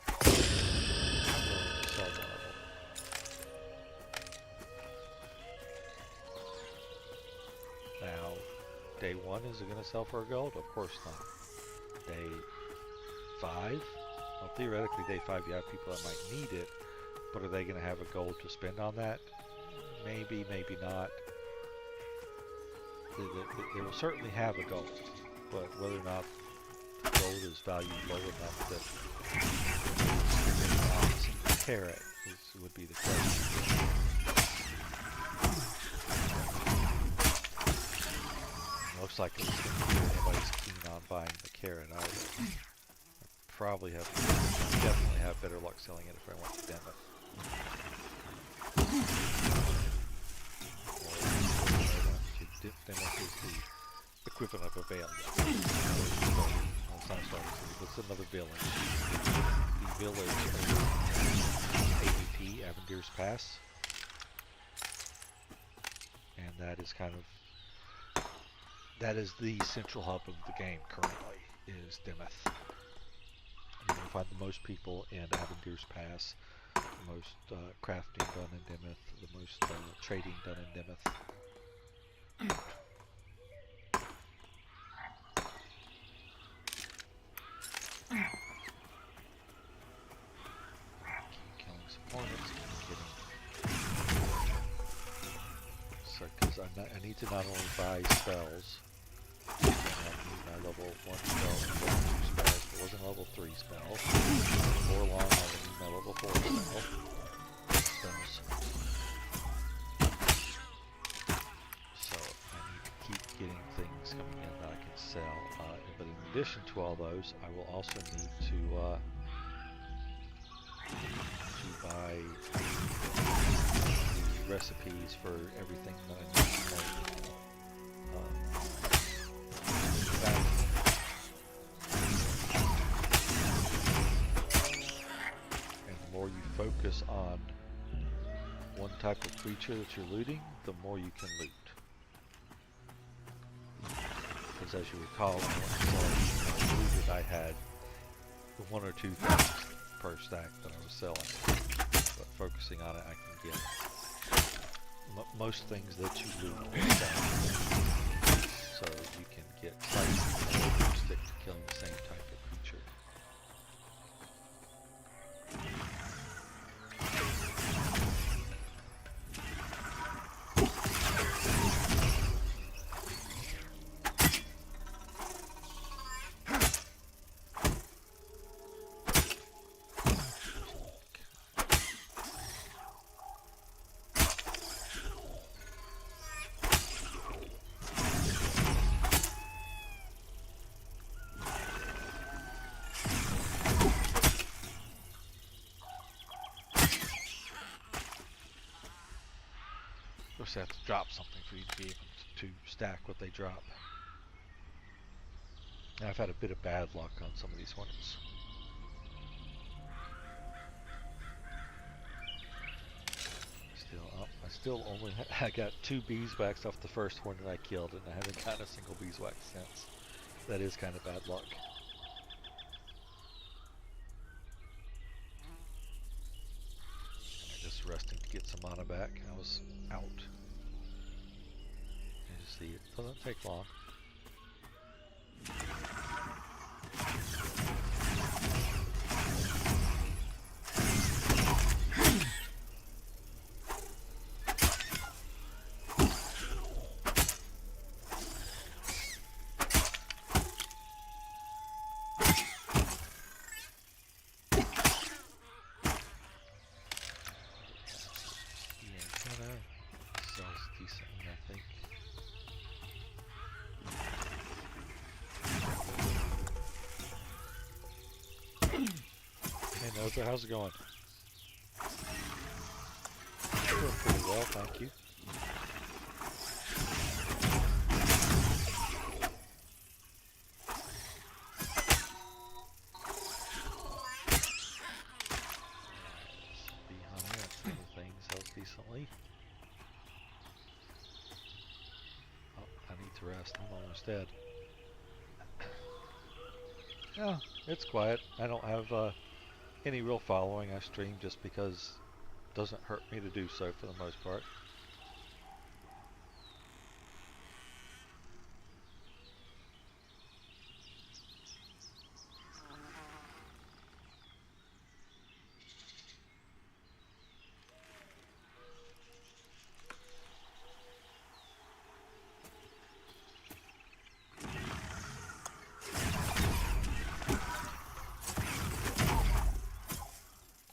I'm willing to sell one of them. Now, day 1, is it going to sell for a gold? Of course not. Day 5? Well, theoretically, day 5 you have people that might need it, but are they going to have a gold to spend on that? Maybe, maybe not. They will certainly have a gold, but whether or not the gold is valued low enough that it's a carrot would be the question. Looks like anybody's keen on buying the carrot either. I definitely have better luck selling it if I want to demo it. Demo is the equivalent of a veil. It's another village. The village AVP, Avenger's Pass. And that is that is the central hub of the game currently, is Dimeth. You're going to find the most people in Avenger's Pass, the most crafting done in Dimeth, the most trading done in Dimeth. Keep killing some hornets, so because I need to not only buy spells, I need my level 1 spell and level 2 spells. If it wasn't a level 3 spell, before long I will need my level 4 spells. So I need to keep getting things coming in that I can sell. But in addition to all those, I will also need to buy the recipes for everything that I need to make. And the more you focus on one type of creature that you're looting, the more you can loot. Because as you recall, when I looted, I had 1 or 2 things per stack that I was selling. But focusing on it, I can get most things that you loot so you can get slightly more stick to killing the same type of creature. Of course, they have to drop something for you to be able to stack what they drop. And I've had a bit of bad luck on some of these hornets. I got 2 beeswax off the first hornet I killed, and I haven't gotten a single beeswax since. That is kind of bad luck. Just resting to get some mana back. I was out. You see, it doesn't take long. Sells decently, I think. Hey Nova, how's it going? Doing pretty well, thank you. Bee honey, that's the other thing, sells decently. to rest. I'm almost dead. Yeah, it's quiet. I don't have any real following. I stream just because it doesn't hurt me to do so for the most part.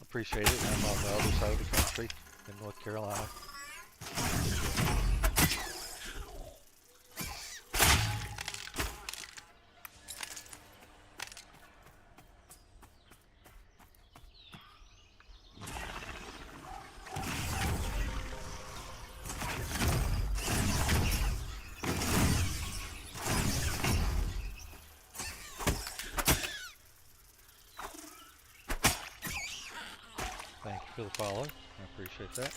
Appreciate it. I'm on the other side of the country in North Carolina. Thank you for the follow. I appreciate that.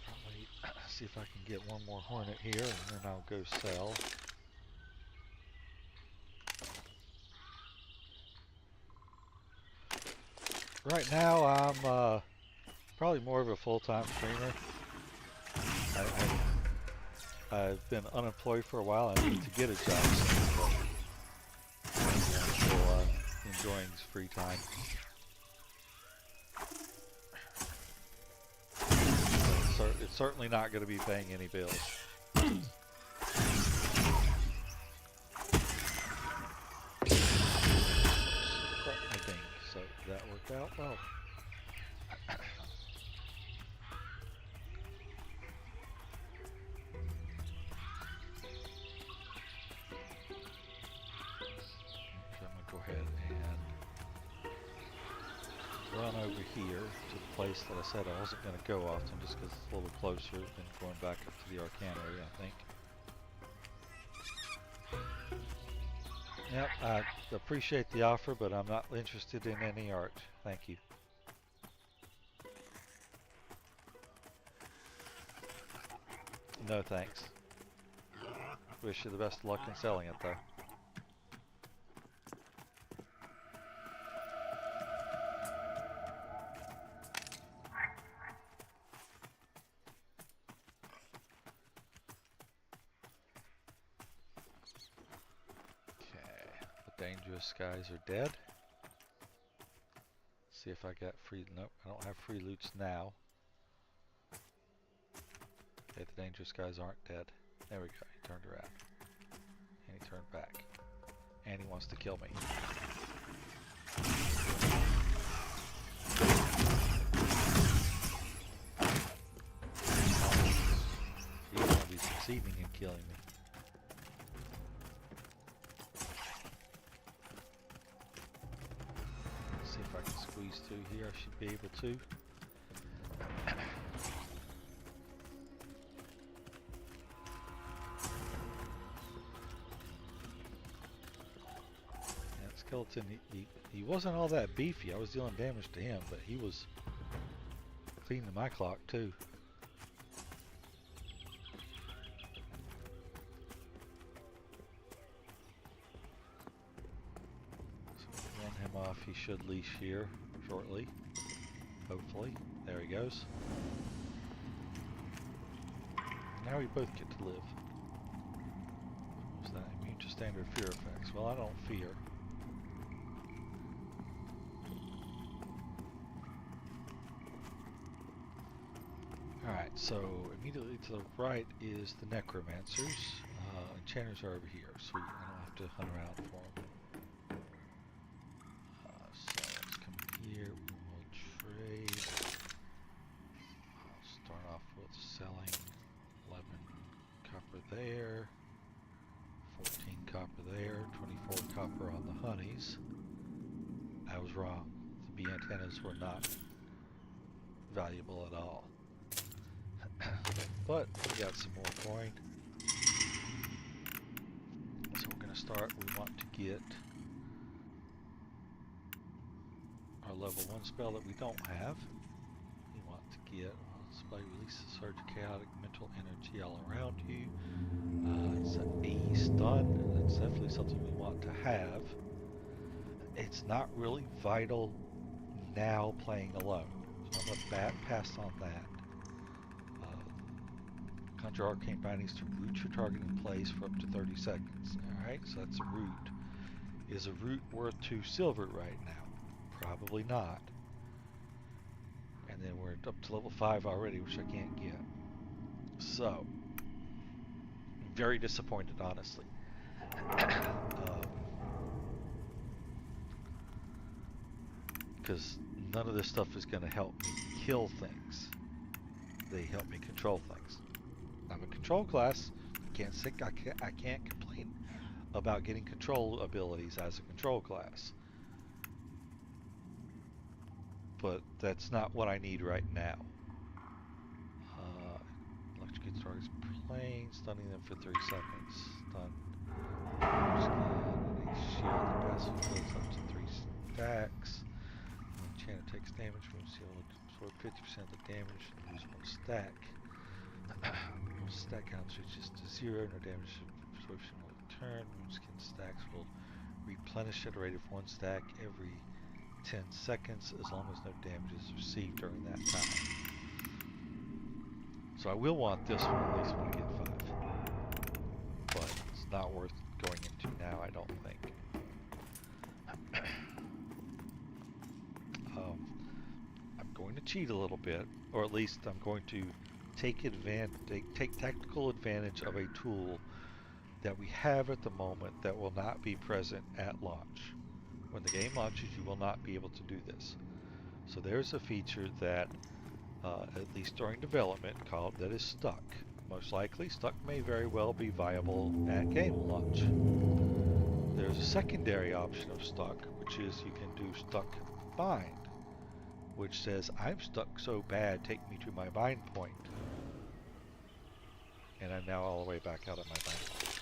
Probably see if I can get one more hornet here, and then I'll go sell. Right now, I'm probably more of a full-time streamer. I've been unemployed for a while. I need to get a job soon, but I'm still enjoying free time. It's certainly not going to be paying any bills. I think so. That worked out well. So I'm going to go ahead and run over here to the place that I said I wasn't going to go often just because it's a little closer than going back up to the Arcanery, I think. Yep, I appreciate the offer, but I'm not interested in any art. Thank you. No thanks. Wish you the best of luck in selling it though. Dangerous guys are dead. See if I got free. Nope, I don't have free loots now. Okay, the dangerous guys aren't dead. There we go. He turned around. And he turned back. And he wants to kill me. He's going to be succeeding in killing me. See if I can squeeze through here. I should be able to. That skeleton, he wasn't all that beefy. I was dealing damage to him, but he was cleaning my clock too. Him off. He should leash here shortly, hopefully. There he goes. Now we both get to live. What's that? Immune to standard fear effects. Well, I don't fear. Alright, so immediately to the right is the necromancers. Enchanters are over here. Sweet, I don't have to hunt around for them. Here we will trade. I'll start off with selling 11 copper there, 14 copper there, 24 copper on the honeys. I was wrong. The bee antennas were not valuable at all. But we got some more coin. So we're going to start. We want to get our level 1 spell that we don't have. We want to get some play release a surge of chaotic mental energy all around you. It's an E stun. That's definitely something we want to have. It's not really vital now playing alone, so I'm going to pass on that. Conjure arcane bindings to root your target in place for up to 30 seconds. Alright, so that's a root. Is a root worth 2 silver right now? Probably not. And then we're up to level 5 already, which I can't get. So, very disappointed, honestly. Because none of this stuff is going to help me kill things. They help me control things. I'm a control class. I can't complain about getting control abilities as a control class. But that's not what I need right now. Electrocute targets plane, stunning them for 3 seconds. Stun. Shield the passive builds up to 3 stacks. When enchanter takes damage, moves heal absorb 50% of the damage and lose 1 stack. Once stack count reaches to 0, no damage absorption will return. Moonskin stacks will replenish at a rate of 1 stack every 10 seconds as long as no damage is received during that time. So I will want this one at least when I get 5. But it's not worth going into now, I don't think. I'm going to cheat a little bit, or at least I'm going to take tactical advantage of a tool that we have at the moment that will not be present at launch. When the game launches, you will not be able to do this. So there's a feature that, at least during development, that is stuck. Most likely, stuck may very well be viable at game launch. There's a secondary option of stuck, which is you can do stuck bind, which says, I'm stuck so bad, take me to my bind point. And I'm now all the way back out of my bind point.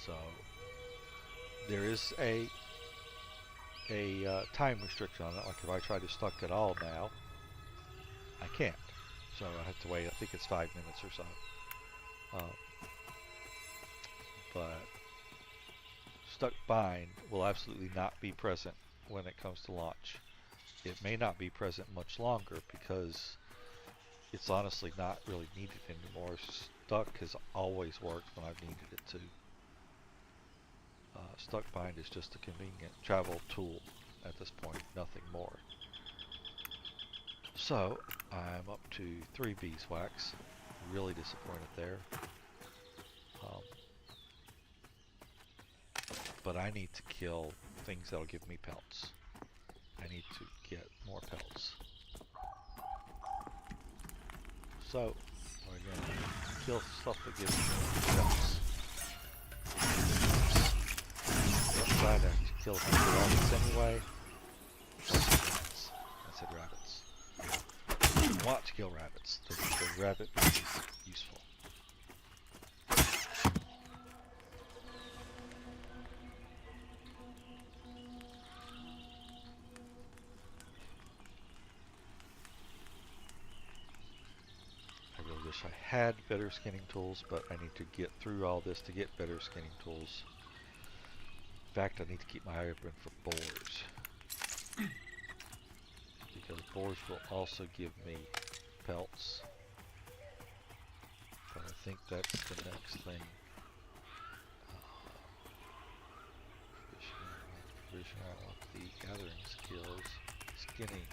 So, there is a time restriction on it. Like if I try to stuck it all now, I can't. So I have to wait, I think it's 5 minutes or so. But stuck bind will absolutely not be present when it comes to launch. It may not be present much longer because it's honestly not really needed anymore. Stuck has always worked when I've needed it to. Stuck bind is just a convenient travel tool at this point, nothing more. So I'm up to 3 beeswax. Really disappointed there. But I need to kill things that'll give me pelts. I need to get more pelts. So we're gonna kill stuff that gives me pelts. Glad I killed a bunch of rabbits anyway. I said rabbits. You want to kill rabbits. The rabbit is useful. I really wish I had better skinning tools, but I need to get through all this to get better skinning tools. In fact, I need to keep my eye open for boars. Because boars will also give me pelts. But I think that's the next thing. Provision out the gathering skills. Skinning.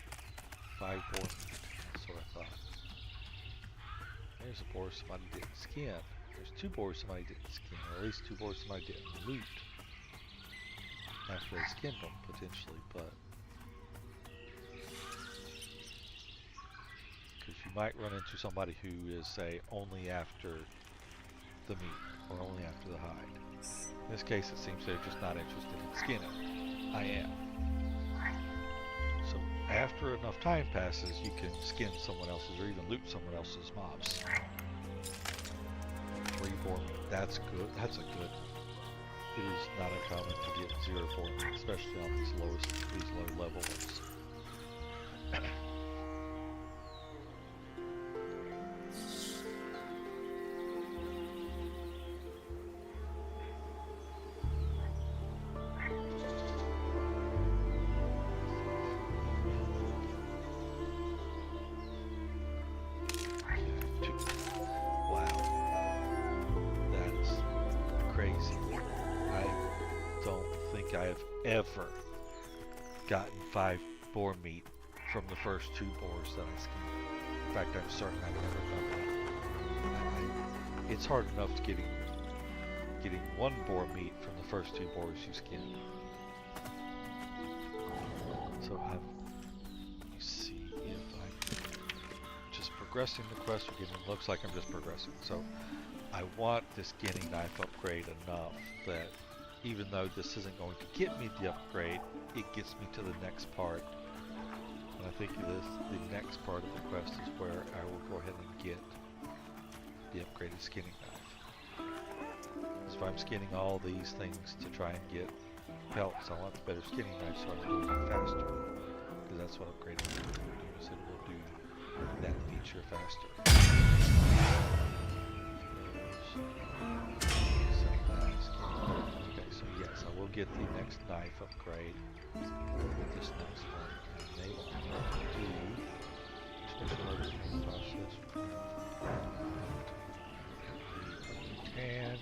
5 boar meat. That's what I thought. There's a boar somebody didn't skin. There's 2 boars somebody didn't skin. Or at least 2 boars somebody didn't loot. After they skinned them, potentially, but because you might run into somebody who is, say, only after the meat or only after the hide. In this case, it seems they're just not interested in skinning. I am. So after enough time passes, you can skin someone else's or even loot someone else's mobs. 3 boar meat. That's good. That's a good. It is not uncommon to get 0 boar meat, especially on these low level ones. have ever gotten 5 boar meat from the first 2 boars that I skinned. In fact, I'm certain I've never done that. It's hard enough to getting 1 boar meat from the first 2 boars you skinned. So let me see if I'm just progressing the quest. It looks like I'm just progressing. So I want this skinning knife upgrade enough that even though this isn't going to get me the upgrade, it gets me to the next part. And I think the next part of the quest is where I will go ahead and get the upgraded skinning knife. Because if I'm skinning all these things to try and get pelts, I want the better skinning knife so I can do it faster. Because that's what upgrading will do, is it will do that feature faster. Okay, so yes, I will get the next knife upgrade with this next one. And they want me to do special process. And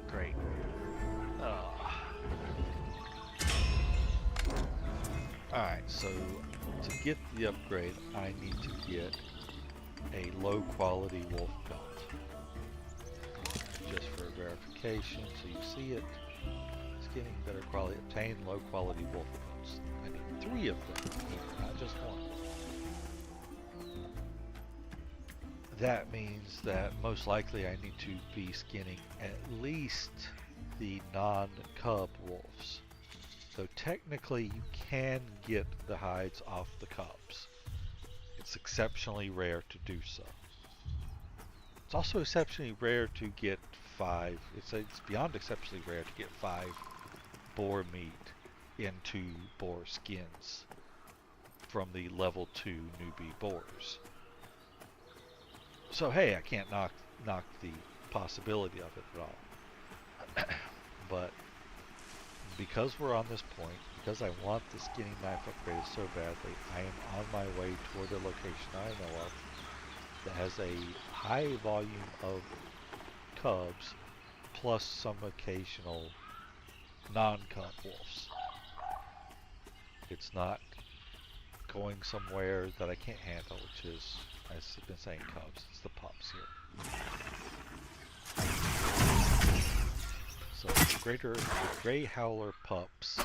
great. Alright, so to get the upgrade, I need to get a low quality wolf pelt. Just for verification, so you see it. Skinning better quality, obtain low quality wolf pelts. I need 3 of them, not just 1. That means that most likely I need to be skinning at least the non-cub wolves. So technically you can get the hides off the cubs. It's exceptionally rare to do so. It's also exceptionally rare to get 5, it's beyond exceptionally rare to get 5 boar meat into boar skins from the level 2 newbie boars. So hey, I can't knock the possibility of it at all. But because we're on this point, because I want the skinning knife upgraded so badly, I am on my way toward a location I know of that has a high volume of cubs plus some occasional non-cub wolves. It's not going somewhere that I can't handle, which is, as I've been saying, cubs. It's the pups here. So the Grey Howler pups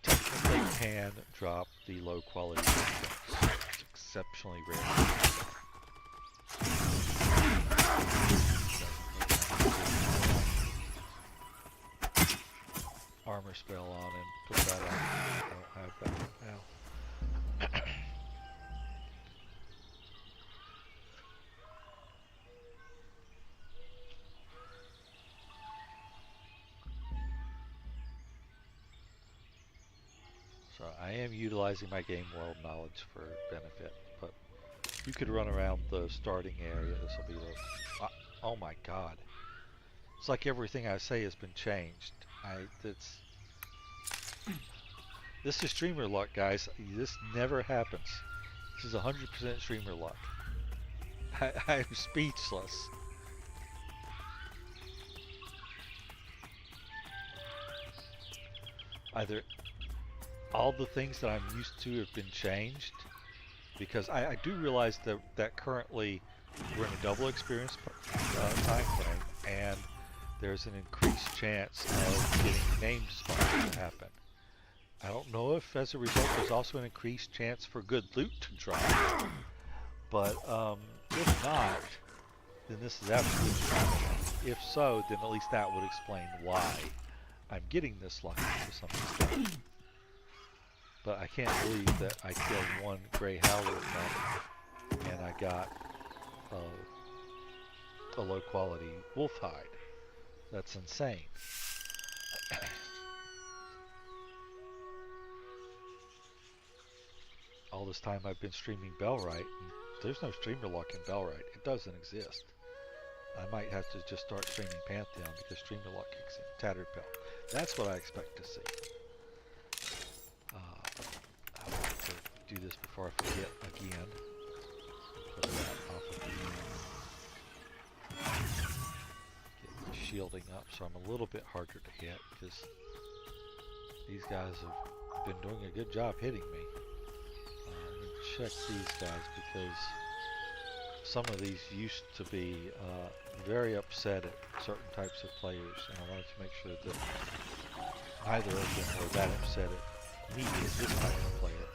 technically can drop the low quality wolves. It's exceptionally rare. Armor spell on and put that on. I don't have that now. So I am utilizing my game world knowledge for benefit, but you could run around the starting area. This will be the... oh my god. It's like everything I say has been changed. This is streamer luck, guys. This never happens. This is 100% streamer luck. I'm speechless. Either all the things that I'm used to have been changed, because I do realize that currently we're in a double experience time frame, and there's an increased chance of getting named spawns to happen. I don't know if as a result there's also an increased chance for good loot to drop, but if not, then this is absolutely wrong. If so, then at least that would explain why I'm getting this lucky to some extent. But I can't believe that I killed 1 Grey Howler and I got a low quality wolf hide. That's insane. All this time I've been streaming Bellwright, and there's no streamer luck in Bellwright. It doesn't exist. I might have to just start streaming Pantheon because streamer luck kicks in. Tattered Pelt. That's what I expect to see. I'll have to do this before I forget again. Put that off of Get the shielding up so I'm a little bit harder to hit, because these guys have been doing a good job hitting me. I'm going to check these guys because some of these used to be very upset at certain types of players, and I wanted to make sure that neither of them were that upset at me as this type of player.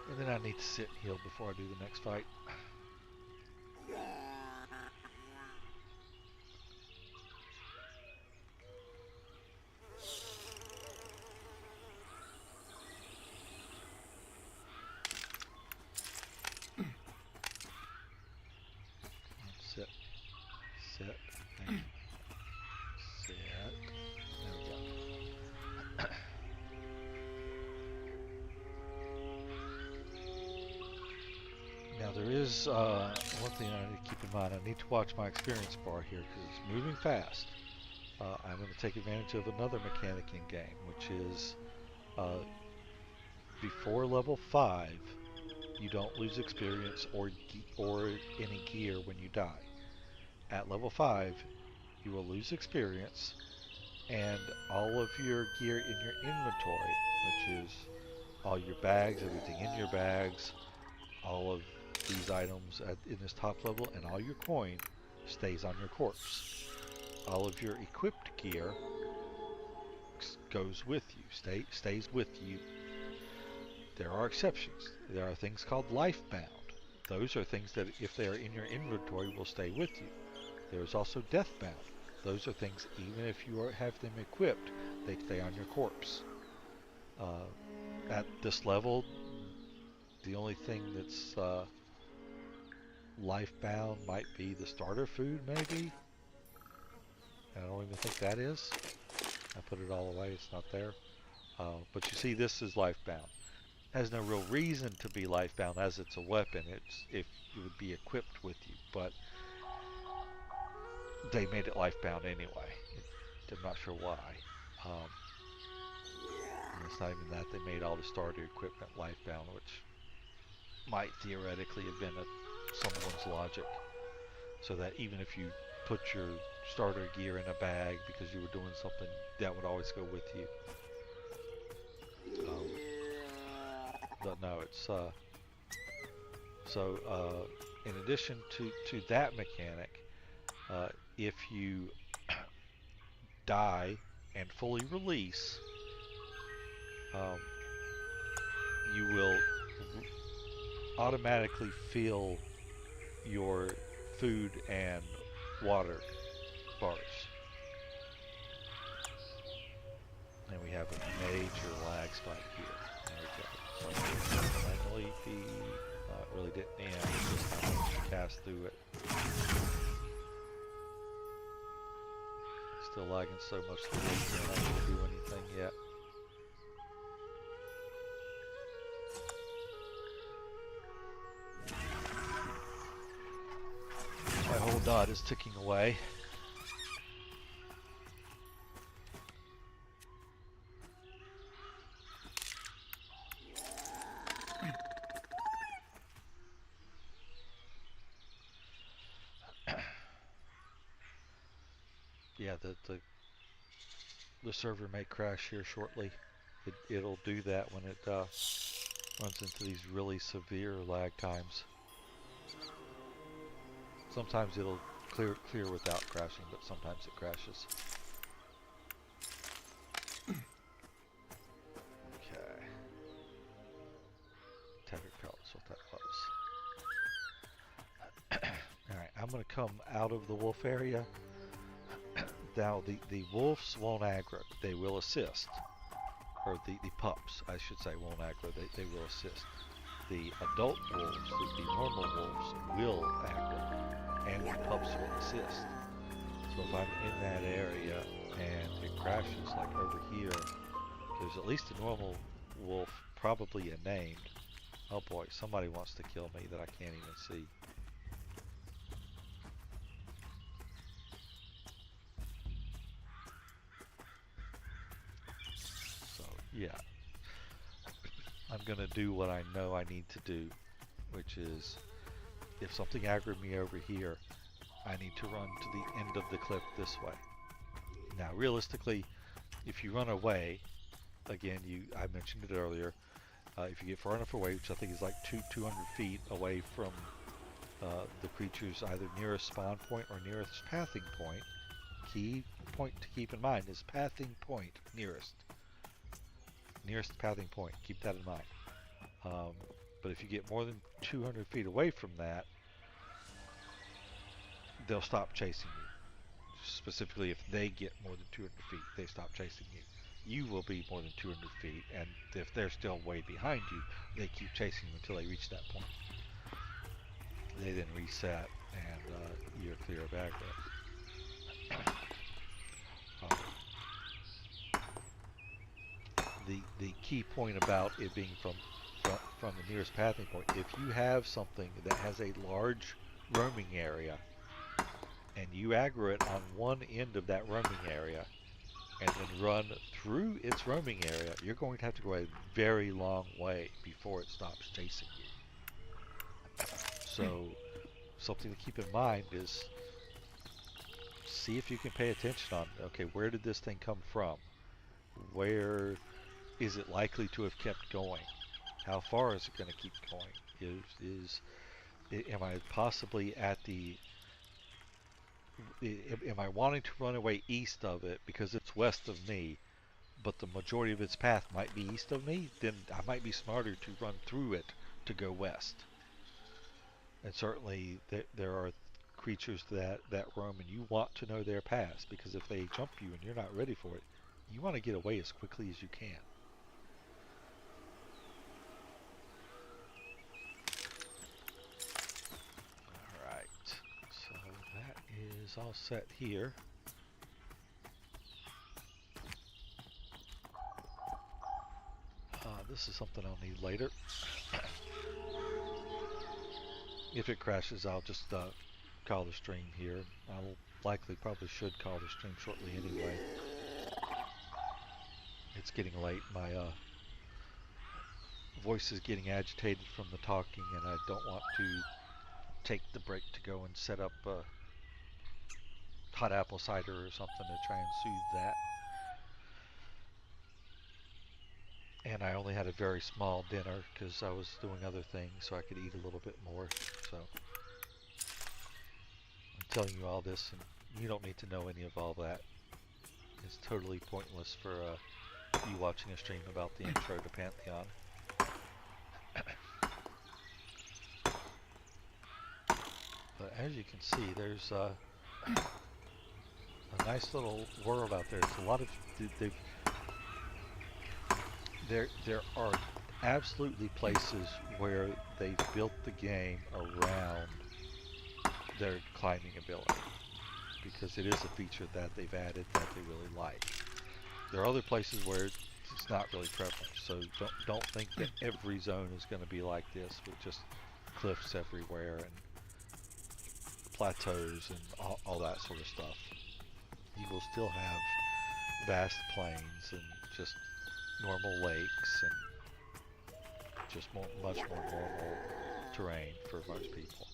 And then I need to sit and heal before I do the next fight. Sit. Sit. And sit. There we go. Now there is one thing I need to keep in mind. I need to watch my experience bar here because it's moving fast. I'm going to take advantage of another mechanic in game, which is before level 5, you don't lose experience or any gear when you die. At level 5, you will lose experience, and all of your gear in your inventory, which is all your bags, everything in your bags, all of these items in this top level, and all your coin stays on your corpse. All of your equipped gear goes with you, stays with you. There are exceptions. There are things called lifebound. Those are things that, if they are in your inventory, will stay with you. There is also deathbound. Those are things, even if you have them equipped, they stay on your corpse. At this level, the only thing that's lifebound might be the starter food, maybe. I don't even think that is. I put it all away, it's not there. But you see, this is lifebound. It has no real reason to be lifebound as it's a weapon. It's if it would be equipped with you, but they made it lifebound anyway. I'm not sure why. And it's not even that. They made all the starter equipment lifebound, which might theoretically have been someone's logic. So that even if you put your starter gear in a bag because you were doing something, that would always go with you. But no, it's in addition to that mechanic, if you die and fully release, you will automatically fill your food and water bars. And we have a major lag spike here. There we go. So finally, it really didn't end. It's just I managed to cast through it. Still lagging so much that we can't actually do anything yet. My whole dot is ticking away. Yeah, the server may crash here shortly. It'll do that when it runs into these really severe lag times. Sometimes it'll clear without crashing, but sometimes it crashes. Okay. Tattered pellets, what that was. Alright, I'm going to come out of the wolf area. Now, the wolves won't aggro. They will assist. Or the pups, I should say, won't aggro. They will assist. The adult wolves, the normal wolves, will aggro. And the pups will assist. So if I'm in that area and it crashes, like over here, there's at least a normal wolf, probably a named. Oh boy, somebody wants to kill me that I can't even see. So, yeah. I'm gonna do what I know I need to do, which is, if something aggroed me over here, I need to run to the end of the cliff this way. Now, realistically, if you run away, again, I mentioned it earlier, if you get far enough away, which I think is like 200 feet away from the creature's either nearest spawn point or nearest pathing point, key point to keep in mind is pathing point, nearest pathing point, keep that in mind. But if you get more than 200 feet away from that, they'll stop chasing you. Specifically, if they get more than 200 feet, they stop chasing you. You will be more than 200 feet, and if they're still way behind you, they keep chasing you until they reach that point. They then reset, and you're clear of aggro. The key point about it being from the nearest pathing point, if you have something that has a large roaming area, and you aggro it on one end of that roaming area, and then run through its roaming area, you're going to have to go a very long way before it stops chasing you. So something to keep in mind is see if you can pay attention on, okay, where did this thing come from? Where is it likely to have kept going? How far is it going to keep going? Am I possibly at the am I wanting to run away east of it because it's west of me, but the majority of its path might be east of me? Then I might be smarter to run through it to go west. And certainly there are creatures that roam, and you want to know their paths, because if they jump you and you're not ready for it, you want to get away as quickly as you can. Alright, so that is all set here. This is something I'll need later. If it crashes, I'll just call the stream here. I will probably should call the stream shortly anyway. It's getting late. My voice is getting agitated from the talking, and I don't want to take the break to go and set up hot apple cider or something to try and soothe that. And I only had a very small dinner because I was doing other things, so I could eat a little bit more. So I'm telling you all this, and you don't need to know any of all that. It's totally pointless for you watching a stream about the intro to Pantheon. But as you can see, there's a nice little world out there. It's a lot of there are absolutely places where they've built the game around their climbing ability, because it is a feature that they've added that they really like. There are other places where it's not really prevalent, so don't think that every zone is going to be like this with just cliffs everywhere and plateaus and all that sort of stuff. You will still have vast plains and just normal lakes and just much more normal terrain for most people.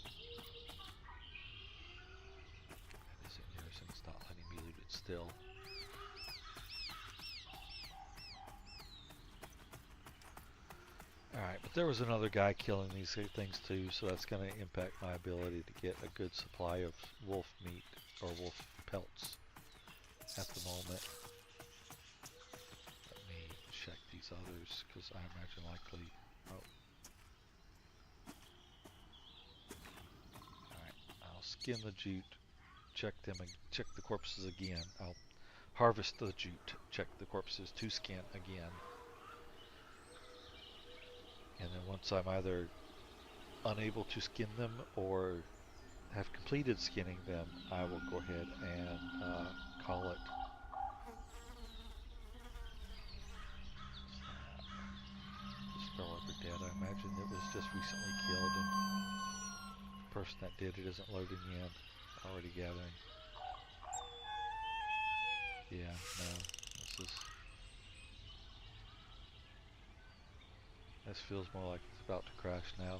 That is interesting. It's not letting me leave it still. Alright, but there was another guy killing these things too, so that's going to impact my ability to get a good supply of wolf meat or wolf pelts at the moment. Let me check these others, because I imagine likely... Oh. Alright, I'll skin the jute, check the corpses again. I'll harvest the jute, check the corpses to skin again. And then once I'm either unable to skin them or have completed skinning them, I will go ahead and call it. Just fell over dead. I imagine it was recently killed, and the person that did it isn't loading in. Already gathering. Yeah, no, this feels more like it's about to crash now.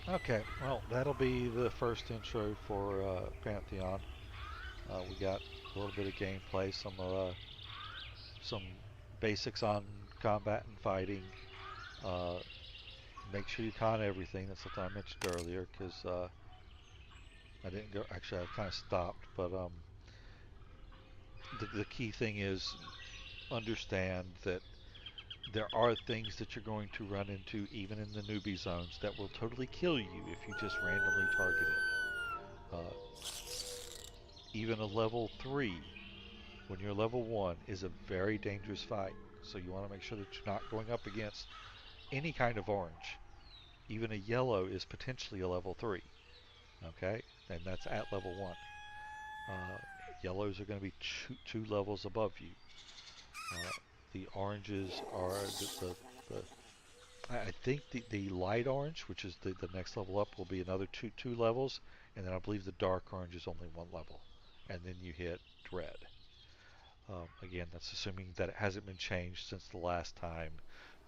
Okay, well, that'll be the first intro for Pantheon. We got a little bit of gameplay, some basics on combat and fighting. Uh, Make sure you con everything. That's something I mentioned earlier because I didn't go. Actually, I kind of stopped, but the key thing is understand that there are things that you're going to run into even in the newbie zones that will totally kill you if you just randomly target it. Uh, Even a level 3, when you're level 1, is a very dangerous fight. So you want to make sure that you're not going up against any kind of orange. Even a yellow is potentially a level 3. Okay? And that's at level 1. Uh, Yellows are going to be two levels above you. The oranges are the I think the light orange, which is the next level up, will be another two levels, and then I believe the dark orange is only one level, and then you hit red. Again, that's assuming that it hasn't been changed since the last time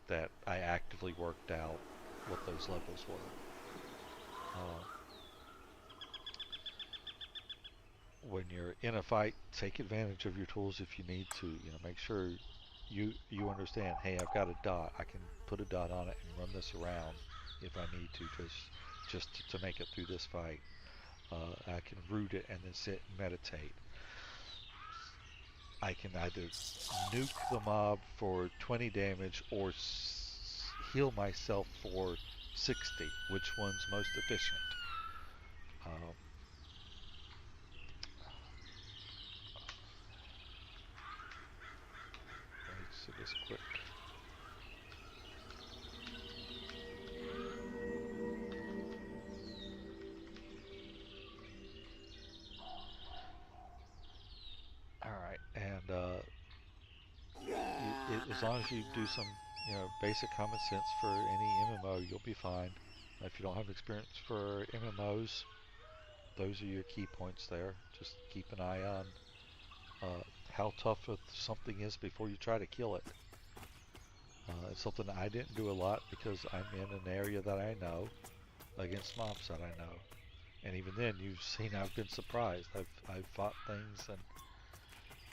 that I actively worked out what those levels were. When you're in a fight, take advantage of your tools if you need to. Make sure you understand. Hey, I've got a dot. I can put a dot on it and run this around if I need to, just to make it through this fight. I can root it and then sit and meditate. I can either nuke the mob for 20 damage or heal myself for 60. Which one's most efficient? Um, Exit this quick. All right, and as long as you do some, basic common sense for any MMO, you'll be fine. If you don't have experience for MMOs, those are your key points there. Just keep an eye on how tough something is before you try to kill it. It's something I didn't do a lot because I'm in an area that I know against mobs that I know. And even then, you've seen I've been surprised. I've fought things and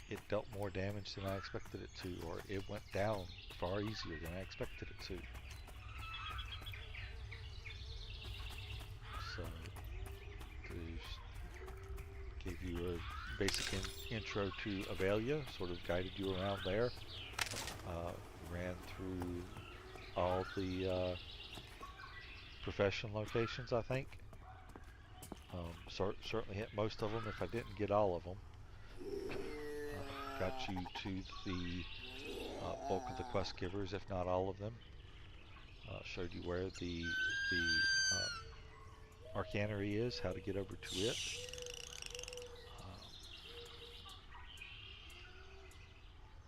it dealt more damage than I expected it to, or it went down far easier than I expected it to. So, to give you a basic intro to Avelia, sort of guided you around there. Ran through all the profession locations, I think. Certainly hit most of them if I didn't get all of them. Got you to the bulk of the quest givers, if not all of them. Showed you where the Arcanery is, how to get over to it.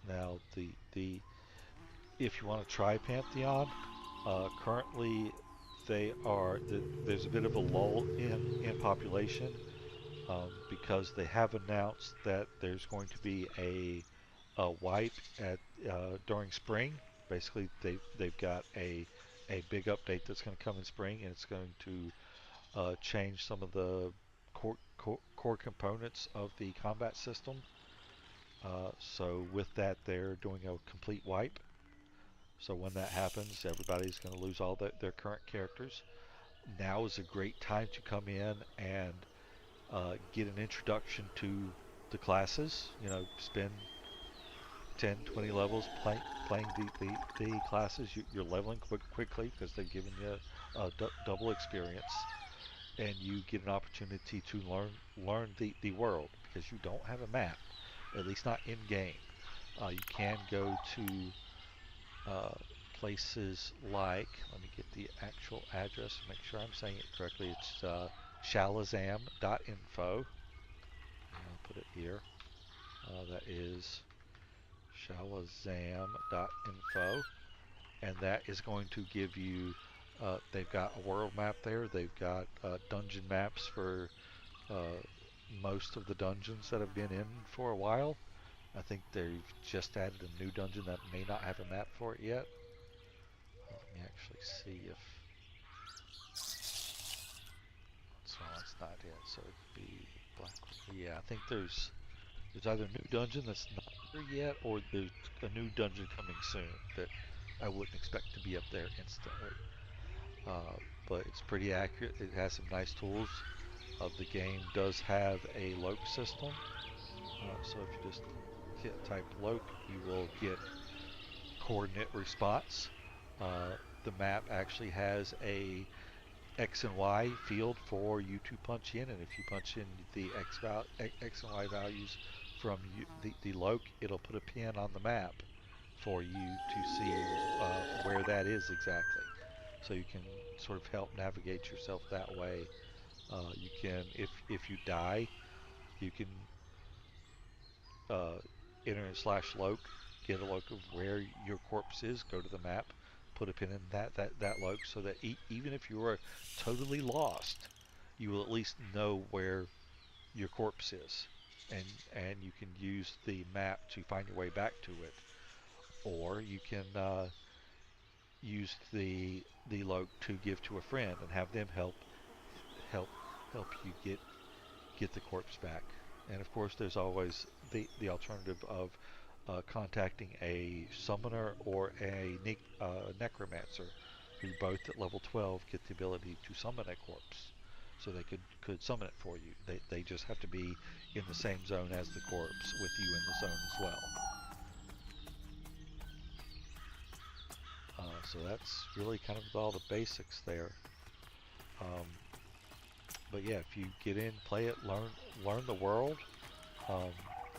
Now, if you want to try Pantheon, currently there's a bit of a lull in population because they have announced that there's going to be a wipe at during spring. Basically, they've got a big update that's going to come in spring, and it's going to change some of the core components of the combat system. So with that, they're doing a complete wipe. So when that happens, everybody's going to lose all their current characters. Now is a great time to come in and get an introduction to the classes. Spend 10, 20 levels playing the classes. You're leveling quickly because they've given you a double experience, and you get an opportunity to learn the world because you don't have a map, at least not in game. You can go to places like, let me get the actual address, make sure I'm saying it correctly. It's shalazam.info. I'll put it here. That is shalazam.info, and that is going to give you, they've got a world map there. They've got dungeon maps for most of the dungeons that have been in for a while. I think they've just added a new dungeon that may not have a map for it yet. Let me actually see if... So it's not yet, so it could be Black... Yeah, I think there's either a new dungeon that's not there yet, or there's a new dungeon coming soon that I wouldn't expect to be up there instantly. But it's pretty accurate. It has some nice tools. The game does have a loc system. So if you just type loc, you will get coordinate response. The map actually has a X and Y field for you to punch in, and if you punch in the X and Y values from the loc, it'll put a pin on the map for you to see where that is exactly. So you can sort of help navigate yourself that way. You can, if you die, you can enter in /loc, get a loc of where your corpse is, go to the map, put a pin in that loc, so that even if you are totally lost, you will at least know where your corpse is, and you can use the map to find your way back to it, or you can use the loc to give to a friend and have them help you get the corpse back. And of course, there's always the alternative of contacting a summoner or a necromancer, who both at level 12 get the ability to summon a corpse. So they could summon it for you. They just have to be in the same zone as the corpse, with you in the zone as well. So that's really kind of all the basics there. But yeah, if you get in, play it, learn the world,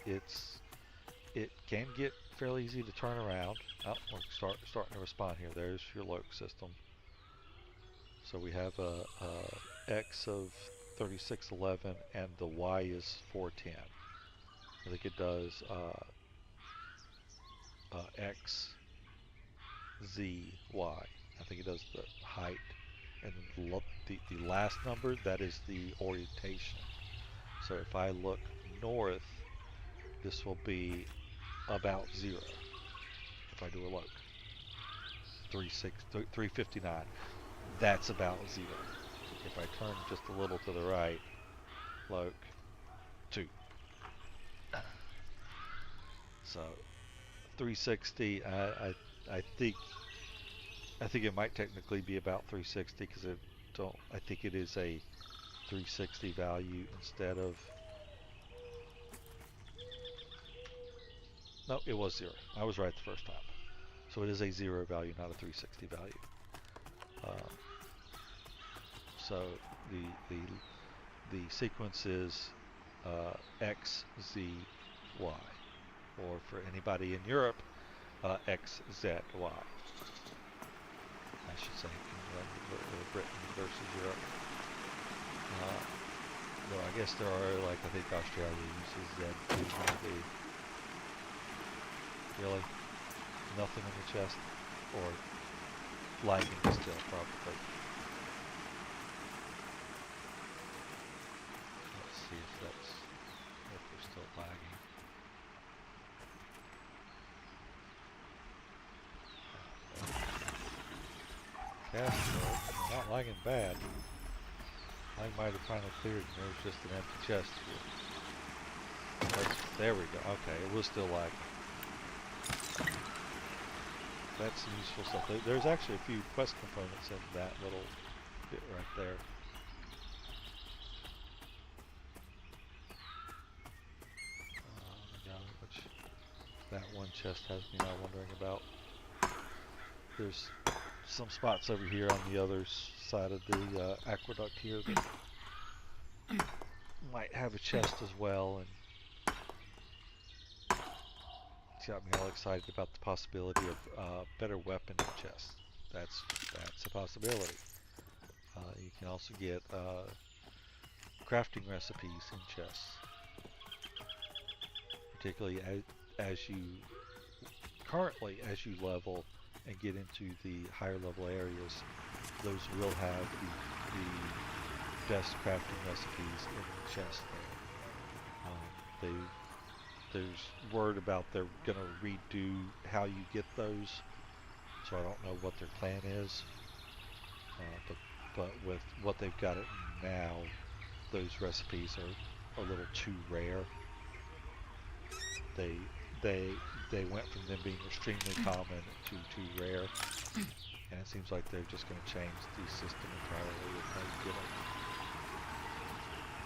it can get fairly easy to turn around. Oh, we're starting to respond here. There's your loc system. So we have a X of 3611 and the Y is 410. I think it does X, Z, Y. I think it does the height, and the last number, that is the orientation. So if I look north, this will be about 0 if I do a loc. 359, that's about 0. If I turn just a little to the right, loc 2. So 360, I think it might technically be about 360, because I think it is a 360 value instead of... No, it was 0. I was right the first time. So it is a 0 value, not a 360 value. So the sequence is X, Z, Y. Or for anybody in Europe, X, Z, Y. I should say Britain versus Europe. Though I guess there are, like, I think Australia uses Z too, maybe. Really? Nothing in the chest? Or lagging still, probably. Let's see if we're still lagging. We're not lagging bad. Lag might have finally cleared and there's just an empty chest here. There we go. Okay, it was still lagging. That's some useful stuff. There's actually a few quest components in that little bit right there. Which that one chest has me now wondering about. There's some spots over here on the other side of the aqueduct here that might have a chest as well, and got me all excited about the possibility of better weapon chests. That's a possibility. You can also get crafting recipes in chests, particularly as you as you level and get into the higher level areas. Those will have the best crafting recipes in the chest there. There's word about they're gonna redo how you get those, so I don't know what their plan is. But with what they've got it now, those recipes are a little too rare. They they went from them being extremely common to too rare, and it seems like they're just going to change the system entirely if they get them.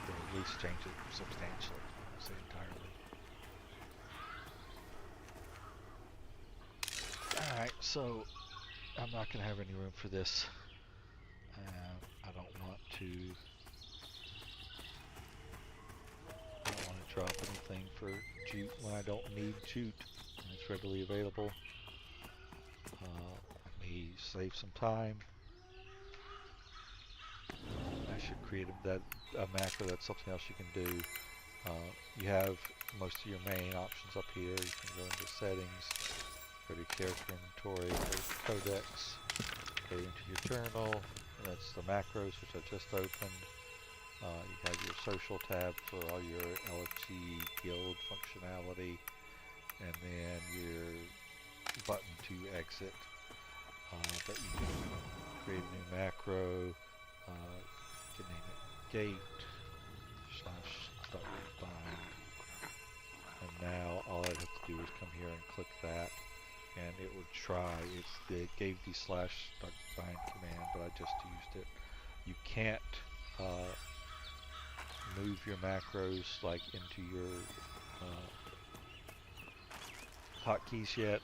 Or at least change it substantially. I won't say entirely. Alright, so I'm not going to have any room for this. I don't want to drop anything for jute when I don't need jute and it's readily available. Let me save some time. I should create a macro. That's something else you can do. You have most of your main options up here. You can go into settings, go to your character inventory, go to codex, go into your journal. That's the macros, which I just opened. You have your social tab for all your LFG guild functionality, and then your button to exit. But you can create a new macro. You can name it gate / bind. And now all I have to do is come here and click that, and it would try. It gave the / bind command, but I just used it. You can't move your macros like into your hotkeys yet.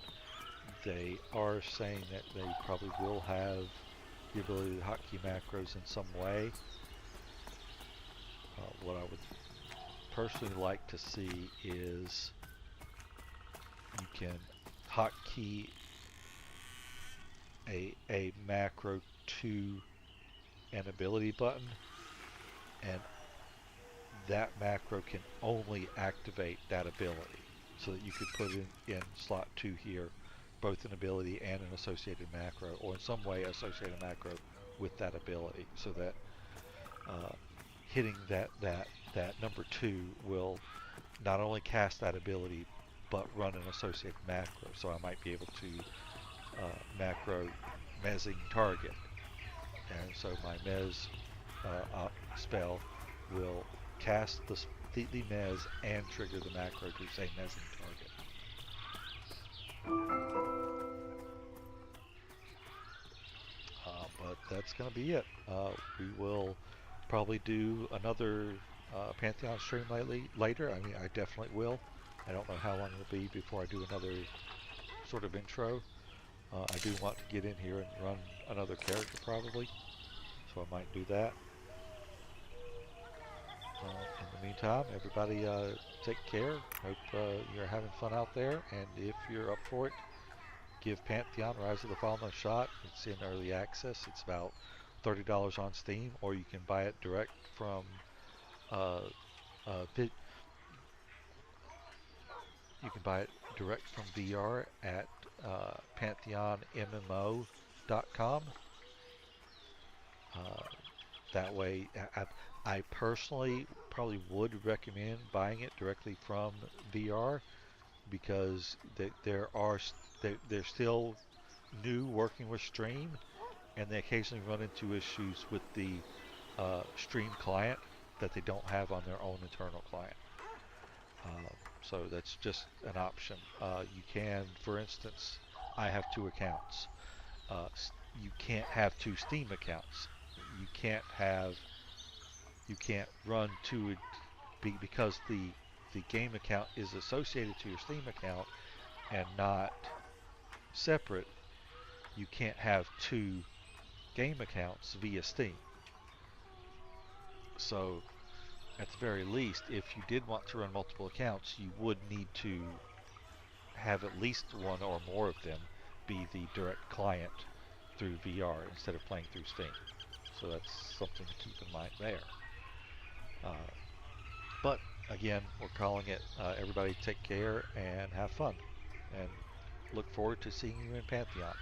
They are saying that they probably will have the ability to hotkey macros in some way. What I would personally like to see is you can hotkey a macro to an ability button, and that macro can only activate that ability, so that you could put in slot 2 here both an ability and an associated macro, or in some way associate a macro with that ability, so that hitting that number 2 will not only cast that ability but run an associated macro. So I might be able to macro mezzing target, and so my mez spell will cast the mez and trigger the macro to say mezzing target. But that's going to be it. We will probably do another Pantheon stream later. I mean, I definitely will. I don't know how long it'll be before I do another sort of intro. I do want to get in here and run another character probably, so I might do that. In the meantime, everybody take care. Hope you're having fun out there, and if you're up for it, give Pantheon Rise of the Fallen a shot. It's in early access. It's about $30 on Steam, or you can buy it direct from VR at PantheonMMO.com. That way, I personally probably would recommend buying it directly from VR, because they're still new working with Stream, and they occasionally run into issues with the Stream client that they don't have on their own internal client. So that's just an option. You can, for instance, I have 2 accounts. You can't have 2 Steam accounts. You can't run 2 because the game account is associated to your Steam account and not separate. You can't have 2 game accounts via Steam. So at the very least, if you did want to run multiple accounts, you would need to have at least one or more of them be the direct client through VR instead of playing through Steam. So that's something to keep in mind there. But again, we're calling it. Everybody take care and have fun. And look forward to seeing you in Pantheon.